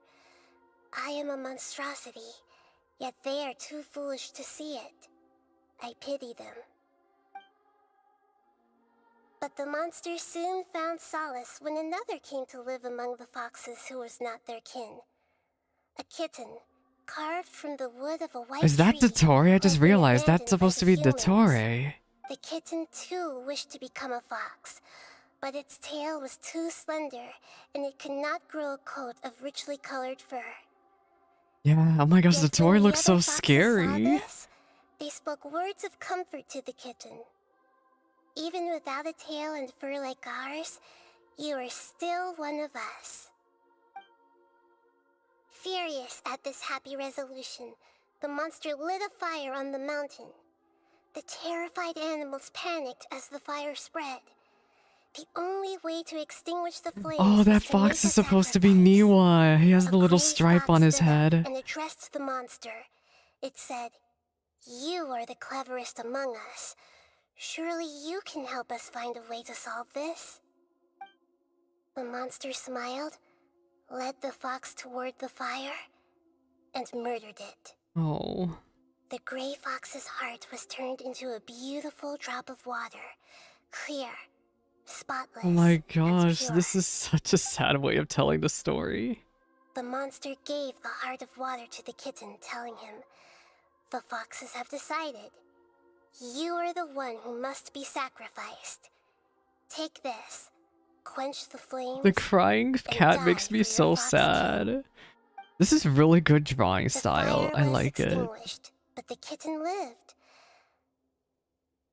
I am a monstrosity, yet they are too foolish to see it. I pity them. But the monster soon found solace when another came to live among the foxes who was not their kin. A kitten, carved from the wood of a white Is that tree, Dottore? I just had been realized that's abandoned supposed by to the be humans. Dottore. The kitten too wished to become a fox, but its tail was too slender, and it could not grow a coat of richly colored fur. Yeah, oh my gosh, Yet Dottore when the looks so other foxes saw scary. this, they spoke words of comfort to the kitten. Even without a tail and fur like ours, you are still one of us. Furious at this happy resolution, the monster lit a fire on the mountain. The terrified animals panicked as the fire spread. The only way to extinguish the flames Oh, was that to fox make is a supposed to be sacrifice. Niwa. He has A the little gray stripe fox on his stood up head. and addressed the monster. It said, "You are the cleverest among us. Surely you can help us find a way to solve this." The monster smiled, led the fox toward the fire, and murdered it. Oh. The gray fox's heart was turned into a beautiful drop of water, clear, spotless. Oh my and gosh, pure. this is such a sad way of telling the story. The monster gave the heart of water to the kitten, telling him, "The foxes have decided. You are the one who must be sacrificed. Take this, quench the flames." The crying cat makes me so sad. This is really good drawing The style. fire I was like it. extinguished, but the kitten lived.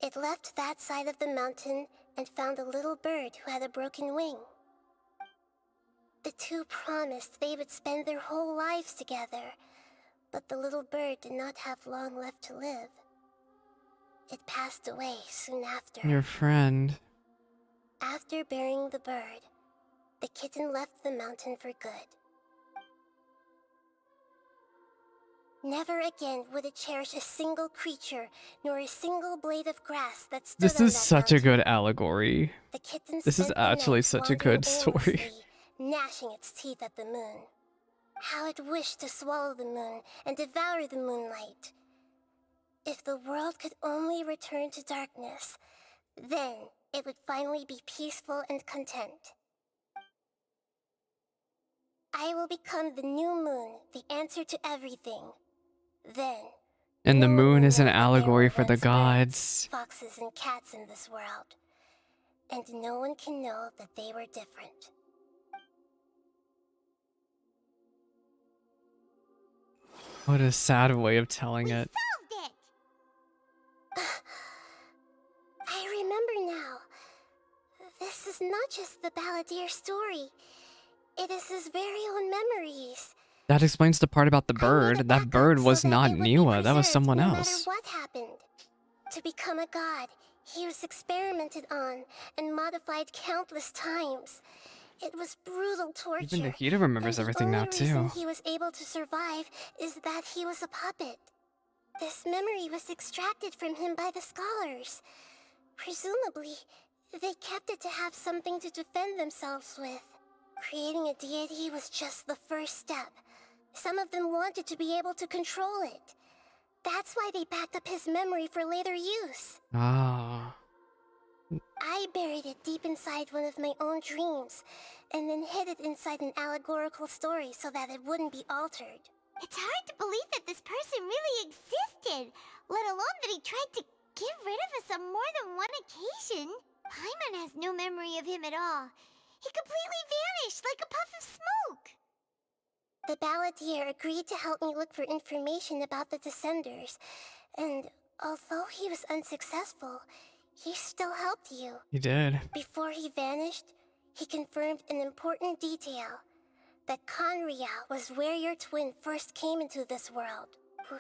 It left that side of the mountain and found a little bird who had a broken wing. The two promised they would spend their whole lives together, but the little bird did not have long left to live. It passed away soon after. Your friend. After burying the bird, the kitten left the mountain for good. Never again would it cherish a single creature, nor a single blade of grass that stood This on is that such a mountain. good allegory. The kitten This is spent the actually night such a wandering good story. aimlessly, gnashing its teeth at the moon. How it wished to swallow the moon and devour the moonlight. If the world could only return to darkness, then it would finally be peaceful and content. I will become the new moon, the answer to everything. Then, And the no one moon will is an know that there allegory were for the once birds, gods. foxes, and cats in this world. And no one can know that they were different. What a sad way of telling We it. solved it! I remember now. This is not just the Balladeer story. It is his very own memories. That explains the part about the bird. That bird was not Niwa. That was someone no matter else. what happened. To become a god, he was experimented on and modified countless times. It was brutal torture. Even Nahida remembers everything now, The only reason too. he was able to survive is that he was a puppet. This memory was extracted from him by the scholars. Presumably, they kept it to have something to defend themselves with. Creating a deity was just the first step. Some of them wanted to be able to control it. That's why they backed up his memory for later use. Ah. I buried it deep inside one of my own dreams, and then hid it inside an allegorical story so that it wouldn't be altered. It's hard to believe that this person really existed, let alone that he tried to get rid of us on more than one occasion. Paimon has no memory of him at all. He completely vanished like a puff of smoke. The Balladeer agreed to help me look for information about the Descenders, and although he was unsuccessful, he still helped you. He did. Before he vanished, he confirmed an important detail. That Conria was where your twin first came into this world.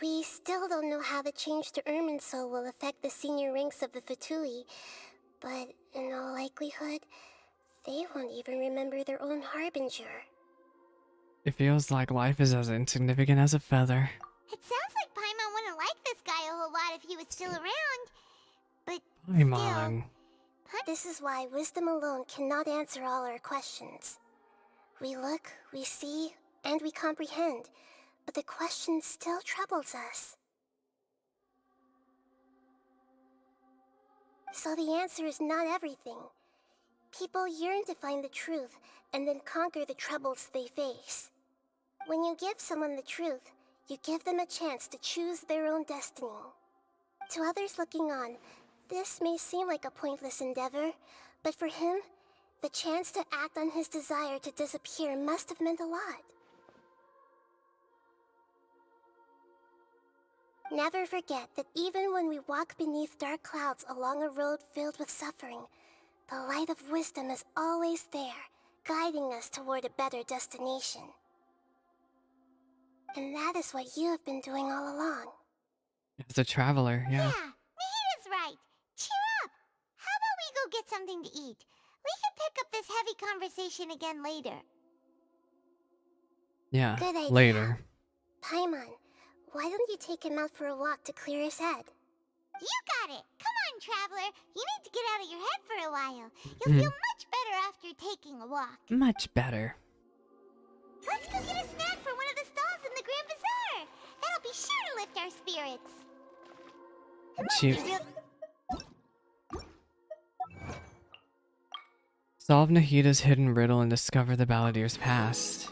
We still don't know how the change to Irminsul will affect the senior ranks of the Fatui, but in all likelihood, they won't even remember their own Harbinger. It feels like life is as insignificant as a feather. It sounds like Paimon wouldn't like this guy a whole lot if he was still around. But Paimon. This is why wisdom alone cannot answer all our questions. We look, we see, and we comprehend, but the question still troubles us. So the answer is not everything. People yearn to find the truth and then conquer the troubles they face. When you give someone the truth, you give them a chance to choose their own destiny. To others looking on, this may seem like a pointless endeavor, but for him, the chance to act on his desire to disappear must have meant a lot. Never forget that even when we walk beneath dark clouds along a road filled with suffering, the light of wisdom is always there, guiding us toward a better destination. And that is what you have been doing all along. As a traveler, yeah. Yeah, Nahida's right. Cheer up. How about we go get something to eat? We can pick up this heavy conversation again later. Yeah, Good idea. later. Paimon, why don't you take him out for a walk to clear his head? You got it. Come on, traveler. You need to get out of your head for a while. You'll feel much better after taking a walk. Much better. Let's go get a snack from one of the stalls in the Grand Bazaar. That'll be sure to lift our spirits. Solve Nahida's hidden riddle and discover the Balladeer's past.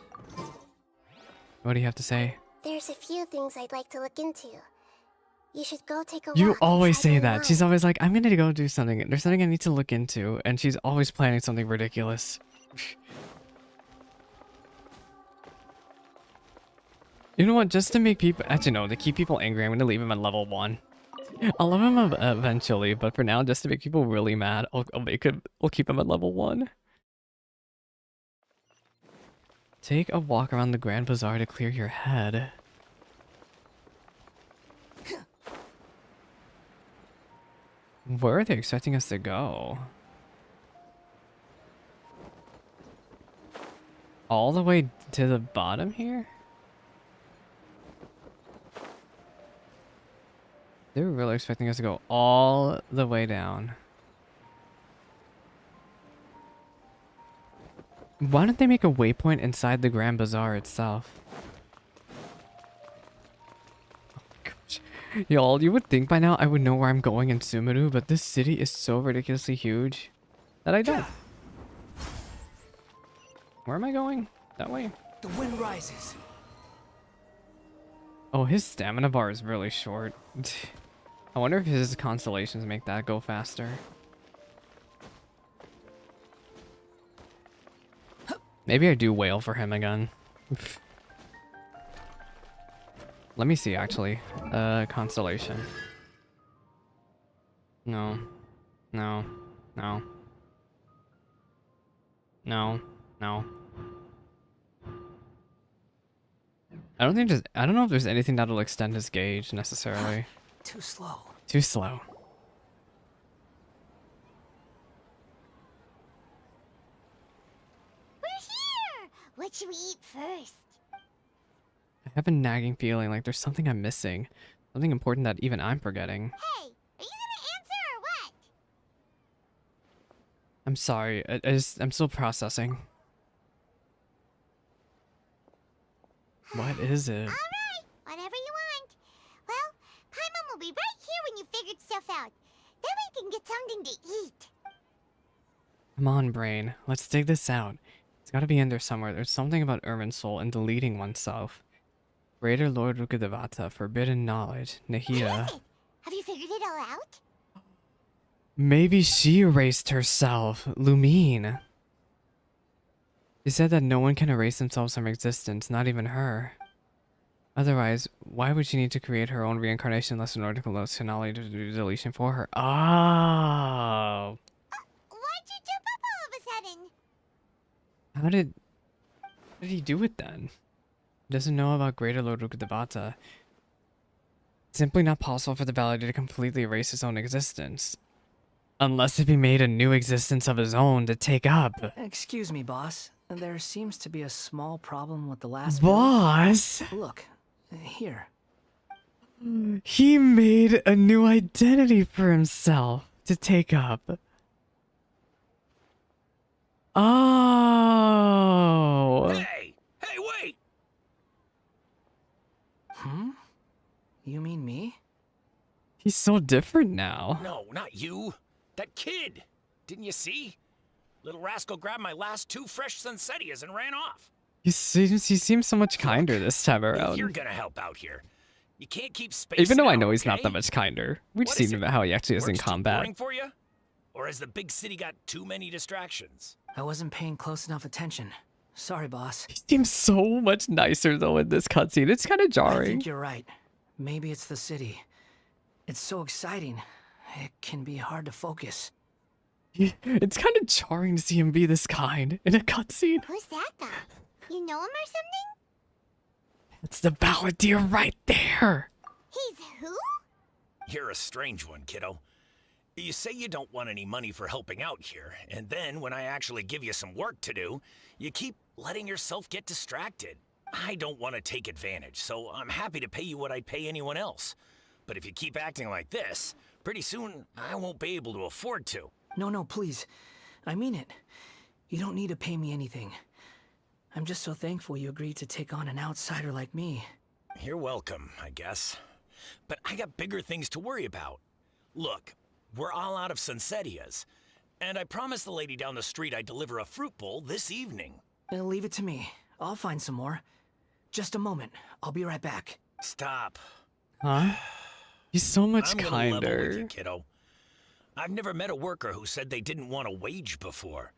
What do you have to say? There's a few things I'd like to look into. You should go take a walk. You always inside say my that. mind. She's always like, I'm gonna go do something. There's something I need to look into. And she's always planning something ridiculous. You know what? Just to make people... Actually, no. To keep people angry, I'm gonna leave him at level 1. I'll love him eventually, but for now, just to make people really mad, I'll keep him at level 1. Take a walk around the Grand Bazaar to clear your head. Where are they expecting us to go? All the way to the bottom here? They were really expecting us to go all the way down. Why don't they make a waypoint inside the Grand Bazaar itself? Oh my gosh. Y'all, you would think by now I would know where I'm going in Sumeru, but this city is so ridiculously huge that I don't. Where am I going? That way? The wind rises. Oh, his stamina bar is really short. I wonder if his constellations make that go faster. Maybe I do wail for him again. Let me see, actually. Constellation. No. No. No. No. No. I don't know if there's anything that'll extend his gauge necessarily. Too slow. Too slow. We're here! What should we eat first? I have a nagging feeling like there's something I'm missing. Something important that even I'm forgetting. Hey, are you gonna answer or what? I'm sorry. I'm still processing. What is it? Alright, whatever you want. Well, Paimon will be right here when you figured stuff out. Then we can get something to eat. Come on, brain. Let's dig this out. It's gotta be in there somewhere. There's something about Irminsul and deleting oneself. Greater Lord Rukadevata, forbidden knowledge. What Nahia. is it? Have you figured it all out? Maybe she erased herself. Lumine. She said that no one can erase themselves from existence, not even her. Otherwise, why would she need to create her own reincarnation unless an article notes to knowledge to do deletion for her? Oh. Why'd you jump up all of a sudden? How did he do it then? He doesn't know about Greater Lord Rukadevata. It's simply not possible for the Validator to completely erase his own existence. Unless if he made a new existence of his own to take up. Excuse me, boss. There seems to be a small problem with the last Boss? build. Look, here. He made a new identity for himself to take up. Oh. Hey! Hey, wait! You mean me? He's so different now. No, not you. That kid. Didn't you see? Little rascal grabbed my last 2 fresh Sunsetias and ran off. He seems so much kinder this time If around. you're gonna help out here, you can't keep spacing Even though I know out, he's not okay? that much kinder. We've What seen is it? how he actually is in Work's too combat. boring for you? Or has the big city got too many distractions? I wasn't paying close enough attention. Sorry, boss. He seems so much nicer though in this cutscene. It's kind of I jarring. think you're right. Maybe it's the city. It's so exciting. It can be hard to focus. It's kind of jarring to see him be this kind in a cutscene. Who's that guy? You know him or something? It's the Balladeer right there. He's who? You're a strange one, kiddo. You say you don't want any money for helping out here, and then when I actually give you some work to do, you keep letting yourself get distracted. I don't want to take advantage, so I'm happy to pay you what I'd pay anyone else. But if you keep acting like this, pretty soon I won't be able to afford to. No, please. I mean it. You don't need to pay me anything. I'm just so thankful you agreed to take on an outsider like me. You're welcome, I guess. But I got bigger things to worry about. Look, we're all out of Sunsetias, and I promised the lady down the street I'd deliver a fruit bowl this evening. Leave it to me. I'll find some more. Just a moment. I'll be right back. Stop. Huh? He's so much I'm gonna level with kinder. you, kiddo. I've never met a worker who said they didn't want a wage before.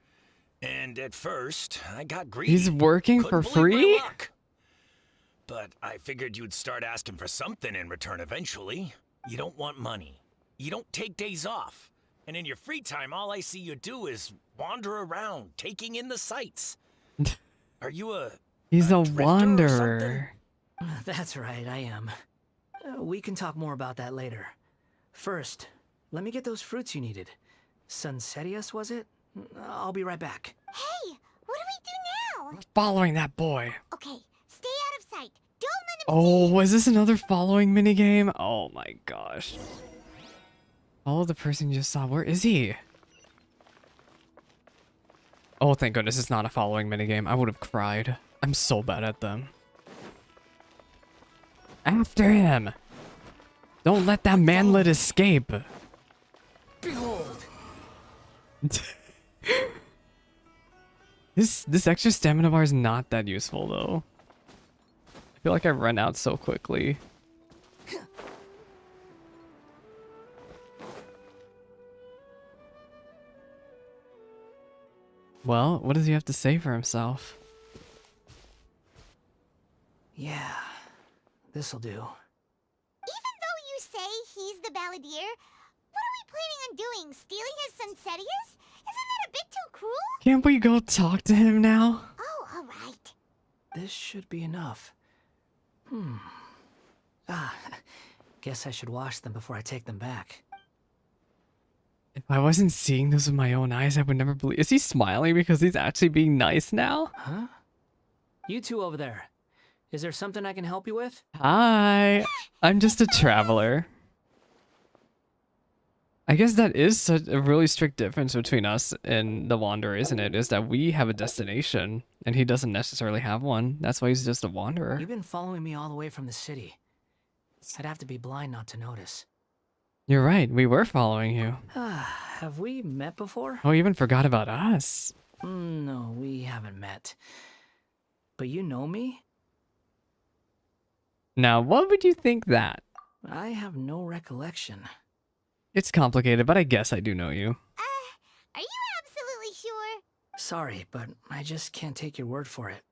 And at first, I got greedy. He's working Couldn't for believe my free? luck. But I figured you'd start asking for something in return eventually. You don't want money. You don't take days off. And in your free time, all I see you do is wander around, taking in the sights. Are you a He's a drifter or wanderer. That's right, I am. We can talk more about that later. First, let me get those fruits you needed. Sunsetias, was it? I'll be right back. Hey, what do we do now? Following that boy. Okay, stay out of sight. Don't let him Oh, was this another following minigame? Oh my gosh. Follow the person you just saw. Where is he? Oh, thank goodness it's not a following minigame. I would have cried. I'm so bad at them. After him! Don't let that manlet escape! Behold! This extra stamina bar is not that useful though. I feel like I run out so quickly. Well, what does he have to say for himself? Yeah, this'll do. Even though you say he's the balladeer, what are we planning on doing? Stealing his Sunsetias? Isn't that a bit too cruel? Can't we go talk to him now? Oh, alright. This should be enough. Guess I should wash them before I take them back. If I wasn't seeing this with my own eyes, I would never believe. Is he smiling because he's actually being nice now? Huh? You two over there. Is there something I can help you with? Hi. I'm just a traveler. I guess that is such a really strict difference between us and the Wanderer, isn't it? Is that we have a destination and he doesn't necessarily have one. That's why he's just a wanderer. You've been following me all the way from the city. I'd have to be blind not to notice. You're right. We were following you. Have we met before? Oh, you even forgot about us. No, we haven't met. But you know me? Now, what would you think that? I have no recollection. It's complicated, but I guess I do know you. Are you absolutely sure? Sorry, but I just can't take your word for it.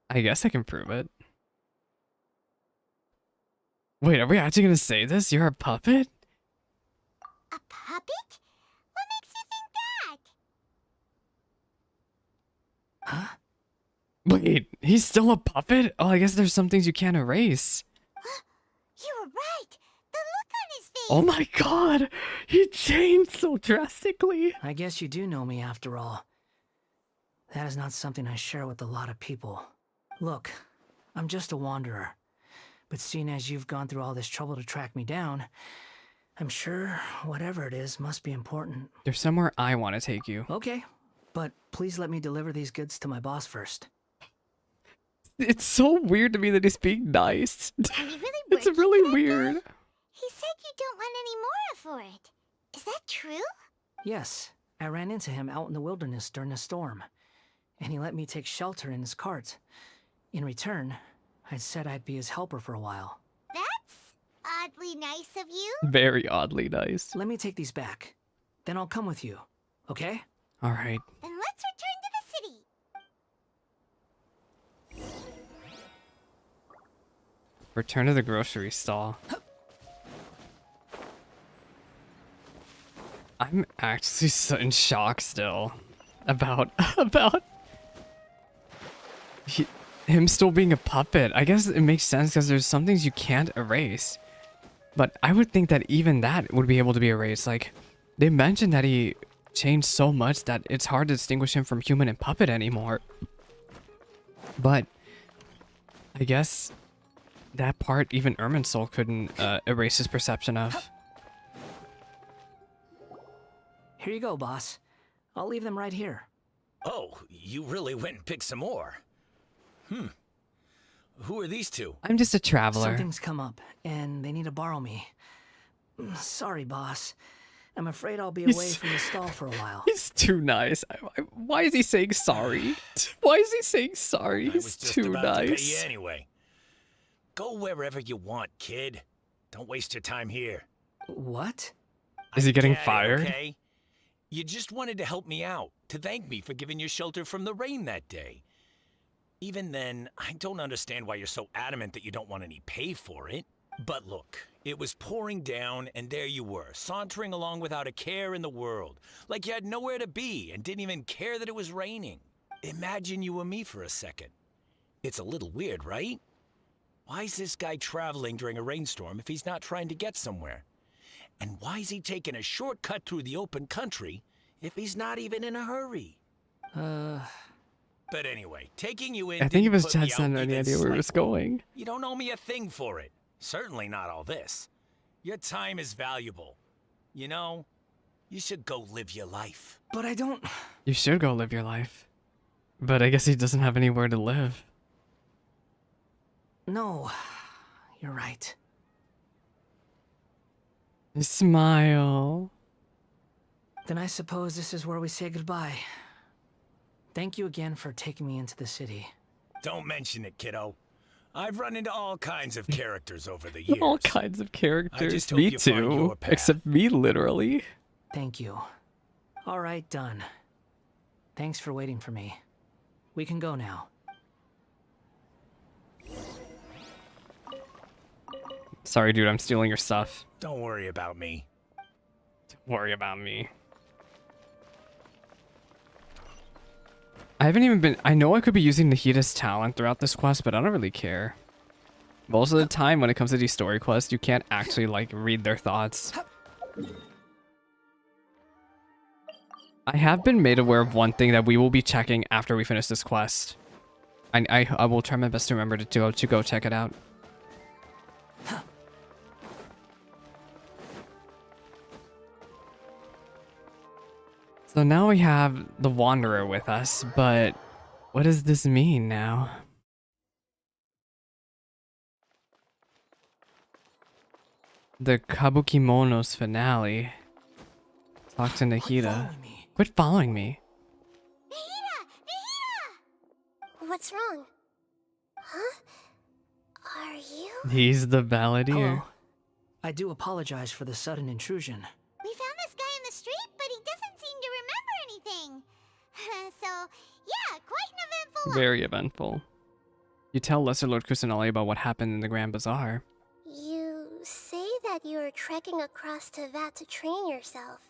I guess I can prove it. Wait, are we actually gonna say this? You're a puppet? A puppet? What makes you think that? Huh? Wait, he's still a puppet? Oh, I guess there's some things you can't erase. You were right. The look on his face. Oh my god! He changed so drastically. I guess you do know me after all. That is not something I share with a lot of people. Look, I'm just a wanderer. But seeing as you've gone through all this trouble to track me down, I'm sure whatever it is must be important. There's somewhere I want to take you. Okay, but please let me deliver these goods to my boss first. It's so weird to me that he's being nice. Are you really It's working really for that weird. guy? He said you don't want any more for it. Is that true? Yes, I ran into him out in the wilderness during a storm, and he let me take shelter in his cart. In return, I said I'd be his helper for a while. That's oddly nice of you. Very oddly nice. Let me take these back. Then I'll come with you, okay? Alright. Then let's return to the city. Return to the grocery stall. I'm actually so in shock still about him still being a puppet. I guess it makes sense because there's some things you can't erase. But I would think that even that would be able to be erased. Like, they mentioned that he changed so much that it's hard to distinguish him from human and puppet anymore. But I guess that part even Irminsul couldn't erase his perception of. Here you go, boss. I'll leave them right here. Oh, you really went and picked some more. Who are these two? I'm just a traveler. Something's come up, and they need to borrow me. Sorry, boss. I'm afraid I'll be away from the stall for a while. He's too nice. Why is he saying sorry? Why is he saying sorry? He's too about to pay nice. you anyway. Go wherever you want, kid. Don't waste your time here. What? Is he getting Get it, fired? okay? You just wanted to help me out, to thank me for giving you shelter from the rain that day. Even then, I don't understand why you're so adamant that you don't want any pay for it. But look, it was pouring down, and there you were, sauntering along without a care in the world, like you had nowhere to be and didn't even care that it was raining. Imagine you were me for a second. It's a little weird, right? Why is this guy traveling during a rainstorm if he's not trying to get somewhere? And why is he taking a shortcut through the open country if he's not even in a hurry? But anyway, taking you in. I think if his didn't put me chat's out not any even idea where it was slightly. going. You don't owe me a thing for it. Certainly not all this. Your time is valuable. You know, you should go live your life. But I don't... You should go live your life. But I guess he doesn't have anywhere to live. No, you're right. Smile. Then I suppose this is where we say goodbye. Thank you again for taking me into the city. Don't mention it, kiddo. I've run into all kinds of characters over the years. All kinds of characters. just hope Me you find too. your path. Except me, literally. Thank you. All right, done. Thanks for waiting for me. We can go now. Sorry, dude, I'm stealing your stuff. Don't worry about me. Don't worry about me. I haven't even been... I know I could be using Nahida's talent throughout this quest, but I don't really care. Most of the time, when it comes to these story quests, you can't actually, like, read their thoughts. I have been made aware of one thing that we will be checking after we finish this quest. I will try my best to remember to go check it out. So now we have the Wanderer with us, but what does this mean now? The Kabukimono's finale. Talk to Nahida. Quit following me. What's wrong? Huh? Are you? He's the balladeer. Hello. I do apologize for the sudden intrusion. We found this guy in the street, but he doesn't seem to remember anything. So, yeah, quite an eventful one. Very eventful. You tell Lesser Lord Kusanali about what happened in the Grand Bazaar. You say that you are trekking across Tevat to train yourself.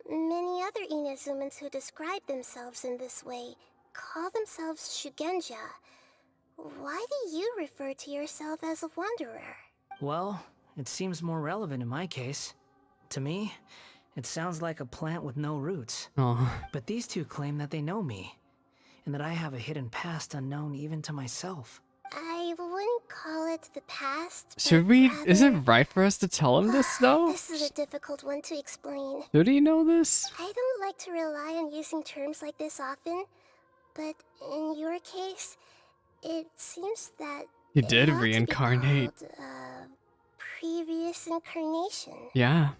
Many other Inazumans who describe themselves in this way call themselves Shugenja. Why do you refer to yourself as a wanderer? Well, it seems more relevant in my case. To me, it sounds like a plant with no roots. Oh. But these two claim that they know me, and that I have a hidden past unknown even to myself. I wouldn't call it the past. Should we... Is it right for us to tell him this, though? This is a difficult one to explain. Should he know this? I don't like to rely on using terms like this often, but in your case, it seems that He did it ought to be reincarnate. called, previous incarnation. Yeah.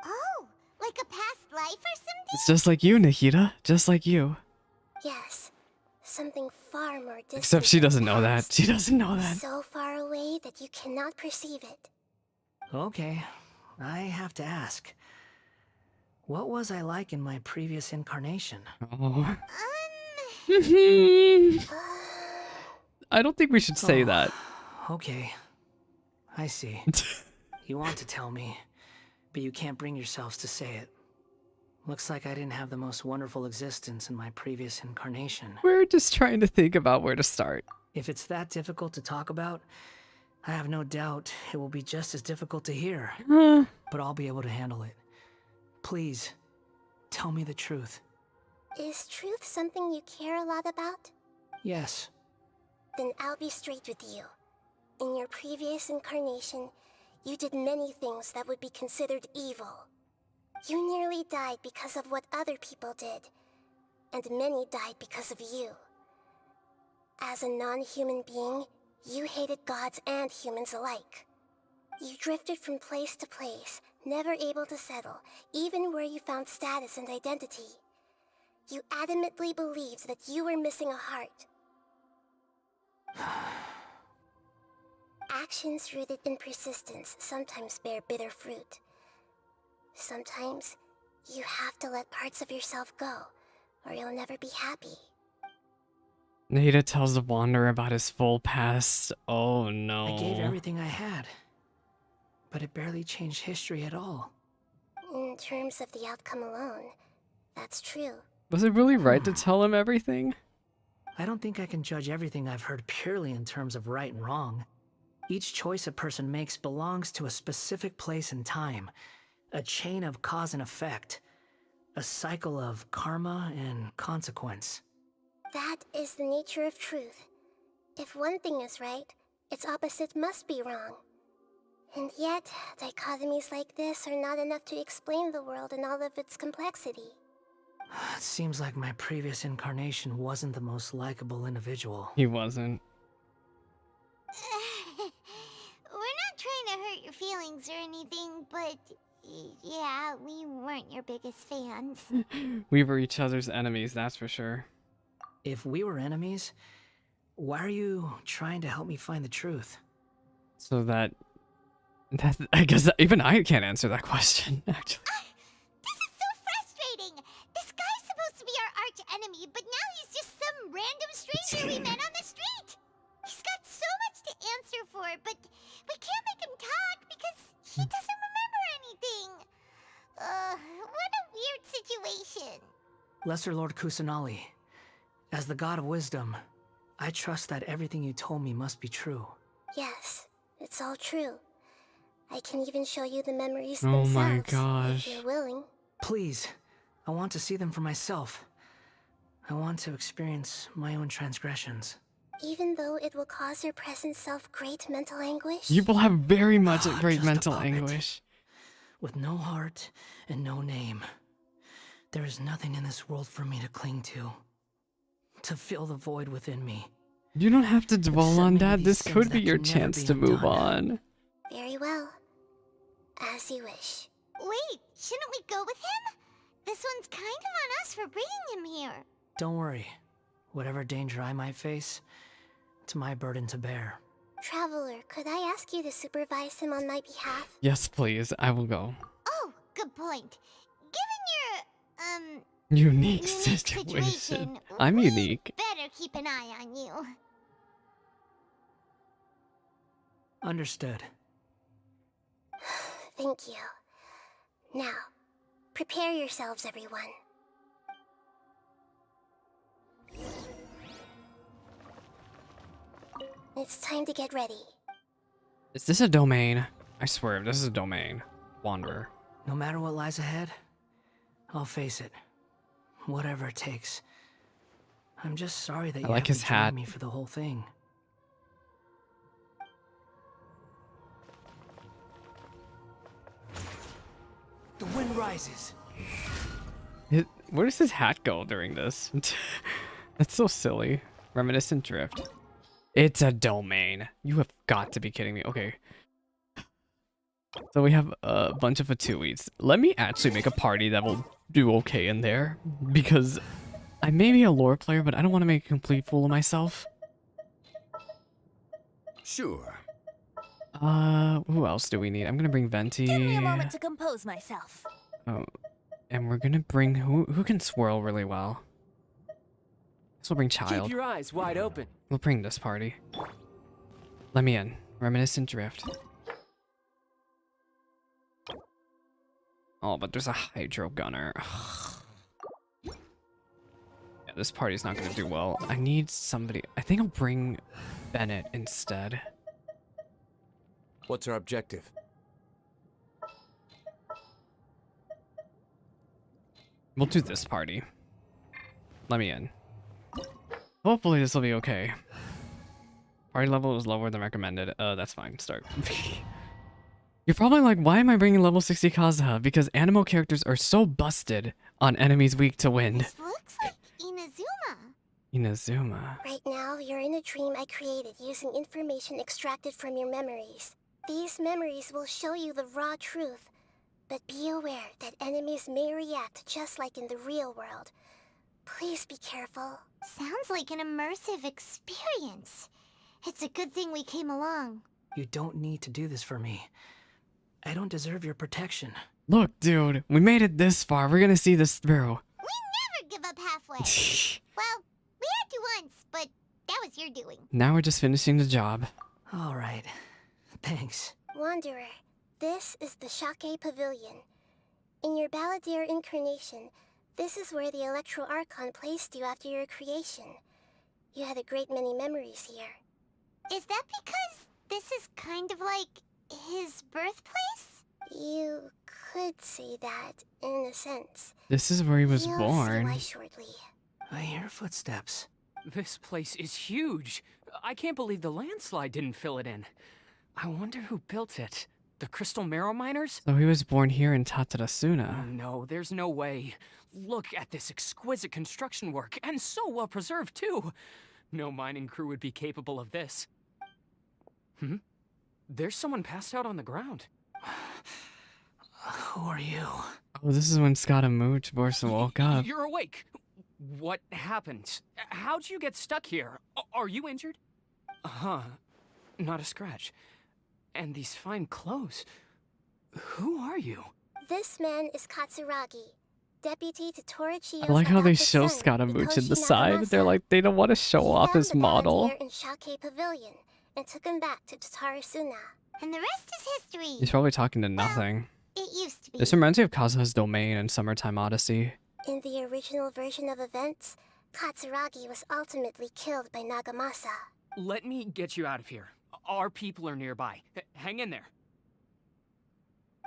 Oh, like a past life or something? It's just like you, Nahida. Just like you. Yes, something far more distant. Except she than doesn't know that. past. She doesn't know that. So far away that you cannot perceive it. Okay, I have to ask. What was I like in my previous incarnation? Oh. I don't think we should say that. Okay, I see. You want to tell me, but you can't bring yourselves to say it. Looks like I didn't have the most wonderful existence in my previous incarnation. We're just trying to think about where to start. If it's that difficult to talk about, I have no doubt it will be just as difficult to hear. But I'll be able to handle it. Please, tell me the truth. Is truth something you care a lot about? Yes. Then I'll be straight with you. In your previous incarnation, you did many things that would be considered evil. You nearly died because of what other people did, and many died because of you. As a non-human being, you hated gods and humans alike. You drifted from place to place, never able to settle, even where you found status and identity. You adamantly believed that you were missing a heart. Actions rooted in persistence sometimes bear bitter fruit. Sometimes, you have to let parts of yourself go, or you'll never be happy. Nahida tells the Wanderer about his full past. Oh no. I gave everything I had, but it barely changed history at all. In terms of the outcome alone, that's true. Was it really right to tell him everything? I don't think I can judge everything I've heard purely in terms of right and wrong. Each choice a person makes belongs to a specific place and time. A chain of cause and effect. A cycle of karma and consequence. That is the nature of truth. If one thing is right, its opposite must be wrong. And yet, dichotomies like this are not enough to explain the world in all of its complexity. It seems like my previous incarnation wasn't the most likable individual. He wasn't. We're not trying to hurt your feelings or anything, but yeah, we weren't your biggest fans. We were each other's enemies, that's for sure. If we were enemies, why are you trying to help me find the truth? So that I guess that even I can't answer that question, actually. This is so frustrating! This guy's supposed to be our arch enemy, but now he's just some random stranger we met on the street! He's got so much to answer for, but Lesser Lord Kusanali, as the god of wisdom, I trust that everything you told me must be true. Yes, it's all true. I can even show you the memories Oh themselves, my gosh. if you're willing. Please, I want to see them for myself. I want to experience my own transgressions. Even though it will cause your present self great mental anguish? You will have very much great Just mental above it. anguish. With no heart and no name, there is nothing in this world for me to cling to fill the void within me. You don't have to dwell Except on maybe that. these This sins could be that your can never chance be to move undone. on. Very well. As you wish. Wait, shouldn't we go with him? This one's kind of on us for bringing him here. Don't worry. Whatever danger I might face, it's my burden to bear. Traveler, could I ask you to supervise him on my behalf? Yes, please. I will go. Oh, good point. Given your, Unique unique situation. situation, I'm we unique. better keep an eye on you. Understood. Thank you. Now, prepare yourselves, everyone. It's time to get ready. Is this a domain? I swear, this is a domain. Wanderer. No matter what lies ahead, I'll face it. Whatever it takes. I'm just sorry that I you like have his to join hat. me for the whole thing. The wind rises. Where does his hat go during this? That's so silly. Reminiscent drift. It's a domain. You have got to be kidding me. Okay. So we have a bunch of Fatui's. Let me actually make a party that will do okay in there. Because I may be a lore player, but I don't want to make a complete fool of myself. Sure. Who else do we need? I'm gonna bring Venti. Give me a moment to compose myself. Oh, and we're gonna bring who can swirl really well. So we'll bring Child. Keep your eyes wide open. We'll bring this party. Let me in. Reminiscent drift. Oh, but there's a hydro gunner. Yeah, this party's not gonna do well. I need somebody. I think I'll bring Bennett instead. What's our objective? We'll do this party. Let me in. Hopefully this will be okay. Party level is lower than recommended. That's fine. Start. You're probably like, why am I bringing level 60 Kazuha? Because Animo characters are so busted on enemies weak to wind. This looks like Inazuma. Inazuma. Right now, you're in a dream I created using information extracted from your memories. These memories will show you the raw truth, but be aware that enemies may react just like in the real world. Please be careful. Sounds like an immersive experience. It's a good thing we came along. You don't need to do this for me. I don't deserve your protection. Look, dude, we made it this far. We're gonna see this through. We never give up halfway. Well, we had to once, but that was your doing. Now we're just finishing the job. All right. Thanks. Wanderer, this is the Shake Pavilion. In your Balladeer incarnation, this is where the Electro Archon placed you after your creation. You had a great many memories here. Is that because this is kind of like his birthplace? You could say that, in a sense. This is where he was You'll born. see why shortly. I hear footsteps. This place is huge. I can't believe the landslide didn't fill it in. I wonder who built it. The Crystal Marrow Miners? So he was born here in Tatarasuna. No, there's no way. Look at this exquisite construction work, and so well preserved, too. No mining crew would be capable of this. There's someone passed out on the ground. Who are you? Oh, this is when Scaramouche woke up. You're awake. What happened? How'd you get stuck here? Are you injured? Not a scratch. And these fine clothes. Who are you? This man is Katsuragi, deputy to Torichiyo's I like how they adopted show son, Scaramouche in the Mikoshi side. They're Nagamasa. like, they don't want to show off Found his the model. Balladeer in Shake Pavilion and took him back to Tatarasuna. And the rest is history. He's probably talking to nothing. It used to be. This reminds me of Kazuha's domain in Summertime Odyssey. In the original version of events, Katsuragi was ultimately killed by Nagamasa. Let me get you out of here. Our people are nearby. Hang in there.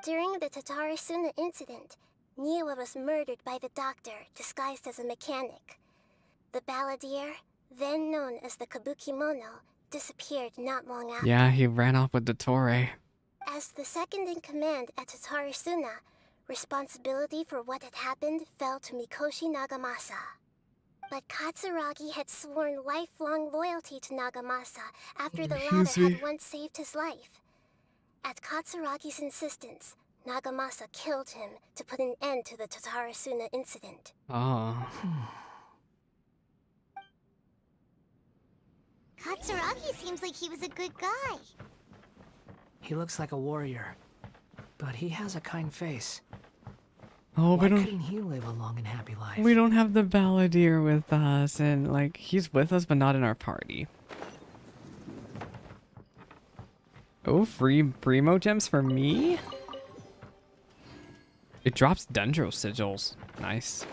During the Tatarasuna incident, Niwa was murdered by the doctor disguised as a mechanic. The balladeer, then known as the Kabukimono, disappeared not long after. Yeah, he ran off with Dottore. As the second in command at Tatarasuna, responsibility for what had happened fell to Mikoshi Nagamasa. But Katsuragi had sworn lifelong loyalty to Nagamasa after the latter had once saved his life. At Katsuragi's insistence, Nagamasa killed him to put an end to the Tatarasuna incident. Oh. Katsuragi seems like he was a good guy. He looks like a warrior, but he has a kind face. Oh, Why couldn't he live a long and happy life? we don't have the balladeer with us, and like he's with us but not in our party. Oh, free Primo gems for me? It drops Dendro sigils. Nice.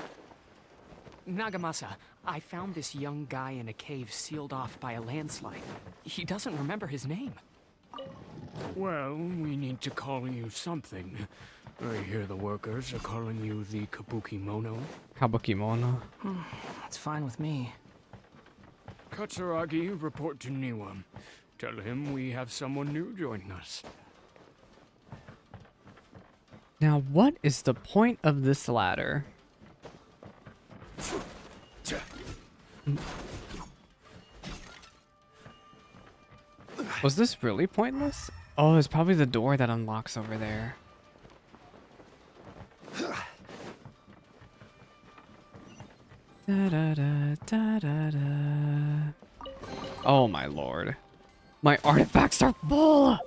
Nagamasa, I found this young guy in a cave sealed off by a landslide. He doesn't remember his name. Well, we need to call you something. I hear the workers are calling you the Kabukimono. Kabukimono. It's fine with me. Katsuragi, report to Niwa. Tell him we have someone new joining us. Now, what is the point of this ladder? Was this really pointless? Oh, it's probably the door that unlocks over there. Da, da, da, da, da, da. Oh my lord. My artifacts are full!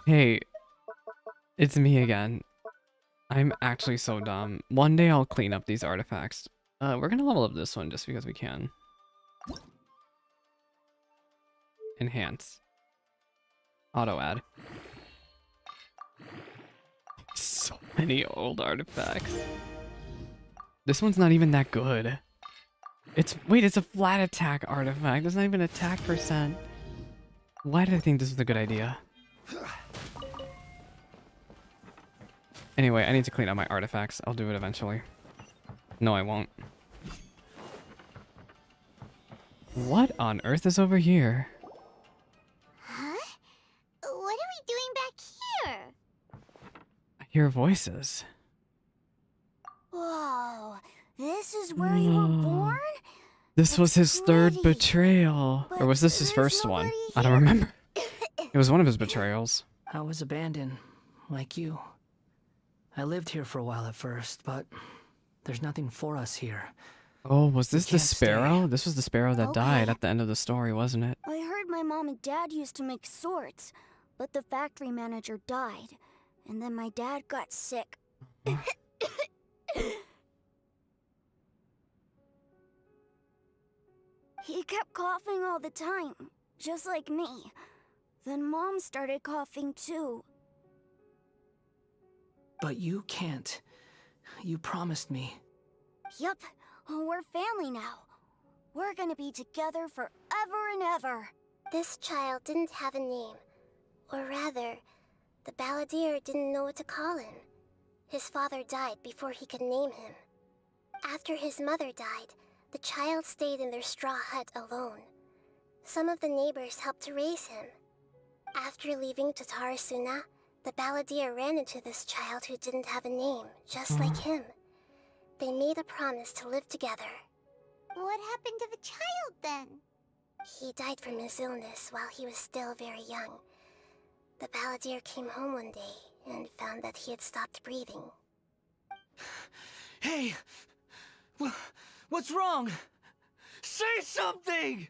Hey, it's me again. I'm actually so dumb. One day I'll clean up these artifacts. We're gonna level up this one just because we can. Enhance. Auto add. So many old artifacts. This one's not even that good. Wait, it's a flat attack artifact. There's not even attack percent. Why did I think this was a good idea? Anyway, I need to clean up my artifacts. I'll do it eventually. No, I won't. What on earth is over here? Huh? What are we doing back here? I hear voices. Whoa, this is where you were born? This was his third betrayal. Or was this his first one? I don't remember. It was one of his betrayals. I was abandoned, like you. I lived here for a while at first, but there's nothing for us here. Oh, was this the sparrow? This was the sparrow that died at the end of the story, wasn't it? I heard my mom and dad used to make swords, but the factory manager died, and then my dad got sick. He kept coughing all the time, just like me. Then Mom started coughing too. But you can't. You promised me. Yup, we're family now. We're gonna be together forever and ever. This child didn't have a name. Or rather, the balladeer didn't know what to call him. His father died before he could name him. After his mother died, the child stayed in their straw hut alone. Some of the neighbors helped to raise him. After leaving Tatarasuna, the balladeer ran into this child who didn't have a name, just like him. They made a promise to live together. What happened to the child then? He died from his illness while he was still very young. The balladeer came home one day and found that he had stopped breathing. Hey! What's wrong? Say something!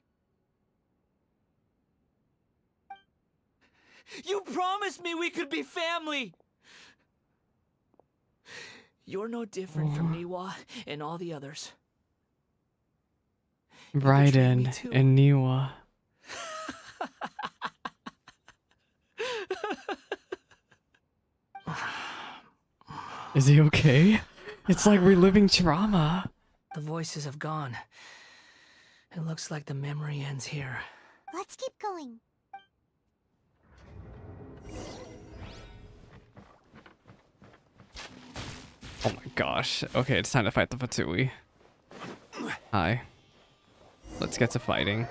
You promised me we could be family! You're no different from Niwa and all the others. Raiden and Niwa. Is he okay? It's like reliving trauma. The voices have gone. It looks like the memory ends here. Let's keep going. Oh my gosh. Okay, it's time to fight the Fatui. Hi. Let's get to fighting.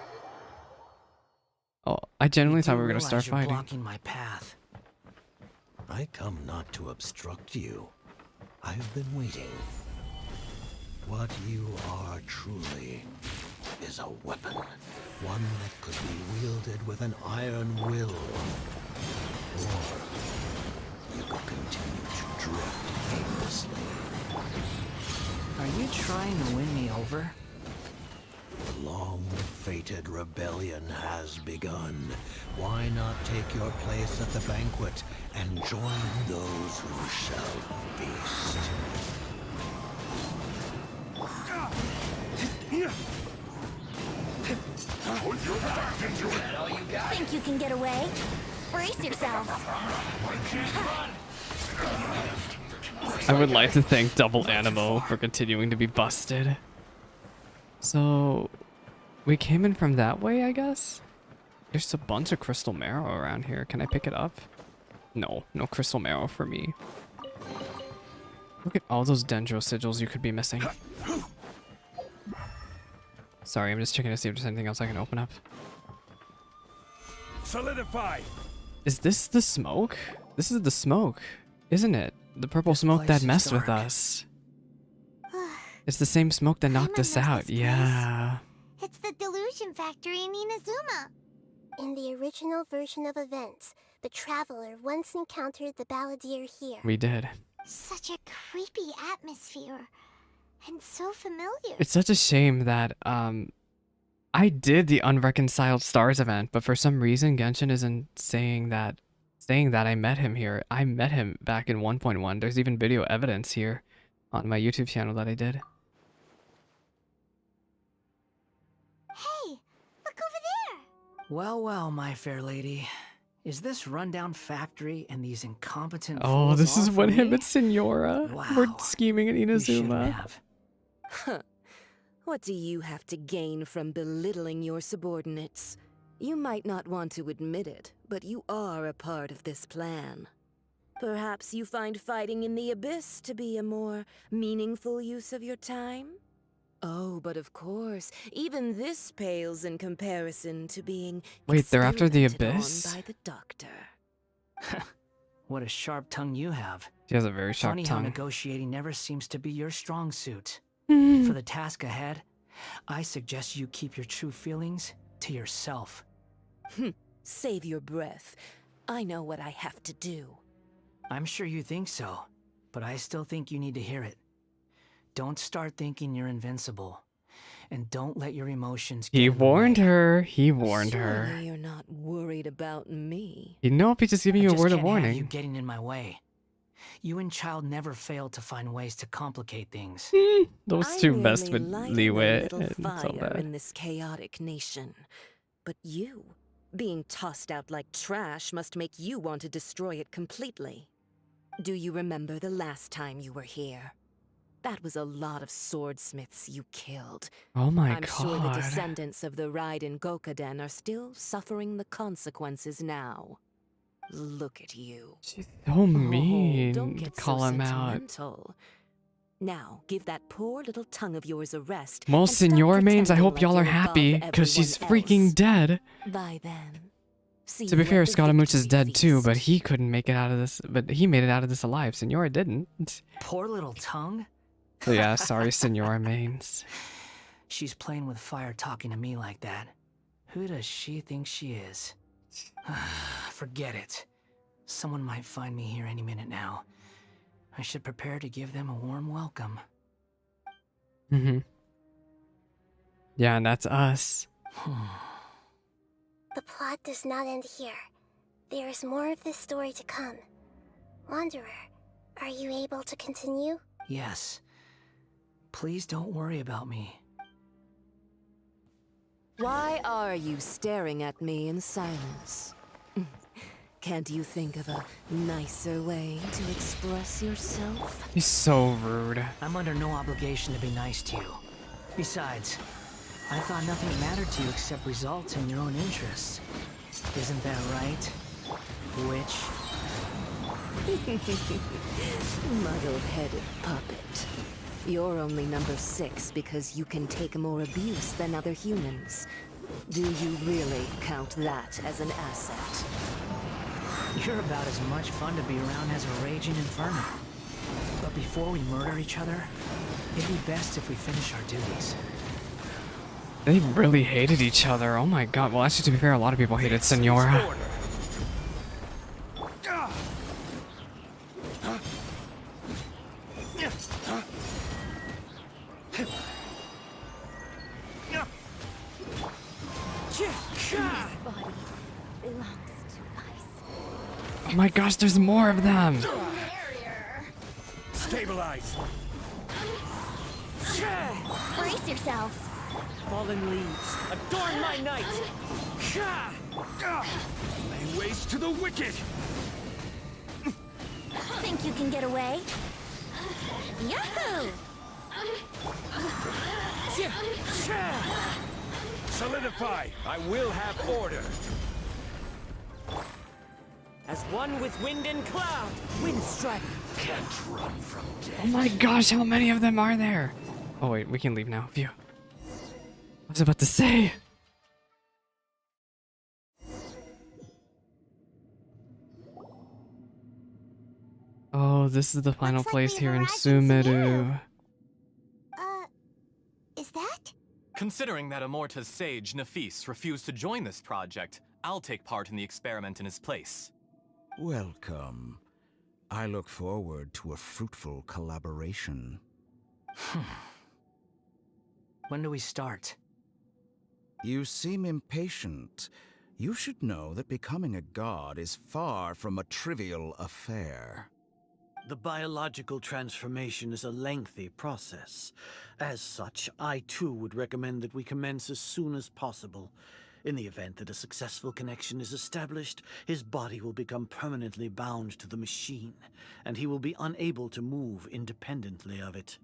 Oh, I genuinely thought we were gonna start fighting. Blocking my path. I come not to obstruct you. I've been waiting. What you are truly is a weapon. One that could be wielded with an iron will. Or you could continue to drift aimlessly. Are you trying to win me over? The long-fated rebellion has begun. Why not take your place at the banquet and join those who shall feast? Think you can get away? Brace yourself. I would like to thank Double Animo for continuing to be busted. So, we came in from that way, I guess? There's a bunch of crystal marrow around here. Can I pick it up? No, no crystal marrow for me. Look at all those dendro sigils you could be missing. Sorry, I'm just checking to see if there's anything else I can open up. Solidify. Is this the smoke? This is the smoke, isn't it? The purple smoke that messed with us. It's the same smoke that knocked us out. Yeah. It's the delusion factory in Inazuma. In the original version of events, the Traveler once encountered the Balladeer here. We did. Such a creepy atmosphere. And so familiar. It's such a shame that I did the Unreconciled Stars event, but for some reason Genshin isn't saying that I met him here. I met him back in 1.1. There's even video evidence here on my YouTube channel that I did. Hey, look over there. Well, well, my fair lady. Is this rundown factory and these incompetent Oh, fools this all is for when me? him and Senora were Wow. scheming in You shouldn't Inazuma. have. Huh. What do you have to gain from belittling your subordinates? You might not want to admit it, but you are a part of this plan. Perhaps you find fighting in the Abyss to be a more meaningful use of your time? Oh, but of course, even this pales in comparison to being Wait, they're after the experimented on Abyss? by the doctor. What a sharp tongue you have. She has a very sharp Funny how tongue. negotiating never seems to be your strong suit. Hmm. For the task ahead, I suggest you keep your true feelings to yourself. Save your breath. I know what I have to do. I'm sure you think so, but I still think you need to hear it. Don't start thinking you're invincible. And don't let your emotions get He in the warned way. her. He warned her. Surely you're not worried about me. You know, if he's just giving I you a just word of can't have you warning. getting in my way. You and Child never fail to find ways to complicate things. Those I two messed merely with lighted a Liwei little and so fire bad. in this chaotic nation. But you, being tossed out like trash, must make you want to destroy it completely. Do you remember the last time you were here? That was a lot of swordsmiths you killed. Oh my I'm sure the God. descendants of the Raiden Gokaden are still suffering the consequences now. Look at you. She's so mean. Don't get Call so him out. sentimental. Now, give that poor little tongue of yours a rest. Well, and stop Senora Mains, I pretending hope like y'all are you're above happy, because she's everyone freaking else. dead. By then, see To be you fair, at the Scaramouche is victory dead too, feast. but he couldn't make it out of this. But he made it out of this alive. Senora didn't. Poor little tongue. So yeah, sorry, Senora Mains. She's playing with fire talking to me like that. Who does she think she is? Forget it. Someone might find me here any minute now. I should prepare to give them a warm welcome. Yeah, and that's us. The plot does not end here. There is more of this story to come. Wanderer, are you able to continue? Yes. Please don't worry about me. Why are you staring at me in silence? Can't you think of a nicer way to express yourself? He's so rude. I'm under no obligation to be nice to you. Besides, I thought nothing mattered to you except results in your own interests. Isn't that right? Witch? Muddle-headed puppet. You're only number 6 because you can take more abuse than other humans. Do you really count that as an asset? You're about as much fun to be around as a raging inferno. But before we murder each other, it'd be best if we finish our duties. They really hated each other. Oh my god. Well, actually, to be fair, a lot of people hated Senora. Oh my gosh, there's more of them! Stabilize! Brace yourselves. Fallen leaves, adorn my night! Lay waste to the wicked! Think you can get away? Yahoo! Solidify! I will have order! As one with wind and cloud, wind strike. Can't run from death. Oh my gosh, how many of them are there? Oh wait, we can leave now. Phew. I was about to say. Oh, this is the final place here in Sumeru. Is that? Considering that Amorta's sage, Nafis, refused to join this project, I'll take part in the experiment in his place. Welcome. I look forward to a fruitful collaboration. When do we start? You seem impatient. You should know that becoming a god is far from a trivial affair. The biological transformation is a lengthy process. As such, I too would recommend that we commence as soon as possible. In the event that a successful connection is established, his body will become permanently bound to the machine, and he will be unable to move independently of it.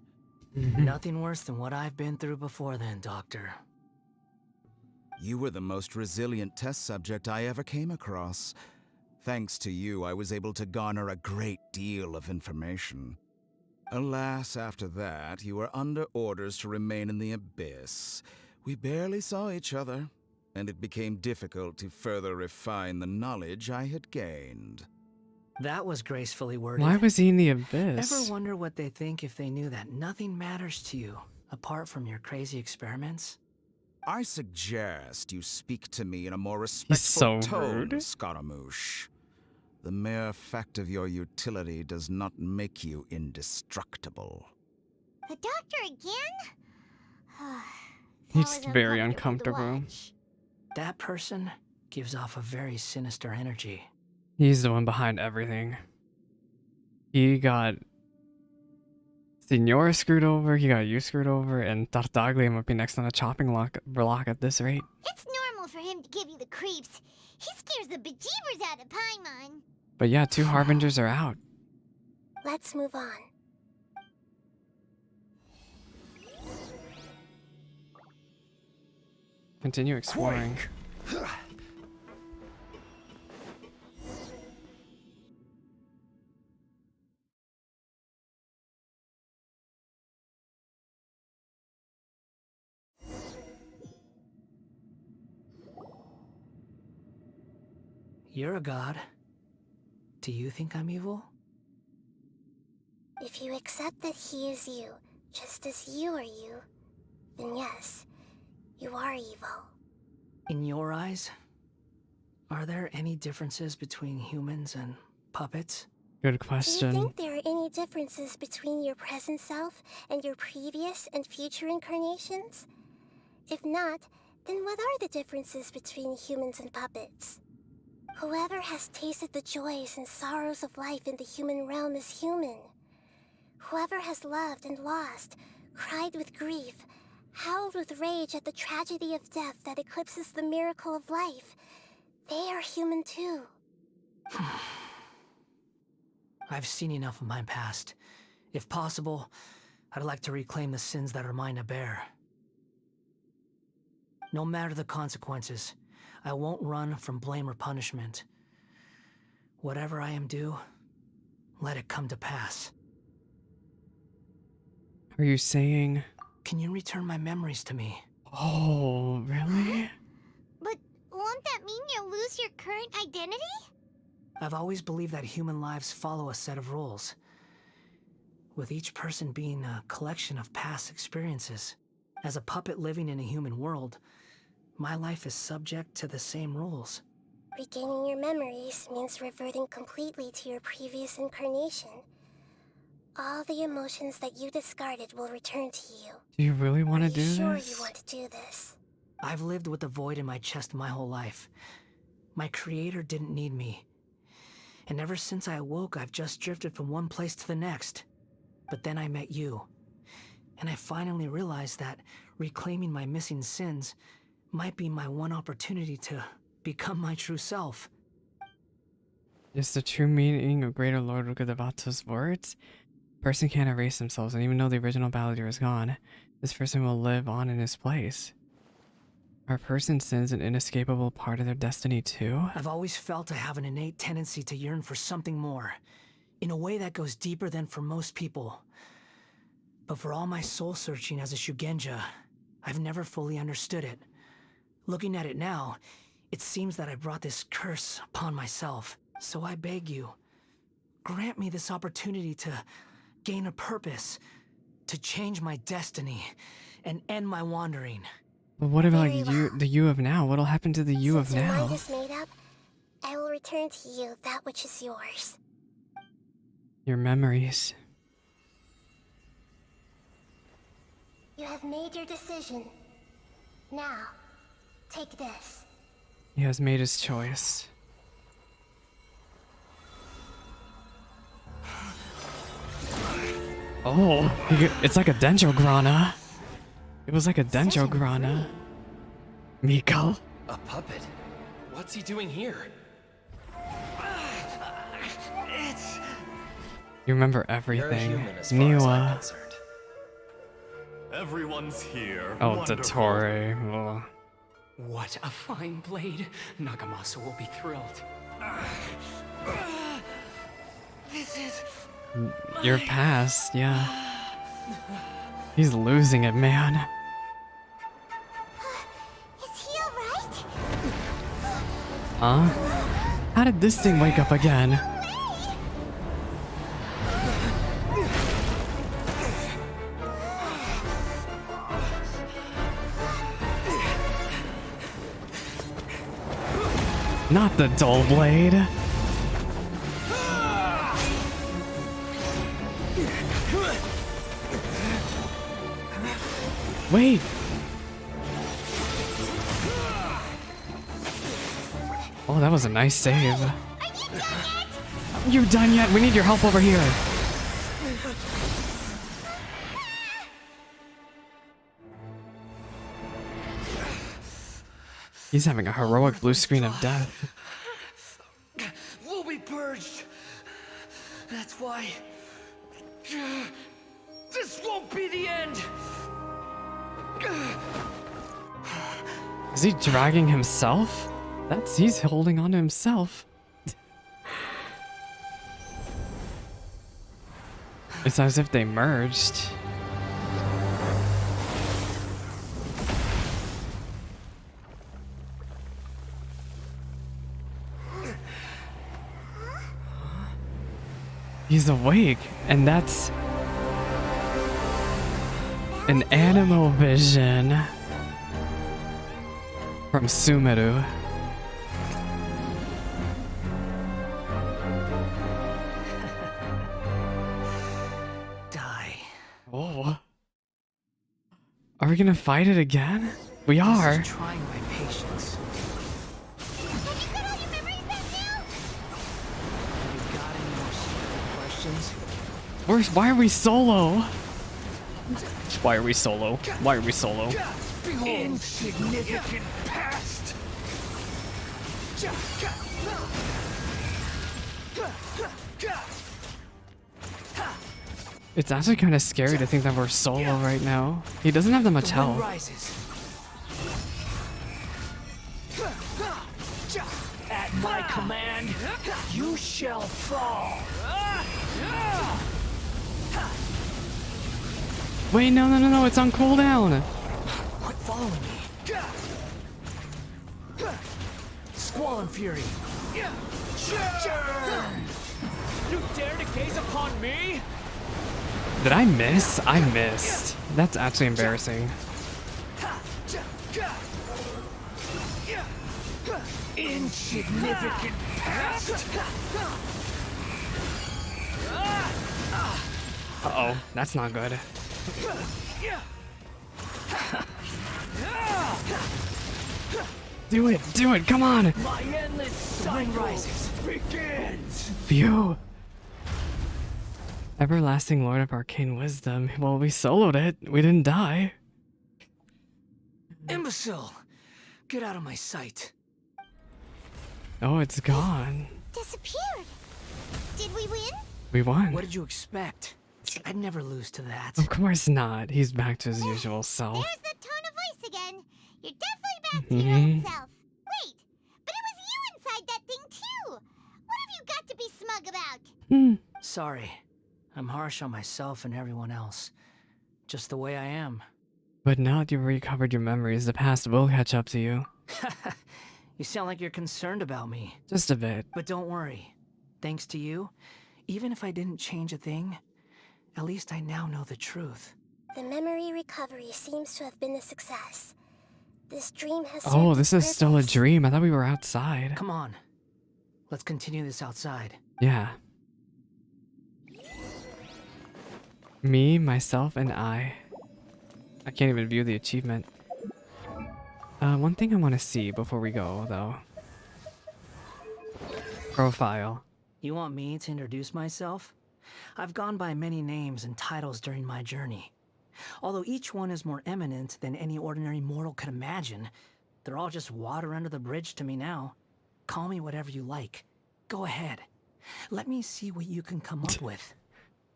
Nothing worse than what I've been through before then, Doctor. You were the most resilient test subject I ever came across. Thanks to you, I was able to garner a great deal of information. Alas, after that, you were under orders to remain in the Abyss. We barely saw each other, and it became difficult to further refine the knowledge I had gained. That was gracefully worded. Why was he in the Abyss? Ever wonder what they think if they knew that nothing matters to you, apart from your crazy experiments? I suggest you speak to me in a more respectful tone, Scaramouche. The mere fact of your utility does not make you indestructible. The doctor again? He's very uncomfortable. That person gives off a very sinister energy. He's the one behind everything. He got Signora screwed over, he got you screwed over, and Tartaglia might be next on a chopping block at this rate. It's normal for him to give you the creeps. He scares the bejeebers out of Paimon. But yeah, 2 harbingers are out. Let's move on. Continue exploring. You're a god. Do you think I'm evil? If you accept that he is you, just as you are you, then yes, you are evil. In your eyes, are there any differences between humans and puppets? Good Do question. you think there are any differences between your present self and your previous and future incarnations? If not, then what are the differences between humans and puppets? Whoever has tasted the joys and sorrows of life in the human realm is human. Whoever has loved and lost, cried with grief, howled with rage at the tragedy of death that eclipses the miracle of life, they are human too. I've seen enough of my past. If possible, I'd like to reclaim the sins that are mine to bear. No matter the consequences, I won't run from blame or punishment. Whatever I am due, let it come to pass. Are you saying... Can you return my memories to me? Oh, really? But won't that mean you'll lose your current identity? I've always believed that human lives follow a set of rules, with each person being a collection of past experiences. As a puppet living in a human world, my life is subject to the same rules. Regaining your memories means reverting completely to your previous incarnation. All the emotions that you discarded will return to you. Do you really want to do this? Sure you want to do this? I've lived with a void in my chest my whole life. My creator didn't need me. And ever since I awoke, I've just drifted from one place to the next. But then I met you. And I finally realized that reclaiming my missing sins might be my one opportunity to become my true self. Is the true meaning of Greater Lord Rukadevata's words? A person can't erase themselves, and even though the original battler is gone, this person will live on in his place. Are a person's sins an inescapable part of their destiny too? I've always felt I have an innate tendency to yearn for something more, in a way that goes deeper than for most people. But for all my soul-searching as a Shugenja, I've never fully understood it. Looking at it now, it seems that I brought this curse upon myself. So I beg you, grant me this opportunity to gain a purpose, to change my destiny, and end my wandering. But what about you, the you of now? What'll happen to the you of Since your now? mind is made up, I will return to you that which is yours. Your memories. You have made your decision. Now, take this. He has made his choice. Oh, it's like a Dendrograna. It was like a Dendrograna. Miko. A puppet? What's he doing here? You remember everything. Niwa. Everyone's here. Oh, Wonderful. Dottore. Oh. What a fine blade. Nagamasa will be thrilled. This is... Your past, yeah. He's losing it, man. Is he alright? Huh? How did this thing wake up again? Not the dull blade. Wait. Oh, that was a nice save. You done yet? We need your help over here. He's having a heroic blue screen of death. We'll be purged. That's why... This won't be the end. Is he dragging himself? He's holding on to himself. It's as if they merged. He's awake, and that's an animal vision from Sumeru. Die. Oh. Are we gonna fight it again? We are. This is trying my patience. Why are we solo? Why are we solo? Why are we solo? Insignificant past. It's actually kind of scary to think that we're solo right now. He doesn't have that much The wind health. rises. At my command, you shall fall. Wait, no, it's on cooldown. Quit following me. Squall and Fury. You dare to gaze upon me? Did I miss? I missed. That's actually embarrassing. Insignificant pest. Uh-oh, that's not good. Do it, come on! My endless cycle rises begins. Phew. Everlasting Lord of Arcane Wisdom. Well, we soloed it. We didn't die. Imbecile! Get out of my sight. Oh, it's gone. Disappeared. Did we win? We won. What did you expect? I'd never lose to that. Of course not. He's back to his usual self. There's the tone of voice again. You're definitely back to your own self. Wait, but it was you inside that thing too. What have you got to be smug about? Sorry. I'm harsh on myself and everyone else. Just the way I am. But now that you've recovered your memories, the past will catch up to you. You sound like you're concerned about me. Just a bit. But don't worry. Thanks to you, even if I didn't change a thing, at least I now know the truth. The memory recovery seems to have been a success. This dream has Oh, served this its is still a purpose. dream. I thought we were outside. Come on. Let's continue this outside. Yeah. Me, myself, and I. I can't even view the achievement. One thing I want to see before we go, though. Profile. You want me to introduce myself? I've gone by many names and titles during my journey. Although each one is more eminent than any ordinary mortal could imagine, they're all just water under the bridge to me now. Call me whatever you like. Go ahead. Let me see what you can come up with.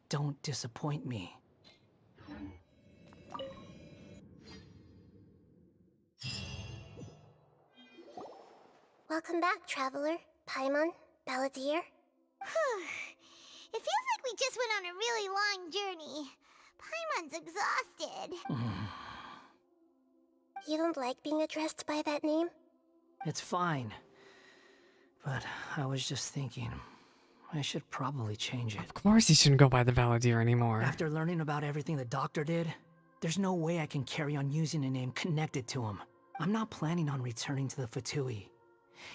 Don't disappoint me. Welcome back, traveler. Paimon, Balladeer. It feels like we just went on a really long journey. Paimon's exhausted. You don't like being addressed by that name? It's fine. But I was just thinking, I should probably change it. Of course he shouldn't go by the Balladeer anymore. After learning about everything the doctor did, there's no way I can carry on using a name connected to him. I'm not planning on returning to the Fatui,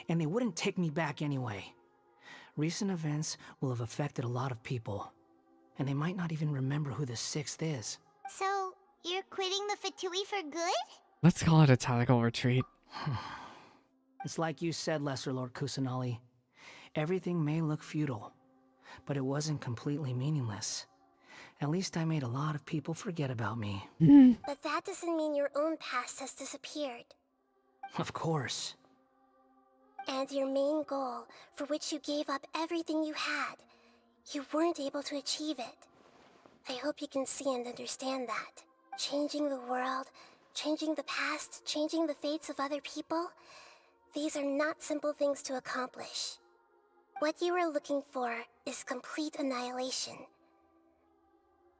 and they wouldn't take me back anyway. Recent events will have affected a lot of people, and they might not even remember who the sixth is. So, you're quitting the Fatui for good? Let's call it a tactical retreat. It's like you said, Lesser Lord Kusanali. Everything may look futile, but it wasn't completely meaningless. At least I made a lot of people forget about me. But that doesn't mean your own past has disappeared. Of course. And your main goal, for which you gave up everything you had, you weren't able to achieve it. I hope you can see and understand that. Changing the world, changing the past, changing the fates of other people, these are not simple things to accomplish. What you are looking for is complete annihilation.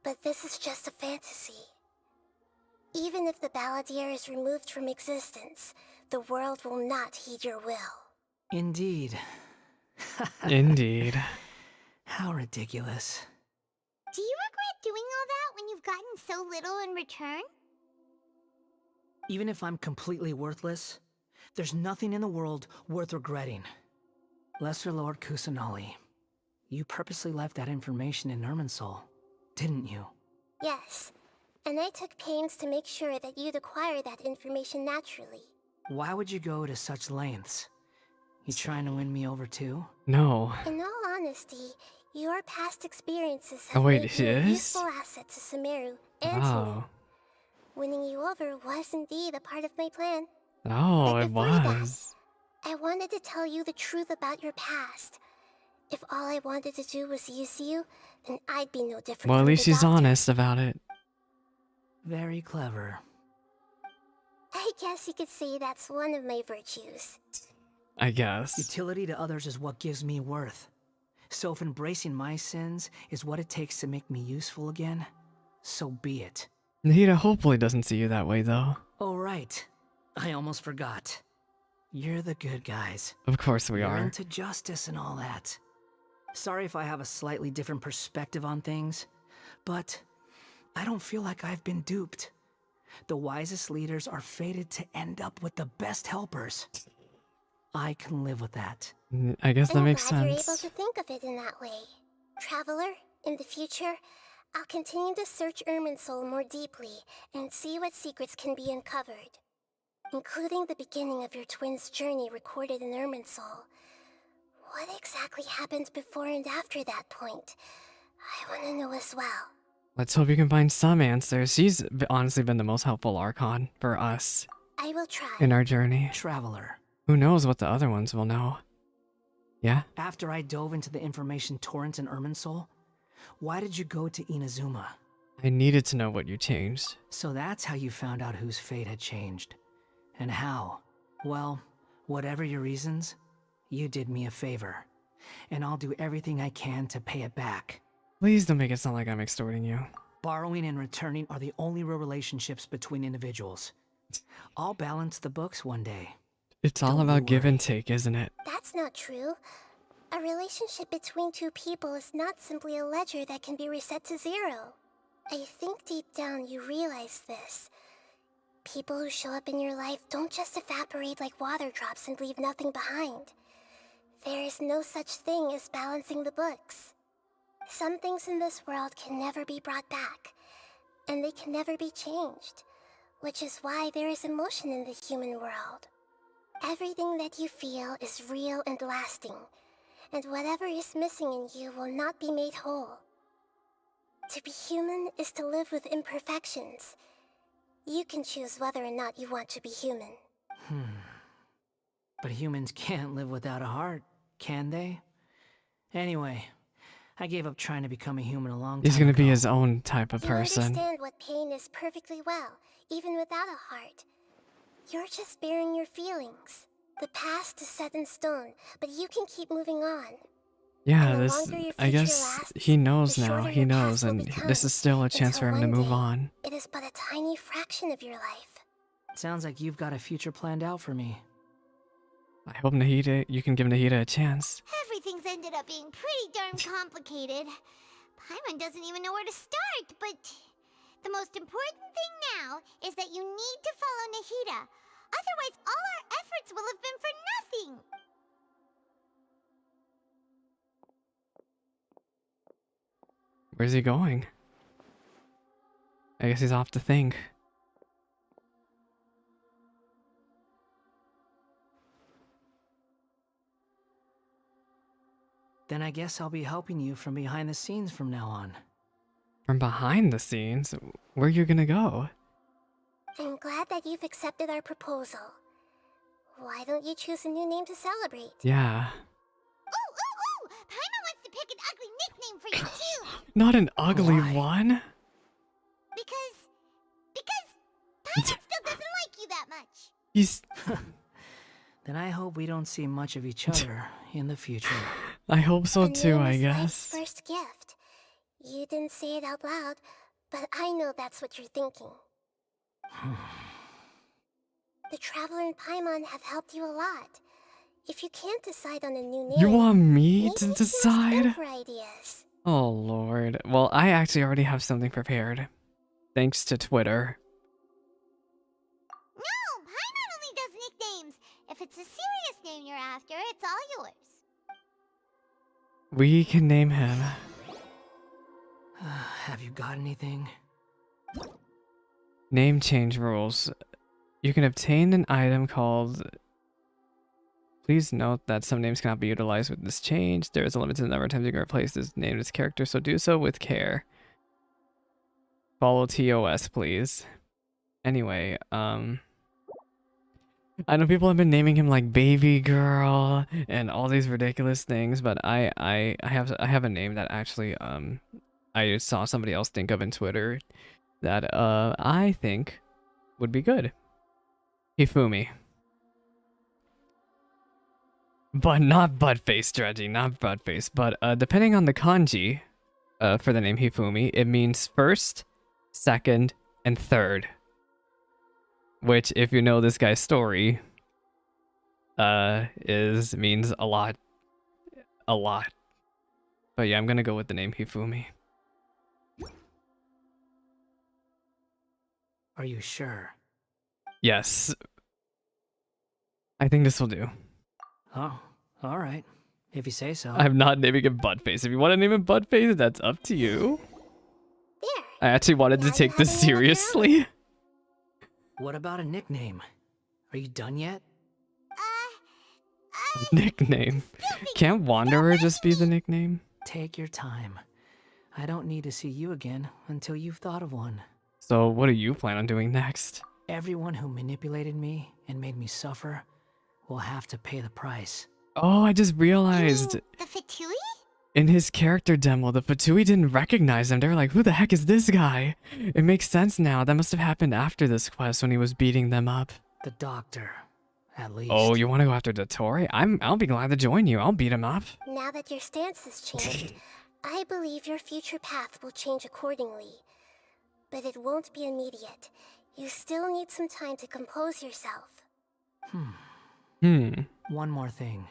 But this is just a fantasy. Even if the Balladeer is removed from existence, the world will not heed your will. Indeed. Indeed. How ridiculous. Do you regret doing all that when you've gotten so little in return? Even if I'm completely worthless, there's nothing in the world worth regretting. Lesser Lord Kusanali, you purposely left that information in Irminsul, didn't you? Yes, and I took pains to make sure that you'd acquire that information naturally. Why would you go to such lengths? You trying to win me over too? No. In all honesty, your past experiences Oh, have wait, made he you a is? useful asset to Sumeru and to me. Wow. Winning you over was indeed a part of my plan. Oh, But it before that, was. I wanted to tell you the truth about your past. If all I wanted to do was use you, then I'd be no different Well, at from least the she's doctor. honest about it. Very clever. I guess you could say that's one of my virtues. I guess. Utility to others is what gives me worth. So if embracing my sins is what it takes to make me useful again, so be it. Nahida hopefully doesn't see you that way, though. Oh, right. I almost forgot. You're the good guys. Of course we You're are. into justice and all that. Sorry if I have a slightly different perspective on things, but I don't feel like I've been duped. The wisest leaders are fated to end up with the best helpers. I can live with that. I guess that makes I'm glad you're sense. able to think of it in that way. Traveler, in the future, I'll continue to search Irminsul more deeply and see what secrets can be uncovered, including the beginning of your twins' journey recorded in Irminsul. What exactly happened before and after that point? I want to know as well. Let's hope you can find some answers. She's honestly been the most helpful Archon for us I will try. in our journey. Traveler. Who knows what the other ones will know? Yeah? After I dove into the information torrent in Irminsul, why did you go to Inazuma? I needed to know what you changed. So that's how you found out whose fate had changed. And how? Well, whatever your reasons, you did me a favor. And I'll do everything I can to pay it back. Please don't make it sound like I'm extorting you. Borrowing and returning are the only real relationships between individuals. I'll balance the books one day. It's all about give and take, isn't it? That's not true. A relationship between two people is not simply a ledger that can be reset to zero. I think deep down you realize this. People who show up in your life don't just evaporate like water drops and leave nothing behind. There is no such thing as balancing the books. Some things in this world can never be brought back, and they can never be changed, which is why there is emotion in the human world. Everything that you feel is real and lasting, and whatever is missing in you will not be made whole. To be human is to live with imperfections. You can choose whether or not you want to be human. But humans can't live without a heart, can they? Anyway, I gave up trying to become a human a long time He's gonna ago. be his own type of You person. understand what pain is perfectly well, even without a heart. You're just bearing your feelings. The past is set in stone, but you can keep moving on. Yeah, And the this. longer your I future guess lasts, he knows the now. shorter He your knows, past will and become, this is still a chance for until him to one move day, on. It is but a tiny fraction of your life. Sounds like you've got a future planned out for me. I hope Nahida, you can give Nahida a chance. Everything's ended up being pretty darn complicated. Paimon doesn't even know where to start, but the most important thing now is that you need to follow Nahida. Otherwise, all our efforts will have been for nothing. Where's he going? I guess he's off to think. Then I guess I'll be helping you from behind the scenes from now on. From behind the scenes? Where you gonna go? I'm glad that you've accepted our proposal. Why don't you choose a new name to celebrate? Yeah. Ooh! Paimon wants to pick an ugly nickname for you too. Not an ugly one. Because Paimon still doesn't like you that much. He's. Then I hope we don't see much of each other in the future. I hope so A too, name I is life's guess. first gift. You didn't say it out loud, but I know that's what you're thinking. The Traveler and Paimon have helped you a lot. If you can't decide on a new name, You want me maybe to you can ask them decide? for ideas. Oh lord. Well, I actually already have something prepared. Thanks to Twitter. No, Paimon only does nicknames. If it's a serious name you're after, it's all yours. We can name him. Have you got anything? Name change rules. You can obtain an item called... Please note that some names cannot be utilized with this change. There is a limited number of times you can replace this name and its character, so do so with care. Follow TOS, please. Anyway, I know people have been naming him like baby girl and all these ridiculous things, but I have a name that actually I saw somebody else think of in Twitter that I think would be good. Hifumi. But not Buttface, Dredgy, not Buttface. But depending on the kanji for the name Hifumi, it means first, second, and third. Which, if you know this guy's story, means a lot. A lot. But yeah, I'm gonna go with the name Hifumi. Are you sure? Yes. I think this will do. Oh, all right. If you say so. I'm not naming him Buttface. If you want to name him Buttface, that's up to you. There. I actually wanted to take this seriously. What about a nickname? Are you done yet? Nickname. Can't Wanderer just be the nickname? Take your time. I don't need to see you again until you've thought of one. So what do you plan on doing next? Everyone who manipulated me and made me suffer will have to pay the price. Oh, I just realized. The Fatui? In his character demo, the Fatui didn't recognize him. They were like, who the heck is this guy? It makes sense now. That must have happened after this quest when he was beating them up. The doctor, at least. Oh, you want to go after Dottore? I'll be glad to join you. I'll beat him up. Now that your stance has changed, I believe your future path will change accordingly. But it won't be immediate. You still need some time to compose yourself. One more thing.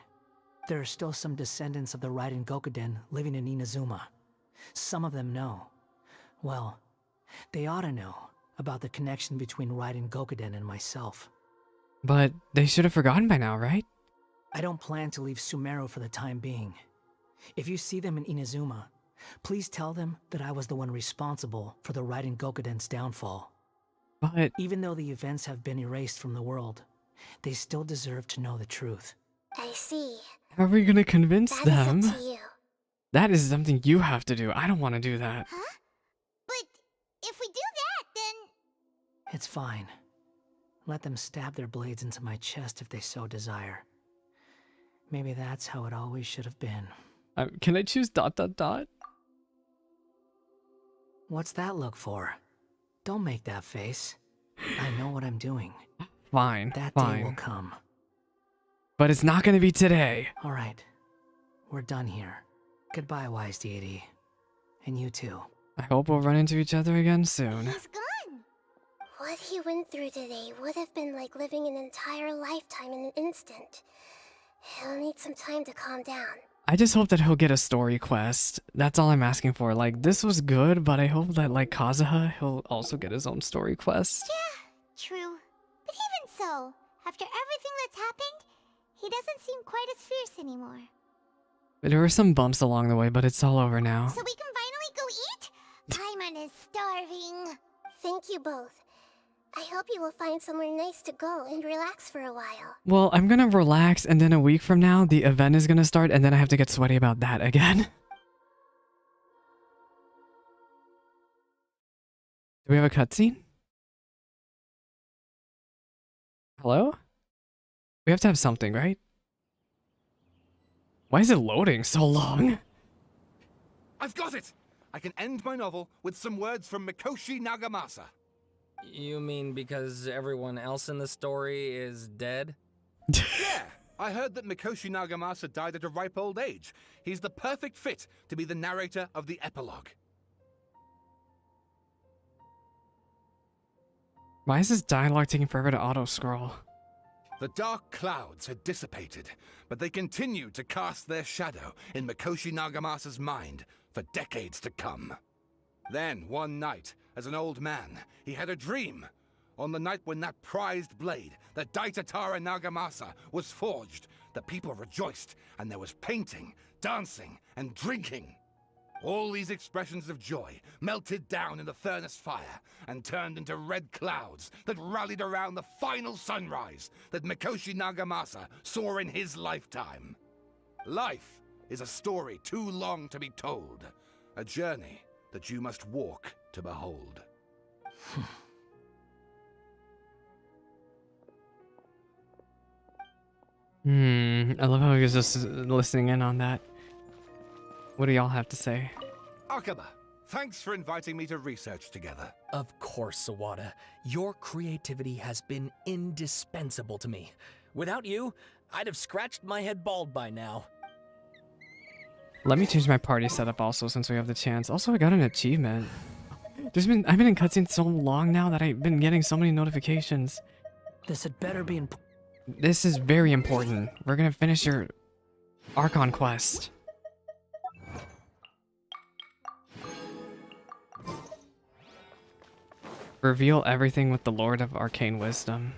There are still some descendants of the Raiden Gokuden living in Inazuma. Some of them know. Well, they ought to know about the connection between Raiden Gokuden and myself. But they should have forgotten by now, right? I don't plan to leave Sumeru for the time being. If you see them in Inazuma, please tell them that I was the one responsible for the Raiden Gokuden's downfall. But even though the events have been erased from the world, they still deserve to know the truth. I see. How are we gonna convince them? That is up to you. That is something you have to do. I don't want to do that. Huh? But if we do that, then... It's fine. Let them stab their blades into my chest if they so desire. Maybe that's how it always should have been. Can I choose ... What's that look for? Don't make that face. I know what I'm doing. Fine, That fine. day will come. But it's not gonna be today. All right. We're done here. Goodbye, wise deity. And you too. I hope we'll run into each other again soon. He's gone. What he went through today would have been like living an entire lifetime in an instant. He'll need some time to calm down. I just hope that he'll get a story quest. That's all I'm asking for. Like, this was good, but I hope that, like Kazuha, he'll also get his own story quest. Yeah, true. But even so, after everything that's happened, he doesn't seem quite as fierce anymore. There were some bumps along the way, but it's all over now. So we can finally go eat? Paimon is starving. Thank you both. I hope you will find somewhere nice to go and relax for a while. Well, I'm gonna relax, and then a week from now, the event is gonna start, and then I have to get sweaty about that again. Do we have a cutscene? Hello? We have to have something, right? Why is it loading so long? I've got it! I can end my novel with some words from Mikoshi Nagamasa. You mean because everyone else in the story is dead? Yeah, I heard that Mikoshi Nagamasa died at a ripe old age. He's the perfect fit to be the narrator of the epilogue. Why is this dialogue taking forever to auto-scroll? The dark clouds had dissipated, but they continued to cast their shadow in Mikoshi Nagamasa's mind for decades to come. Then, one night, as an old man, he had a dream. On the night when that prized blade, the Daitatara Nagamasa, was forged, the people rejoiced, and there was painting, dancing, and drinking. All these expressions of joy melted down in the furnace fire and turned into red clouds that rallied around the final sunrise that Mikoshi Nagamasa saw in his lifetime. Life is a story too long to be told, a journey that you must walk to behold. I love how he was just listening in on that. What do y'all have to say? Akaba, thanks for inviting me to research together. Of course, Sawada. Your creativity has been indispensable to me. Without you, I'd have scratched my head bald by now. Let me change my party setup also since we have the chance. Also, I got an achievement. I've been in cutscenes so long now that I've been getting so many notifications. This had better be important. This is very important. We're gonna finish your Archon quest. Reveal everything with the Lord of Arcane Wisdom.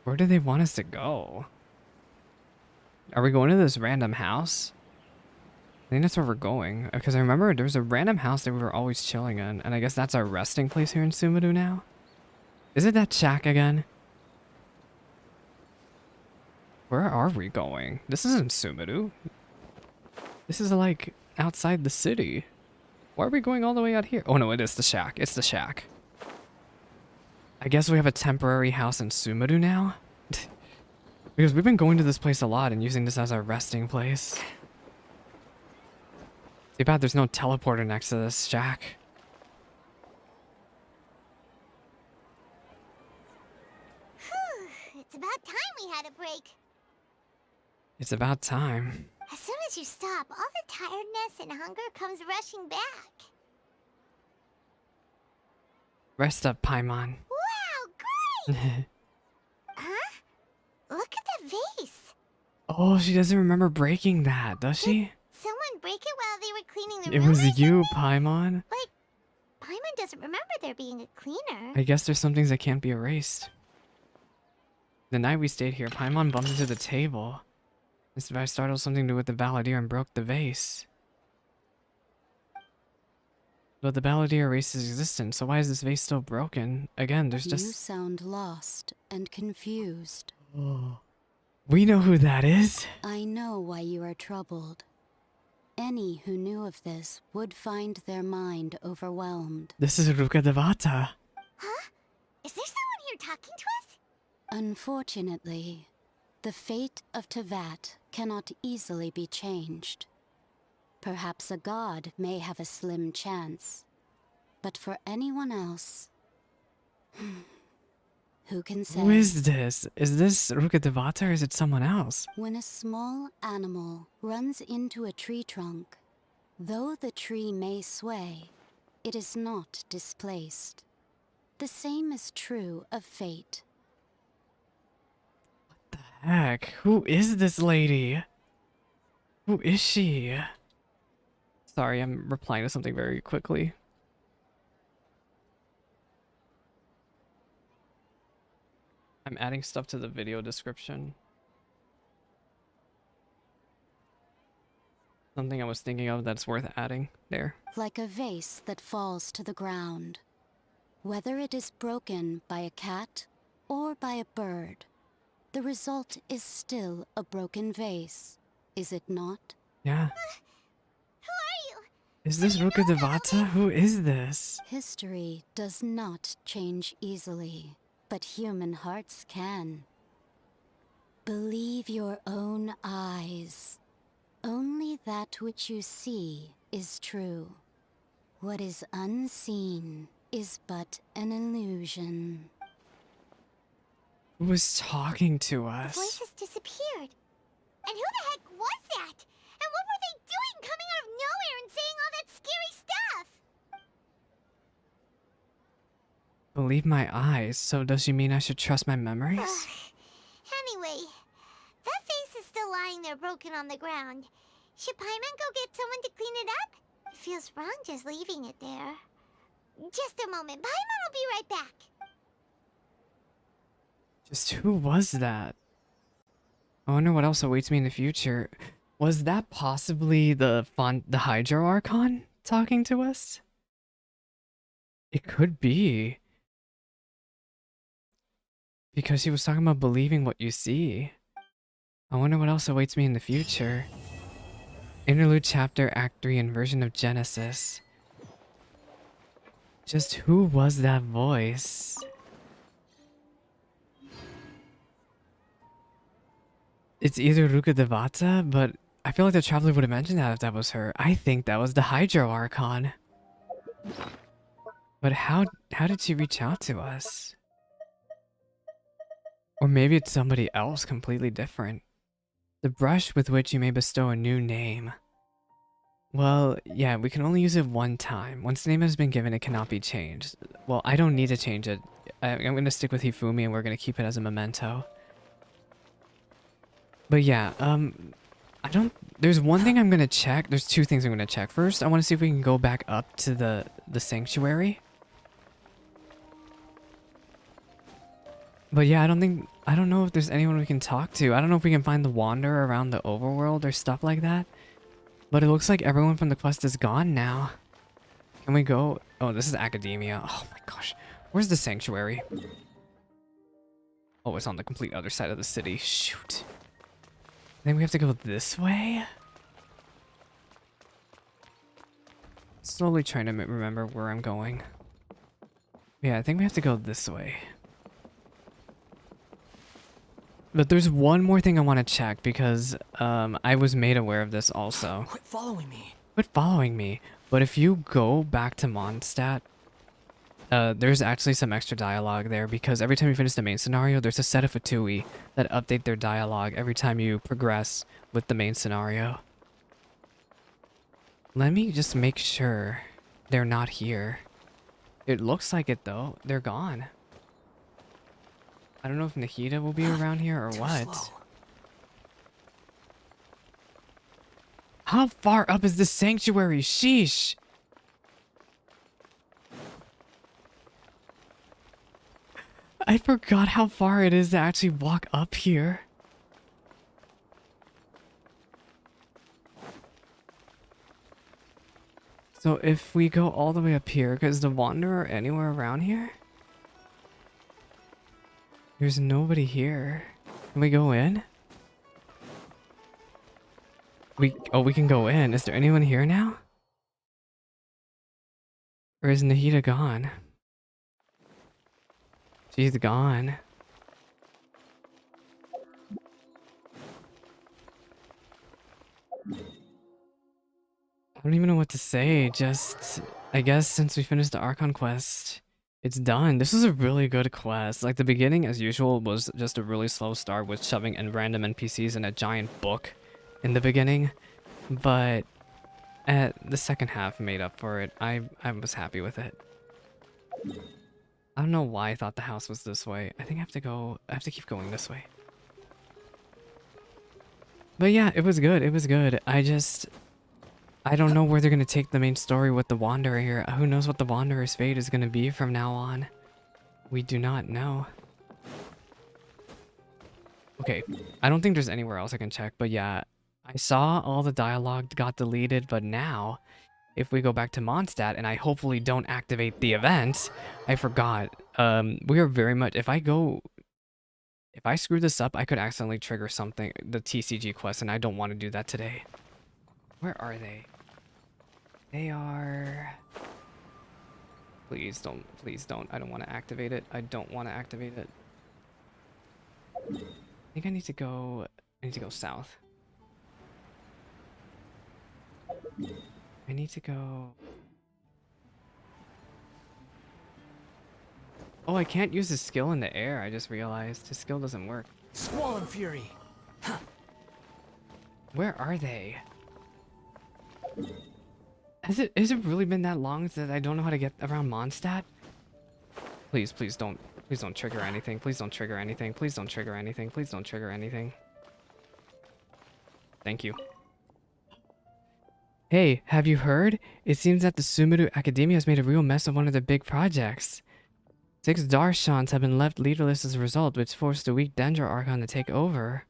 Where do they want us to go? Are we going to this random house? I think that's where we're going. Because I remember there was a random house that we were always chilling in. And I guess that's our resting place here in Sumuru now. Is it that shack again? Where are we going? This isn't Sumuru. This is like outside the city. Why are we going all the way out here? Oh no, it is the shack. It's the shack. I guess we have a temporary house in Sumuru now? Because we've been going to this place a lot and using this as our resting place. Too bad there's no teleporter next to this shack. It's about time we had a break. It's about time. As soon as you stop, all the tiredness and hunger comes rushing back. Rest up, Paimon. Wow, great! Huh? Look at the vase. Oh, she doesn't remember breaking that, does she? Someone break it while they were cleaning the It room was or you, something? Paimon. But Paimon doesn't remember there being a cleaner. I guess there's some things that can't be erased. The night we stayed here, Paimon bumped into the table. This device startled something to do with the balladeer and broke the vase. But the balladeer erased his existence, so why is this vase still broken? Again, there's You just... sound lost and confused. Oh. We know who that is. I know why you are troubled. Any who knew of this would find their mind overwhelmed. This is Ruka Devata. Huh? Is there someone here talking to us? Unfortunately, the fate of Tevat cannot easily be changed. Perhaps a god may have a slim chance, but for anyone else, who can say? Who is this? Is this Ruka Devata or is it someone else? When a small animal runs into a tree trunk, though the tree may sway, it is not displaced. The same is true of fate. Heck, who is this lady? Who is she? Sorry, I'm replying to something very quickly. I'm adding stuff to the video description. Something I was thinking of that's worth adding there. Like a vase that falls to the ground. Whether it is broken by a cat or by a bird, the result is still a broken vase, is it not? Yeah. Who are you? Is this Ruka Devata? Who is this? History does not change easily, but human hearts can. Believe your own eyes. Only that which you see is true. What is unseen is but an illusion. Who was talking to The us? voices disappeared. And who the heck was that? And what were they doing coming out of nowhere and saying all that scary stuff? Believe my eyes, so does she mean I should trust my memories? Anyway, that vase is still lying there broken on the ground. Should Paimon go get someone to clean it up? It feels wrong just leaving it there. Just a moment. Paimon will be right back. Just who was that? I wonder what else awaits me in the future. Was that possibly the Hydro Archon talking to us? It could be. Because he was talking about believing what you see. I wonder what else awaits me in the future. Interlude Chapter Act 3 Inversion of Genesis. Just who was that voice? It's either Ruka Devata, but I feel like the traveler would have mentioned that if that was her. I think that was the Hydro Archon. But how did she reach out to us? Or maybe it's somebody else completely different. The brush with which you may bestow a new name. Well, yeah, we can only use it one time. Once the name has been given, it cannot be changed. Well, I don't need to change it. I'm going to stick with Hifumi and we're going to keep it as a memento. But yeah, there's one thing I'm going to check. There's two things I'm going to check. First, I want to see if we can go back up to the sanctuary. But yeah, I don't know if there's anyone we can talk to. I don't know if we can find the Wanderer around the overworld or stuff like that. But it looks like everyone from the quest is gone now. Can we go? Oh, this is Academia. Oh my gosh. Where's the sanctuary? Oh, it's on the complete other side of the city. Shoot. I think we have to go this way? Slowly trying to remember where I'm going. Yeah, I think we have to go this way. But there's one more thing I want to check because I was made aware of this also. Quit following me. Quit following me. But if you go back to Mondstadt, there's actually some extra dialogue there because every time you finish the main scenario, there's a set of Fatui that update their dialogue every time you progress with the main scenario. Let me just make sure they're not here. It looks like it though. They're gone. I don't know if Nahida will be around here or what. Slow. How far up is this sanctuary? Sheesh. I forgot how far it is to actually walk up here. So if we go all the way up here, is the Wanderer anywhere around here? There's nobody here. Can we go in? We can go in. Is there anyone here now? Or is Nahida gone? She's gone. I don't even know what to say. Just, I guess since we finished the Archon quest, it's done. This was a really good quest. Like the beginning, as usual, was just a really slow start with shoving in random NPCs in a giant book in the beginning. But at the second half made up for it. I was happy with it. I don't know why I thought the house was this way. I think I have to keep going this way. But yeah, it was good. It was good. I don't know where they're going to take the main story with the Wanderer here. Who knows what the Wanderer's fate is going to be from now on. We do not know. Okay, I don't think there's anywhere else I can check, but yeah, I saw all the dialogue got deleted, but now, if we go back to Mondstadt and I hopefully don't activate the event, I forgot. We are very much, if I screw this up, I could accidentally trigger something, the TCG quest, and I don't want to do that today. Where are they? They are... Please don't, please don't. I don't want to activate it. I don't want to activate it. I think I need to go south. I need to go... Oh, I can't use his skill in the air. I just realized his skill doesn't work. Squall and Fury. Huh. Where are they? Has it really been that long that I don't know how to get around Mondstadt? Please don't trigger anything. Please don't trigger anything. Please don't trigger anything. Please don't trigger anything. Thank you. Hey, have you heard? It seems that the Sumeru Academia has made a real mess of one of their big projects. 6 Darshans have been left leaderless as a result, which forced the weak Dendro Archon to take over.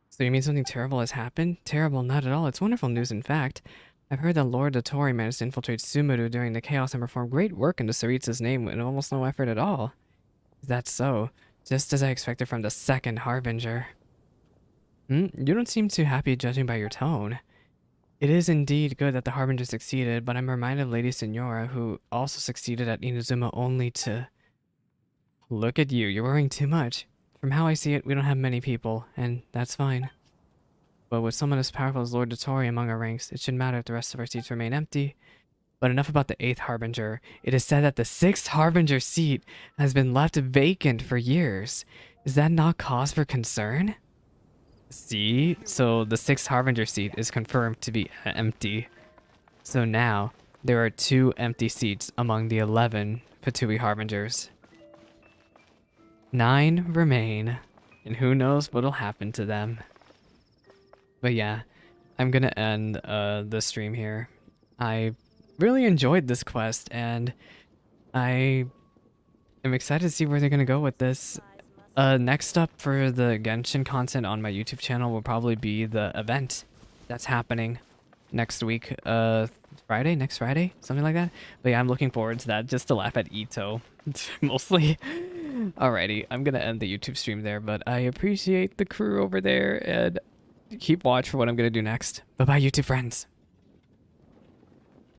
So you mean something terrible has happened? Terrible, not at all. It's wonderful news, in fact. I've heard that Lord Dotori managed to infiltrate Sumeru during the chaos and perform great work into Saritsa's name with almost no effort at all. Is that so? Just as I expected from the second Harbinger. You don't seem too happy judging by your tone. It is indeed good that the Harbinger succeeded, but I'm reminded of Lady Signora, who also succeeded at Inazuma only to... Look at you, you're worrying too much. From how I see it, we don't have many people, and that's fine. But with someone as powerful as Lord Dotori among our ranks, it shouldn't matter if the rest of our seats remain empty. But enough about the 8th Harbinger. It is said that the 6th Harbinger seat has been left vacant for years. Is that not cause for concern? See? So the 6th Harbinger seat is confirmed to be empty. So now, there are 2 empty seats among the 11 Fatui Harbingers. 9 remain, and who knows what'll happen to them. But yeah, I'm gonna end the stream here. I really enjoyed this quest, and I am excited to see where they're gonna go with this. Next up for the Genshin content on my YouTube channel will probably be the event that's happening next week. Next Friday, something like that. But yeah, I'm looking forward to that, just to laugh at Ito, mostly. Alrighty, I'm gonna end the YouTube stream there, but I appreciate the crew over there, and keep watch for what I'm gonna do next. Bye-bye, YouTube friends.